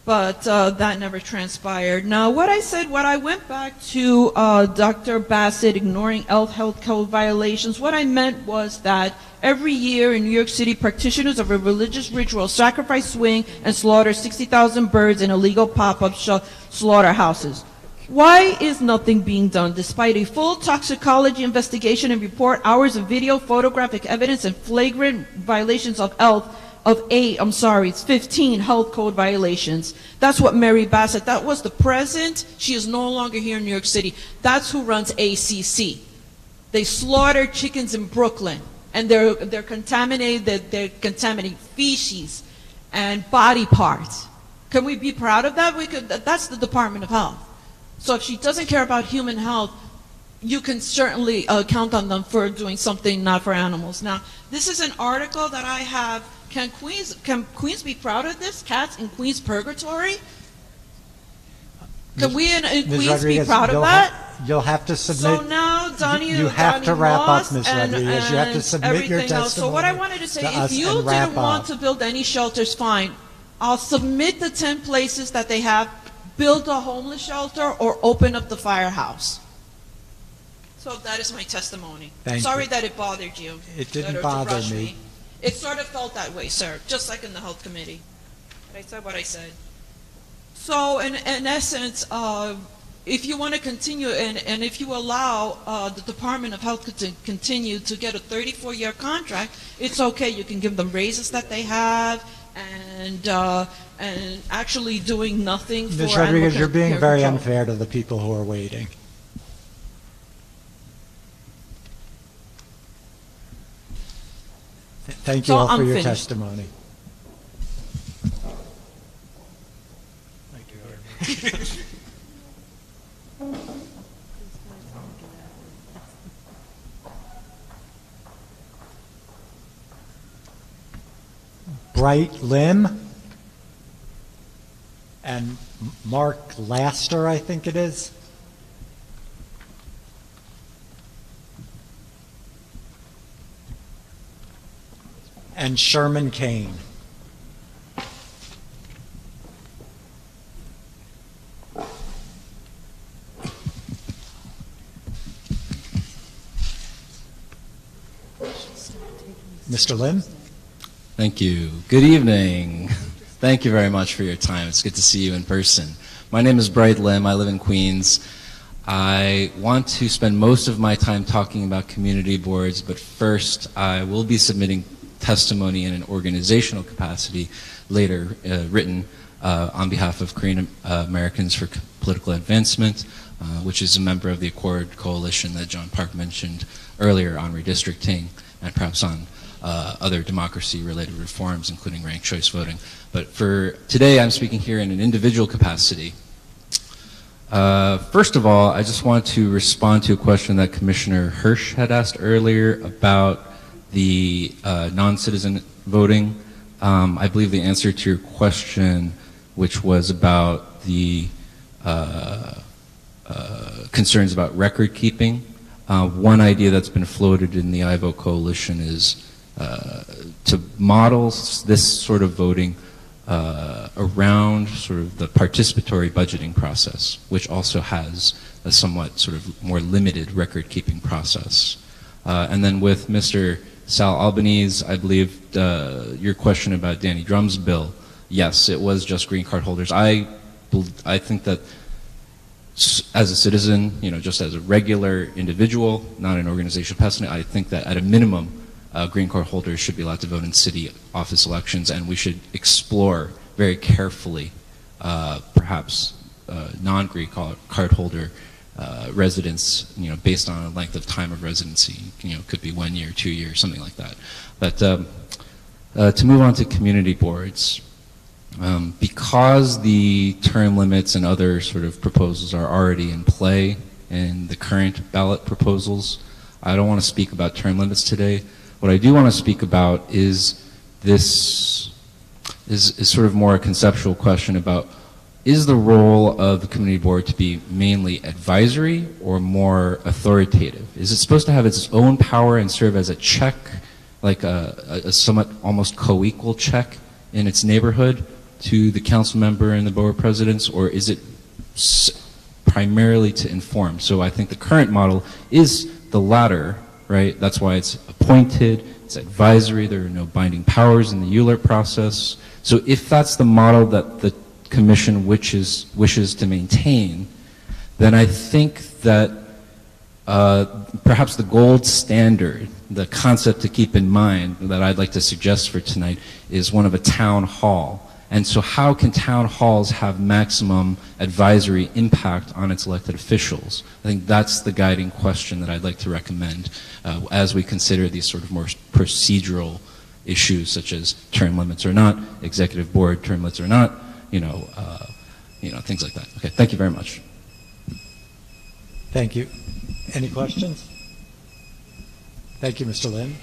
But that never transpired. Now, what I went back to Dr. Bassett ignoring health code violations, what I meant was that every year in New York City, practitioners of a religious ritual sacrifice, swing, and slaughter 60,000 birds in illegal pop-up slaughterhouses. Why is nothing being done despite a full toxicology investigation and report, hours of video, photographic evidence, and flagrant violations of 15 health code violations? That's what Mary Bassett, that was the present. She is no longer here in New York City. That's who runs ACC. They slaughter chickens in Brooklyn, and they're contaminated. They're contaminating feces and body parts. Can we be proud of that? That's the Department of Health. So if she doesn't care about human health, you can certainly count on them for doing something not for animals. Now, this is an article that I have. Can Queens be proud of this? Cats in Queens Purgatory? Can we in Queens be proud of that? You'll have to submit. So now, Donnie, you have to wrap up, Ms. Rodriguez. You have to submit your testimony. So what I wanted to say, if you didn't want to build any shelters, fine. I'll submit the 10 places that they have. Build a homeless shelter or open up the firehouse. So that is my testimony. Sorry that it bothered you. It didn't bother me. It sort of felt that way, sir, just like in the Health Committee. But I said what I said. So in essence, if you want to continue and if you allow the Department of Health to continue to get a 34-year contract, it's okay. You can give them raises that they have and actually doing nothing for Ms. Rodriguez, you're being very unfair to the people who are waiting. Thank you all for your testimony. Bright Lim and Mark Laster, I think it is. And Sherman Kane. Mr. Lim? Thank you. Good evening. Thank you very much for your time. It's good to see you in person. My name is Bright Lim. I live in Queens. I want to spend most of my time talking about community boards, but first I will be submitting testimony in an organizational capacity later, written on behalf of Korean Americans for Political Advancement, which is a member of the Accord Coalition that John Park mentioned earlier on redistricting and perhaps on other democracy-related reforms, including ranked choice voting. But for today, I'm speaking here in an individual capacity. First of all, I just want to respond to a question that Commissioner Hirsch had asked earlier about the non-citizen voting. I believe the answer to your question, which was about the concerns about record keeping, one idea that's been floated in the iVote Coalition is to model this sort of voting around sort of the participatory budgeting process, which also has a somewhat sort of more limited record-keeping process. And then with Mr. Sal Albanese, I believe your question about Danny Drum's bill, yes, it was just green card holders. I think that as a citizen, you know, just as a regular individual, not an organizational person, I think that at a minimum, green card holders should be allowed to vote in city office elections, and we should explore very carefully perhaps non-green card holder residents, you know, based on a length of time of residency, you know, could be 1 year, 2 years, something like that. But to move on to community boards, because the term limits and other sort of proposals are already in play in the current ballot proposals, I don't want to speak about term limits today. What I do want to speak about is this is sort of more a conceptual question about, is the role of the community board to be mainly advisory or more authoritative? Is it supposed to have its own power and serve as a check, like a somewhat almost co-equal check in its neighborhood to the council member and the borough presidents, or is it primarily to inform? So I think the current model is the latter, right? That's why it's appointed, it's advisory, there are no binding powers in the ULERT process. So if that's the model that the commission wishes to maintain, then I think that perhaps the gold standard, the concept to keep in mind that I'd like to suggest for tonight is one of a town hall. And so how can town halls have maximum advisory impact on its elected officials? I think that's the guiding question that I'd like to recommend as we consider these sort of more procedural issues such as term limits or not, executive board term limits or not, things like that. Okay, thank you very much. Thank you. Any questions? Thank you, Mr. Lin.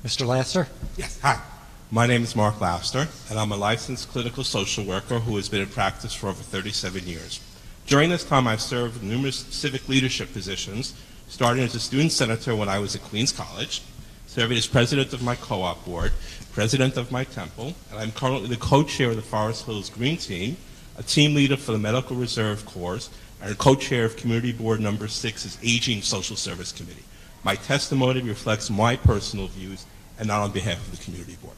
Mr. Laster? Yes, hi. My name is Mark Laster, and I'm a licensed clinical social worker who has been in practice for over 37 years. During this time, I've served numerous civic leadership positions, starting as a student senator when I was at Queens College, serving as president of my co-op board, president of my temple, and I'm currently the co-chair of the Forest Hills Green Team, a team leader for the Medical Reserve Corps, and a co-chair of Community Board Number 6's Aging Social Service Committee. My testimony reflects my personal views and not on behalf of the Community Board.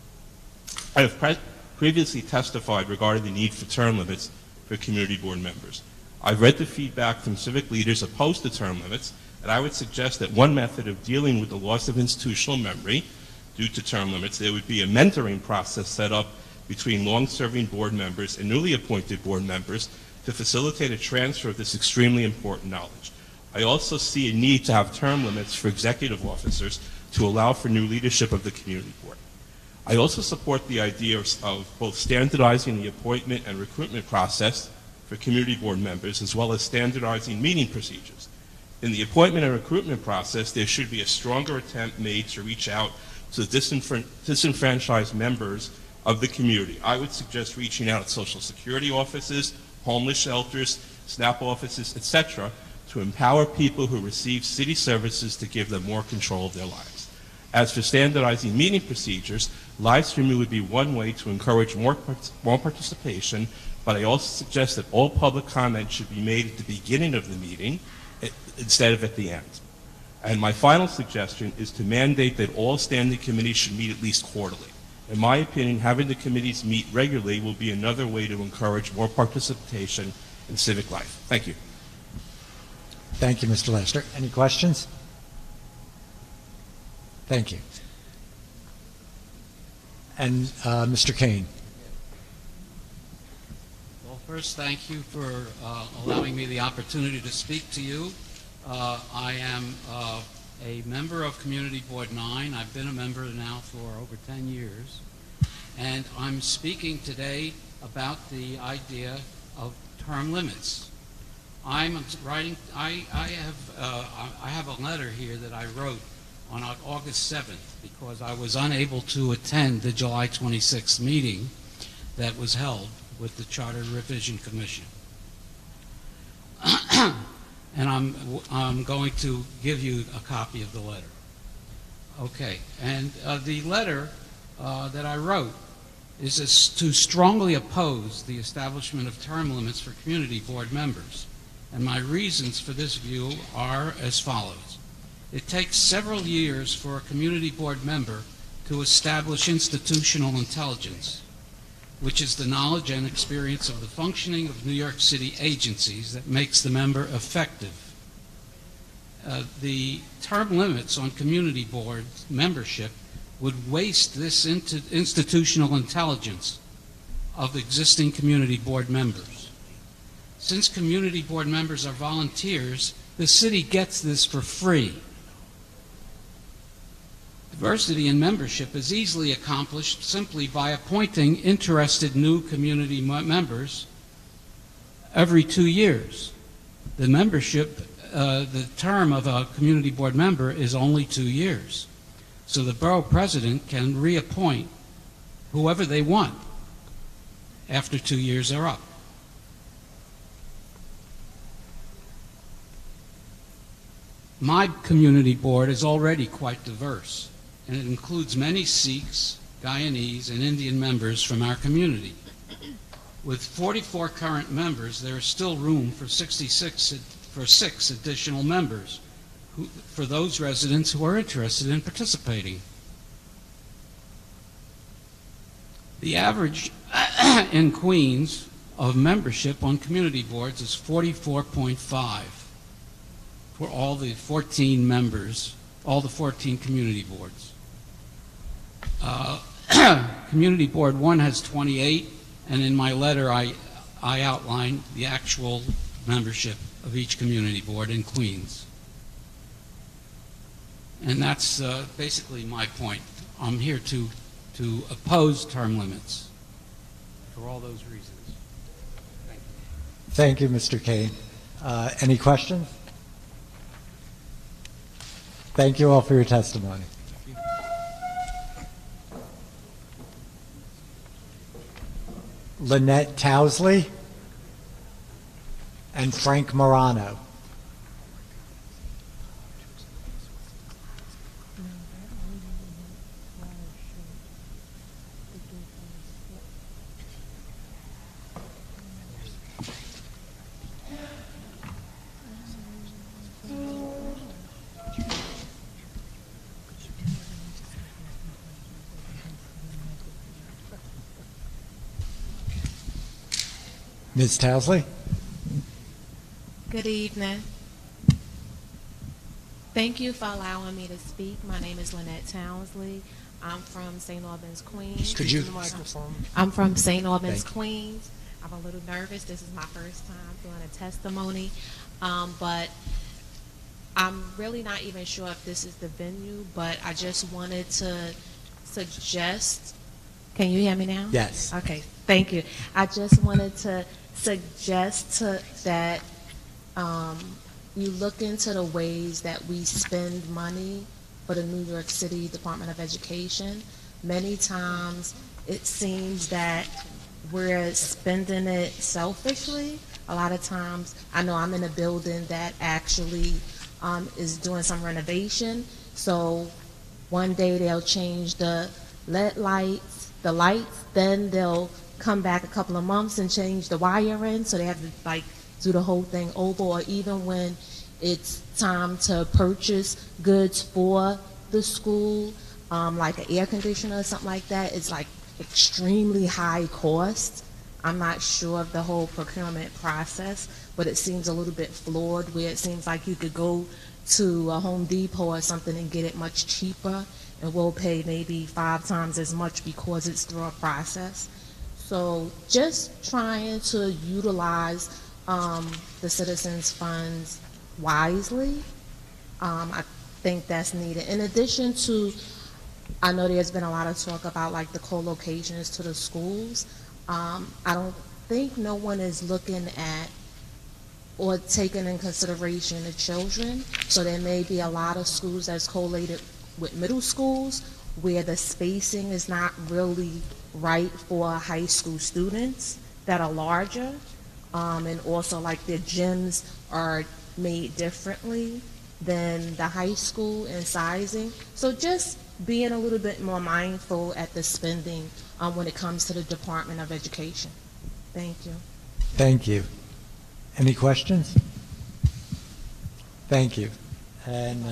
I have previously testified regarding the need for term limits for Community Board members. I've read the feedback from civic leaders opposed to term limits, and I would suggest that one method of dealing with the loss of institutional memory due to term limits, there would be a mentoring process set up between long-serving board members and newly appointed board members to facilitate a transfer of this extremely important knowledge. I also see a need to have term limits for executive officers to allow for new leadership of the community board. I also support the idea of both standardizing the appointment and recruitment process for community board members, as well as standardizing meeting procedures. In the appointment and recruitment process, there should be a stronger attempt made to reach out to the disenfranchised members of the community. I would suggest reaching out at Social Security offices, homeless shelters, SNAP offices, etc., to empower people who receive city services to give them more control of their lives. As for standardizing meeting procedures, live streaming would be one way to encourage more participation, but I also suggest that all public comment should be made at the beginning of the meeting instead of at the end. And my final suggestion is to mandate that all standing committees should meet at least quarterly. In my opinion, having the committees meet regularly will be another way to encourage more participation in civic life. Thank you. Thank you, Mr. Lester. Any questions? Thank you. And Mr. Kane. Well, first, thank you for allowing me the opportunity to speak to you. I am a member of Community Board 9. I've been a member now for over 10 years. And I'm speaking today about the idea of term limits. I'm writing, I have a letter here that I wrote on August 7th because I was unable to attend the July 26th meeting that was held with the Charter Revision Commission. And I'm going to give you a copy of the letter. Okay, and the letter that I wrote is to strongly oppose the establishment of term limits for community board members. And my reasons for this view are as follows. It takes several years for a community board member to establish institutional intelligence, which is the knowledge and experience of the functioning of New York City agencies that makes the member effective. The term limits on community board membership would waste this institutional intelligence of existing community board members. Since community board members are volunteers, the city gets this for free. Diversity in membership is easily accomplished simply by appointing interested new community members every 2 years. The membership, the term of a community board member is only 2 years. So the borough president can reappoint whoever they want after 2 years are up. My community board is already quite diverse, and it includes many Sikhs, Guyanese, and Indian members from our community. With 44 current members, there is still room for 6 additional members for those residents who are interested in participating. The average in Queens of membership on community boards is 44.5 for all the 14 members, all the 14 community boards. Community Board 1 has 28, and in my letter I outline the actual membership of each community board in Queens. And that's basically my point. I'm here to oppose term limits for all those reasons. Thank you, Mr. Kane. Any questions? Thank you all for your testimony. Lynette Towsley and Frank Morano. Ms. Towsley? Good evening. Thank you for allowing me to speak. My name is Lynette Townsley. I'm from St. Albans, Queens. Could you use the microphone? I'm from St. Albans, Queens. I'm a little nervous. This is my first time doing a testimony, but I'm really not even sure if this is the venue, but I just wanted to suggest, can you hear me now? Yes. Okay, thank you. I just wanted to suggest that you look into the ways that we spend money for the New York City Department of Education. Many times it seems that we're spending it selfishly, A lot of times, I know I'm in a building that actually is doing some renovation. So one day they'll change the LED lights, then they'll come back a couple of months and change the wiring. So they have to like do the whole thing over. Or even when it's time to purchase goods for the school, like an air conditioner or something like that, it's like extremely high cost. I'm not sure of the whole procurement process, but it seems a little bit flawed, where it seems like you could go to a Home Depot or something and get it much cheaper, and we'll pay maybe 5 times as much because it's through a process. So just trying to utilize the citizens' funds wisely, I think that's needed. In addition to, I know there's been a lot of talk about like the co-locations to the schools. I don't think no one is looking at or taking in consideration the children. So there may be a lot of schools that's collated with middle schools where the spacing is not really right for high school students that are larger. And also like their gyms are made differently than the high school in sizing. So just being a little bit more mindful at the spending when it comes to the Department of Education. Thank you. Thank you. Any questions? Thank you. And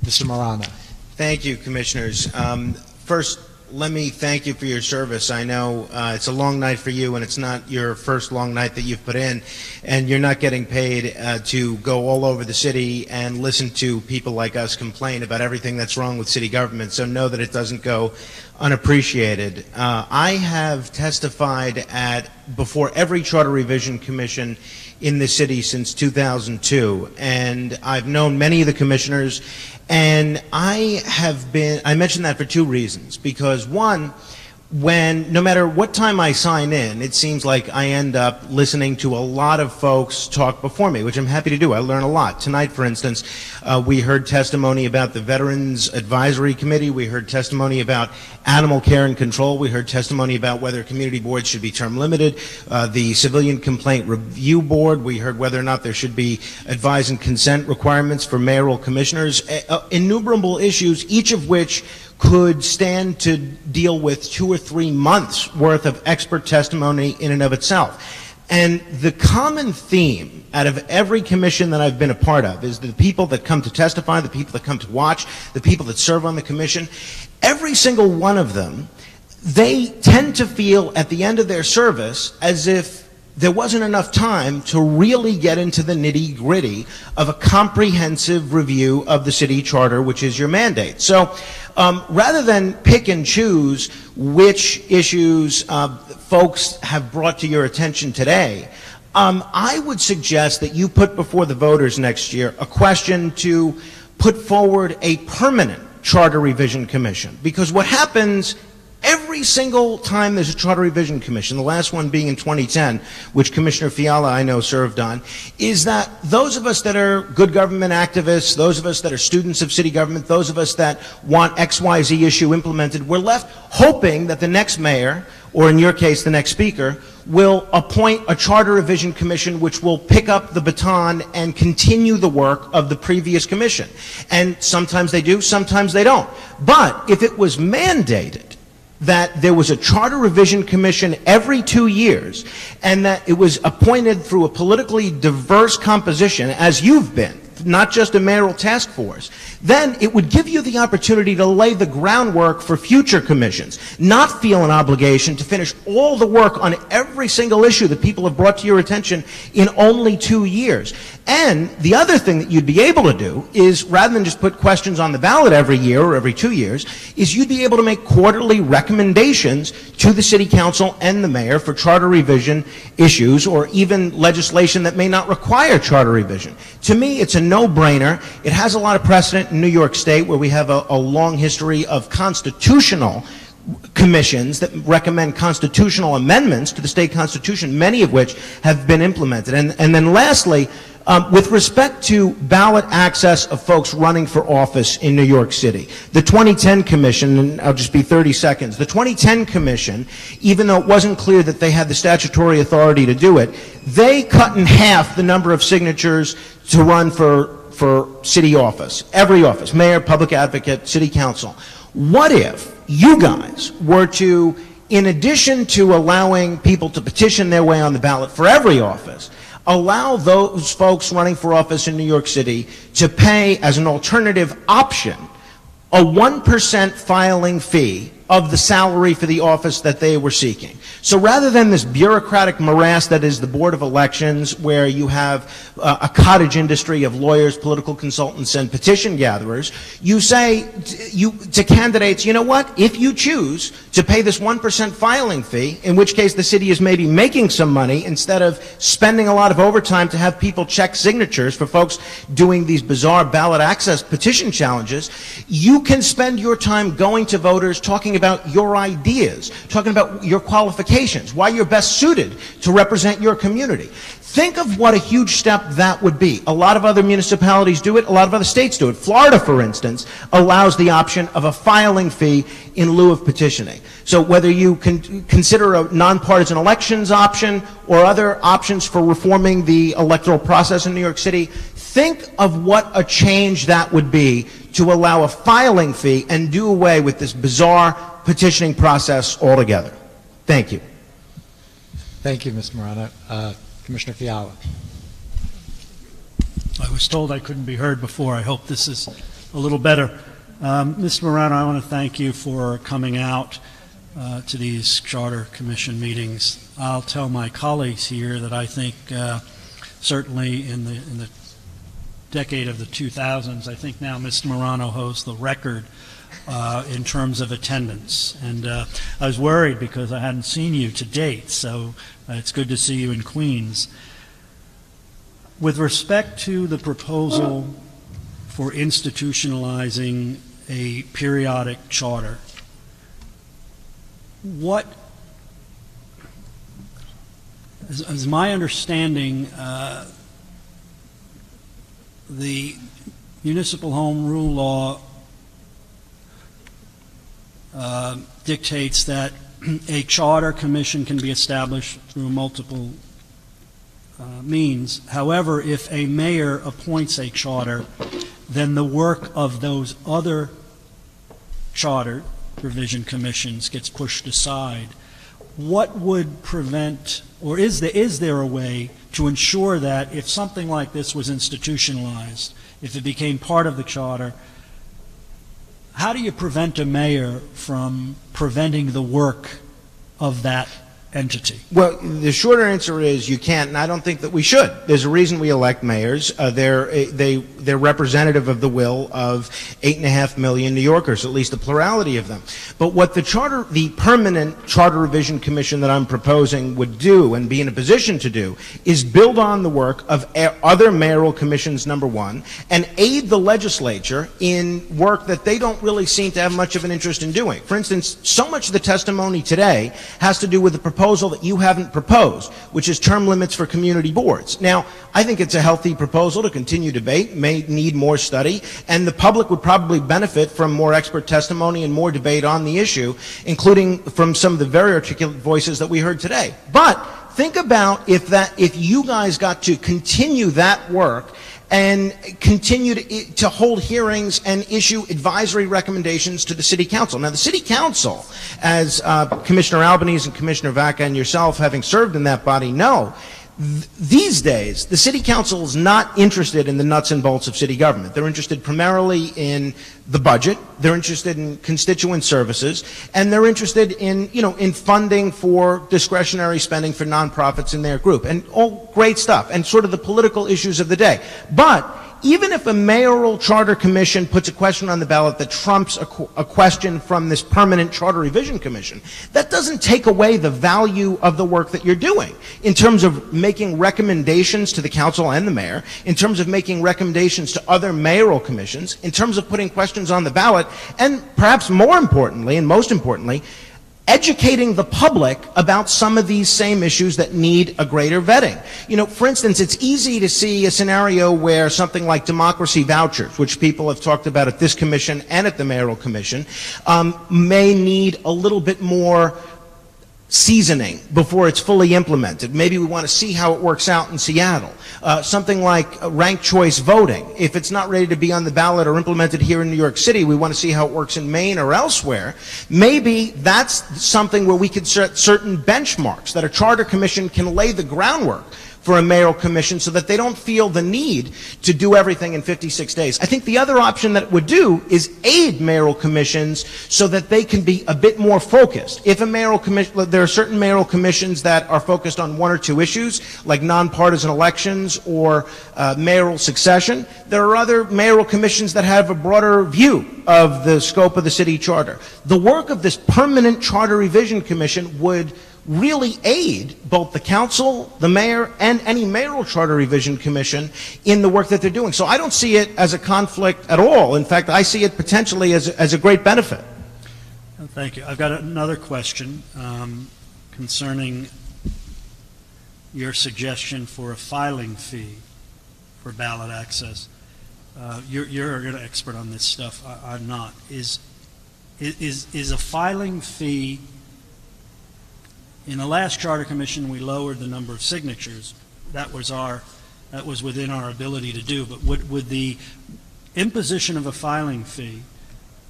Mr. Marano. Thank you, Commissioners. First, let me thank you for your service. I know it's a long night for you, and it's not your first long night that you've put in, and you're not getting paid to go all over the city and listen to people like us complain about everything that's wrong with city government, so know that it doesn't go unappreciated. I have testified before every Charter Revision Commission in the city since 2002, and I've known many of the commissioners. And I mention that for 2 reasons. Because one, no matter what time I sign in, it seems like I end up listening to a lot of folks talk before me, which I'm happy to do. I learn a lot. Tonight, for instance, we heard testimony about the Veterans Advisory Committee. We heard testimony about animal care and control. We heard testimony about whether community boards should be term limited. The Civilian Complaint Review Board. We heard whether or not there should be advise and consent requirements for mayoral commissioners. Innumerable issues, each of which could stand to deal with 2 or 3 months worth of expert testimony in and of itself. And the common theme out of every commission that I've been a part of is the people that come to testify, the people that come to watch, the people that serve on the commission, every single one of them, they tend to feel at the end of their service as if there wasn't enough time to really get into the nitty-gritty of a comprehensive review of the city charter, which is your mandate. So rather than pick and choose which issues folks have brought to your attention today, I would suggest that you put before the voters next year a question to put forward a permanent Charter Revision Commission. Because what happens every single time there's a Charter Revision Commission, the last one being in 2010, which Commissioner Fiala I know served on, is that those of us that are good government activists, those of us that are students of city government, those of us that want XYZ issue implemented, we're left hoping that the next mayor, or in your case the next speaker, will appoint a Charter Revision Commission which will pick up the baton and continue the work of the previous commission. And sometimes they do, sometimes they don't. But if it was mandated that there was a Charter Revision Commission every 2 years, and that it was appointed through a politically diverse composition, as you've been, not just a mayoral task force, then it would give you the opportunity to lay the groundwork for future commissions, not feel an obligation to finish all the work on every single issue that people have brought to your attention in only 2 years. And the other thing that you'd be able to do is, rather than just put questions on the ballot every year or every 2 years, is you'd be able to make quarterly recommendations to the city council and the mayor for charter revision issues, or even legislation that may not require charter revision. To me, it's a no-brainer. It has a lot of precedent in New York State, where we have a long history of constitutional commissions that recommend constitutional amendments to the state constitution, many of which have been implemented. And then lastly, with respect to ballot access of folks running for office in New York City, the 2010 Commission, and I'll just be 30 seconds, the 2010 Commission, even though it wasn't clear that they had the statutory authority to do it, they cut in half the number of signatures to run for city office, every office, mayor, public advocate, city council. What if you guys were to, in addition to allowing people to petition their way on the ballot for every office, allow those folks running for office in New York City to pay, as an alternative option, a 1% filing fee of the salary for the office that they were seeking. So rather than this bureaucratic morass that is the Board of Elections, where you have a cottage industry of lawyers, political consultants, and petition gatherers, you say to candidates, you know what, if you choose to pay this 1% filing fee, in which case the city is maybe making some money instead of spending a lot of overtime to have people check signatures for folks doing these bizarre ballot access petition challenges, you can spend your time going to voters, talking about your ideas, talking about your qualifications, why you're best suited to represent your community. Think of what a huge step that would be. A lot of other municipalities do it, a lot of other states do it. Florida, for instance, allows the option of a filing fee in lieu of petitioning. So whether you consider a nonpartisan elections option or other options for reforming the electoral process in New York City, think of what a change that would be to allow a filing fee and do away with this bizarre petitioning process altogether. Thank you. Thank you, Mr. Morano. Commissioner Fiala. I was told I couldn't be heard before. I hope this is a little better. Mr. Morano, I want to thank you for coming out to these Charter Commission meetings. I'll tell my colleagues here that I think certainly in the decade of the 2000s, I think now Mr. Morano holds the record in terms of attendance. And I was worried because I hadn't seen you to date, so it's good to see you in Queens. With respect to the proposal for institutionalizing a periodic charter, what is my understanding, the Municipal Home Rule Law dictates that a charter commission can be established through multiple means. However, if a mayor appoints a charter, then the work of those other charter revision commissions gets pushed aside. What would prevent, or is there a way to ensure that if something like this was institutionalized, if it became part of the charter, how do you prevent a mayor from preventing the work of that entity? Well, the shorter answer is you can't, and I don't think that we should. There's a reason we elect mayors. They're representative of the will of 8.5 million New Yorkers, at least a plurality of them. But what the permanent Charter Revision Commission that I'm proposing would do, and be in a position to do, is build on the work of other mayoral commissions, number one, and aid the legislature in work that they don't really seem to have much of an interest in doing. For instance, so much of the testimony today has to do with the proposal that you haven't proposed, which is term limits for community boards. Now, I think it's a healthy proposal to continue debate, may need more study, and the public would probably benefit from more expert testimony and more debate on the issue, including from some of the very articulate voices that we heard today. But think about if you guys got to continue that work and continue to hold hearings and issue advisory recommendations to the City Council. Now, the City Council, as Commissioner Albanese and Commissioner Vaca and yourself, having served in that body, know, these days, the City Council is not interested in the nuts and bolts of city government. They're interested primarily in the budget, they're interested in constituent services, and they're interested in, in funding for discretionary spending for nonprofits in their group, and all great stuff, and sort of the political issues of the day. But even if a mayoral charter commission puts a question on the ballot that trumps a question from this permanent charter revision commission, that doesn't take away the value of the work that you're doing in terms of making recommendations to the council and the mayor, in terms of making recommendations to other mayoral commissions, in terms of putting questions on the ballot, and perhaps more importantly, and most importantly, educating the public about some of these same issues that need a greater vetting. You know, for instance, it's easy to see a scenario where something like democracy vouchers, which people have talked about at this commission and at the mayoral commission, may need a little bit more seasoning before it's fully implemented. Maybe we want to see how it works out in Seattle. Something like ranked choice voting. If it's not ready to be on the ballot or implemented here in New York City, we want to see how it works in Maine or elsewhere. Maybe that's something where we could set certain benchmarks that a charter commission can lay the groundwork for a mayoral commission so that they don't feel the need to do everything in 56 days. I think the other option that it would do is aid mayoral commissions so that they can be a bit more focused. If a mayoral commission, there are certain mayoral commissions that are focused on one or two issues, like nonpartisan elections or mayoral succession. There are other mayoral commissions that have a broader view of the scope of the city charter. The work of this permanent charter revision commission would really aid both the council, the mayor, and any mayoral charter revision commission in the work that they're doing. So I don't see it as a conflict at all. In fact, I see it potentially as a great benefit. Thank you. I've got another question concerning your suggestion for a filing fee for ballot access. You're an expert on this stuff. I'm not. Is a filing fee? In the last Charter Commission, we lowered the number of signatures. That was within our ability to do. But would the imposition of a filing fee,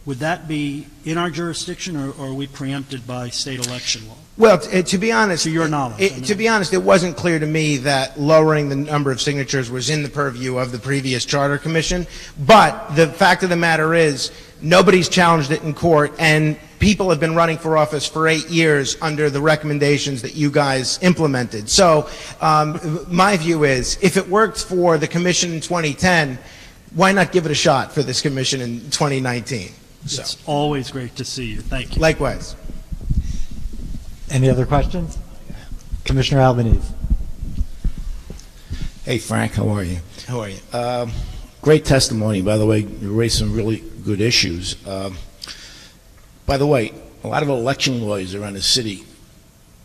would that be in our jurisdiction, or are we preempted by state election law? Well, to be honest, to your knowledge, to be honest, it wasn't clear to me that lowering the number of signatures was in the purview of the previous Charter Commission. But the fact of the matter is, nobody's challenged it in court, and people have been running for office for 8 years under the recommendations that you guys implemented. So my view is, if it worked for the commission in 2010, why not give it a shot for this commission in 2019? So. It's always great to see you. Thank you. Likewise. Any other questions? Commissioner Albanese. Hey, Frank, how are you? How are you? Great testimony, by the way. You raised some really good issues. By the way, a lot of election lawyers around the city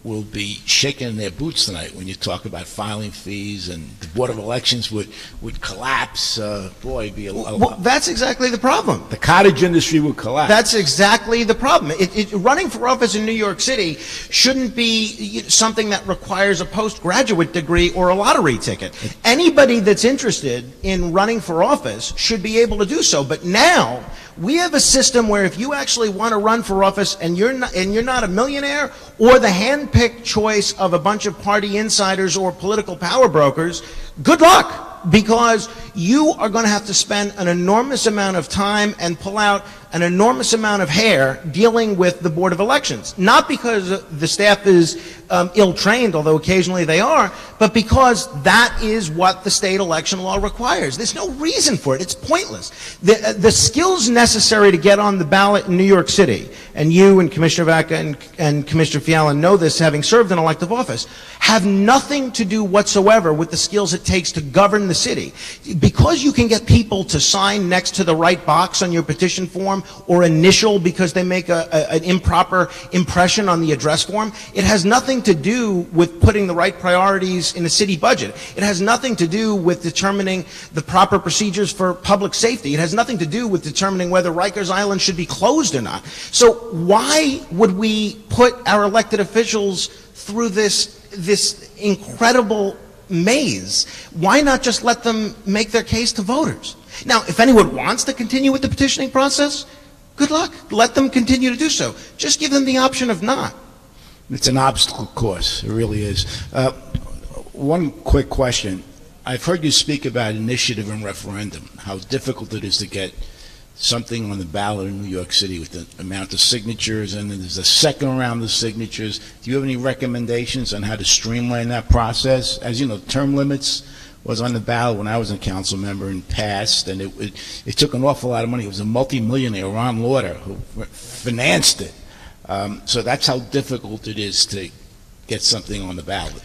will be shaking their boots tonight when you talk about filing fees, and the Board of Elections would collapse. Boy, it'd be well, that's exactly the problem. The cottage industry would collapse. That's exactly the problem. Running for office in New York City shouldn't be something that requires a postgraduate degree or a lottery ticket. Anybody that's interested in running for office should be able to do so. But now we have a system where if you actually want to run for office and you're not a millionaire or the hand-picked choice of a bunch of party insiders or political power brokers, good luck, because you are going to have to spend an enormous amount of time and pull out an enormous amount of hair dealing with the Board of Elections. Not because the staff is ill-trained, although occasionally they are, but because that is what the state election law requires. There's no reason for it. It's pointless. The skills necessary to get on the ballot in New York City, and you and Commissioner Vaca and Commissioner Fiala know this, having served in elective office, have nothing to do whatsoever with the skills it takes to govern the city. Because you can get people to sign next to the right box on your petition form or initial because they make an improper impression on the address form, it has nothing to do with putting the right priorities in a city budget. It has nothing to do with determining the proper procedures for public safety. It has nothing to do with determining whether Rikers Island should be closed or not. So why would we put our elected officials through this incredible maze? Why not just let them make their case to voters? Now, if anyone wants to continue with the petitioning process, good luck. Let them continue to do so. Just give them the option of not. It's an obstacle course. It really is. One quick question. I've heard you speak about initiative and referendum, how difficult it is to get something on the ballot in New York City with the amount of signatures, and then there's a second round of signatures. Do you have any recommendations on how to streamline that process? As you know, term limits was on the ballot when I was a council member and passed, and it took an awful lot of money. It was a multi-millionaire, Ron Lauder, who financed it. So that's how difficult it is to get something on the ballot.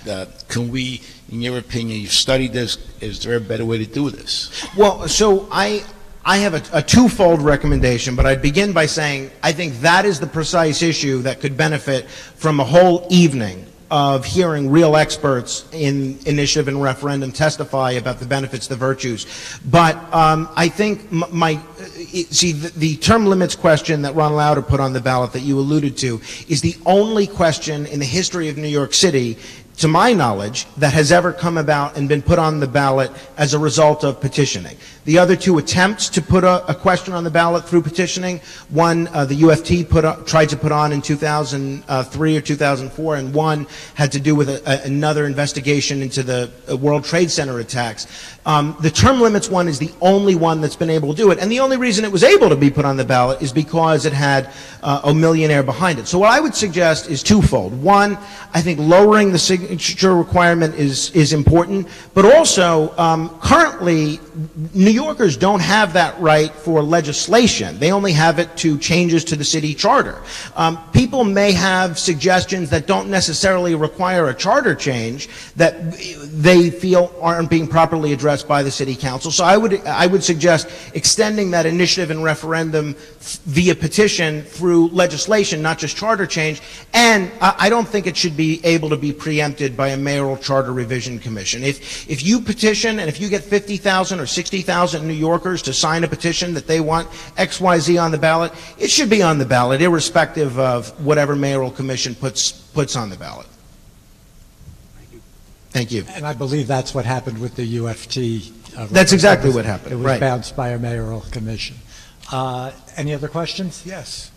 Can we, in your opinion, you've studied this, is there a better way to do this? Well, so I have a twofold recommendation, but I'd begin by saying I think that is the precise issue that could benefit from a whole evening of hearing real experts in initiative and referendum testify about the benefits, the virtues. But I think the term limits question that Ron Lauder put on the ballot that you alluded to is the only question in the history of New York City, to my knowledge, that has ever come about and been put on the ballot as a result of petitioning. The other two attempts to put a question on the ballot through petitioning, one the UFT tried to put on in 2003 or 2004, and one had to do with another investigation into the World Trade Center attacks. The term limits one is the only one that's been able to do it, and the only reason it was able to be put on the ballot is because it had a millionaire behind it. So what I would suggest is twofold. One, I think lowering the signature requirement is important, but also currently New Yorkers don't have that right for legislation. They only have it to changes to the city charter. People may have suggestions that don't necessarily require a charter change that they feel aren't being properly addressed by the city council. So I would suggest extending that initiative and referendum via petition through legislation, not just charter change. And I don't think it should be able to be preempted by a mayoral charter revision commission. If you petition and if you get 50,000 or 60,000 New Yorkers to sign a petition that they want XYZ on the ballot, it should be on the ballot, irrespective of whatever mayoral commission puts on the ballot. Thank you. And I believe that's what happened with the UFT. That's exactly what happened. It was right. bounced by a mayoral commission. Any other questions? Yes.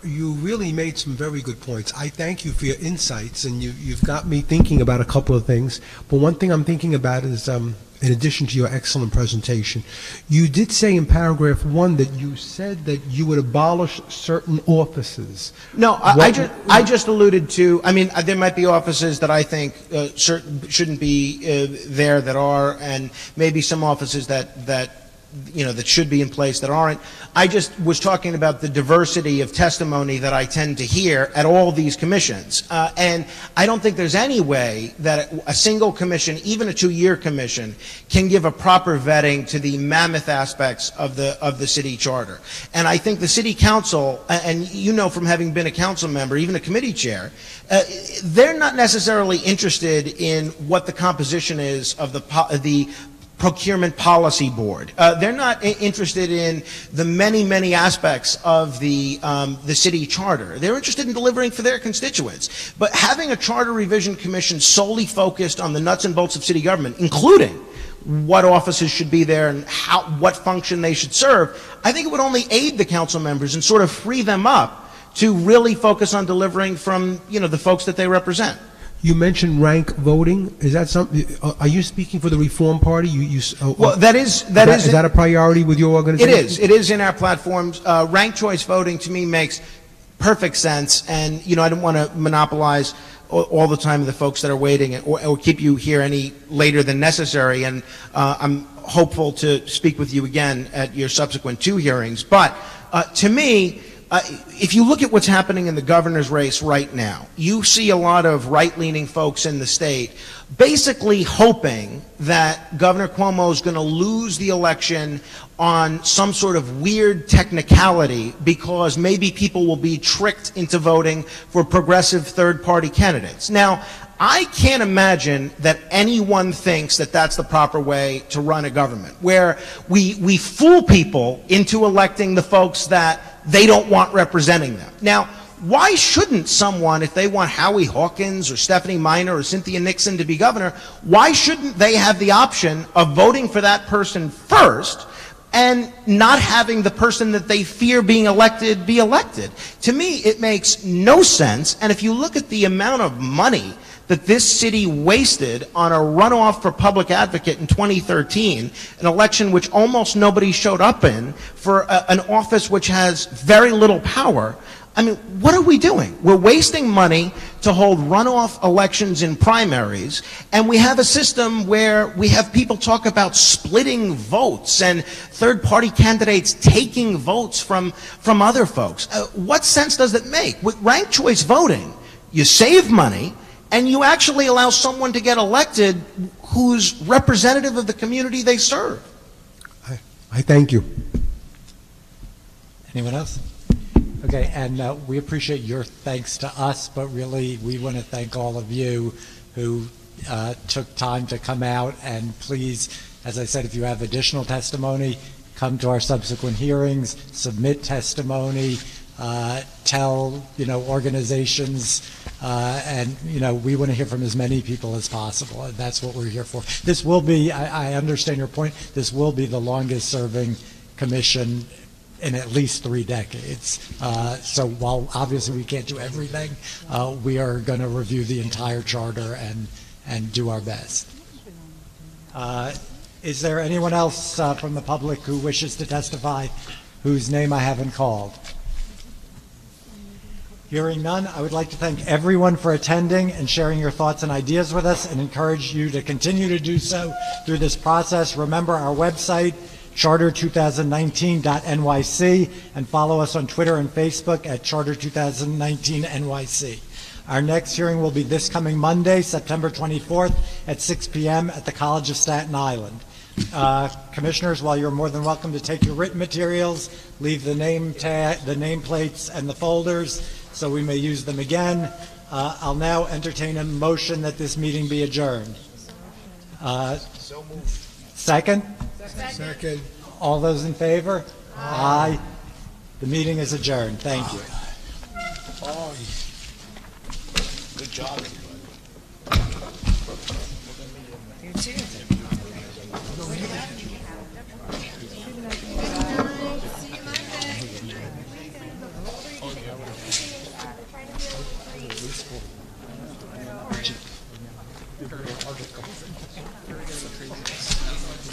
You really made some very good points. I thank you for your insights, and you've got me thinking about a couple of things. But one thing I'm thinking about is, in addition to your excellent presentation, you did say in paragraph 1 that you said that you would abolish certain offices. No, I just alluded to, I mean, there might be offices that I think shouldn't be there that are, and maybe some offices that should be in place that aren't. I just was talking about the diversity of testimony that I tend to hear at all these commissions. And I don't think there's any way that a single commission, even a 2-year commission, can give a proper vetting to the mammoth aspects of the city charter. And I think the city council, and you know from having been a council member, even a committee chair, they're not necessarily interested in what the composition is of the Procurement Policy Board. They're not interested in the many aspects of the city charter. They're interested in delivering for their constituents. But having a charter revision commission solely focused on the nuts and bolts of city government, including what offices should be there and what function they should serve, I think it would only aid the council members and sort of free them up to really focus on delivering from the folks that they represent. You mentioned rank voting. Is that something? Are you speaking for the Reform Party? Well, is that a priority with your organization? It is. It is in our platforms. Ranked choice voting to me makes perfect sense, and I don't want to monopolize all the time of the folks that are waiting or keep you here any later than necessary. And I'm hopeful to speak with you again at your subsequent 2 hearings. But to me, if you look at what's happening in the governor's race right now, you see a lot of right-leaning folks in the state basically hoping that Governor Cuomo is going to lose the election on some sort of weird technicality because maybe people will be tricked into voting for progressive third-party candidates. Now, I can't imagine that anyone thinks that that's the proper way to run a government, where we fool people into electing the folks that they don't want representing them. Now, why shouldn't someone, if they want Howie Hawkins or Stephanie Minor or Cynthia Nixon to be governor, why shouldn't they have the option of voting for that person first and not having the person that they fear being elected be elected? To me, it makes no sense. And if you look at the amount of money that this city wasted on a runoff for public advocate in 2013, an election which almost nobody showed up in, for an office which has very little power, I mean, what are we doing? We're wasting money to hold runoff elections in primaries, and we have a system where we have people talk about splitting votes and third-party candidates taking votes from other folks. What sense does it make? With ranked choice voting, you save money, and you actually allow someone to get elected who's representative of the community they serve. I thank you. Anyone else? Okay, and we appreciate your thanks to us, but really we want to thank all of you who took time to come out, and please, as I said, if you have additional testimony, come to our subsequent hearings, submit testimony, tell, organizations, and, we want to hear from as many people as possible, and that's what we're here for. This will be, I understand your point, this will be the longest serving commission in at least 3 decades. So while obviously we can't do everything, we are going to review the entire charter and do our best. Is there anyone else from the public who wishes to testify whose name I haven't called? Hearing none, I would like to thank everyone for attending and sharing your thoughts and ideas with us, and encourage you to continue to do so through this process. Remember our website, charter2019.nyc, and follow us on Twitter and Facebook at charter2019nyc. Our next hearing will be this coming Monday, September 24th at 6 p.m. at the College of Staten Island. Commissioners, while you're more than welcome to take your written materials, leave the name tag, the nameplates, and the folders so we may use them again. I'll now entertain a motion that this meeting be adjourned. So moved. Second? Second. All those in favor? Aye. The meeting is adjourned. Thank you. Oh, good job, You too.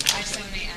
I have so many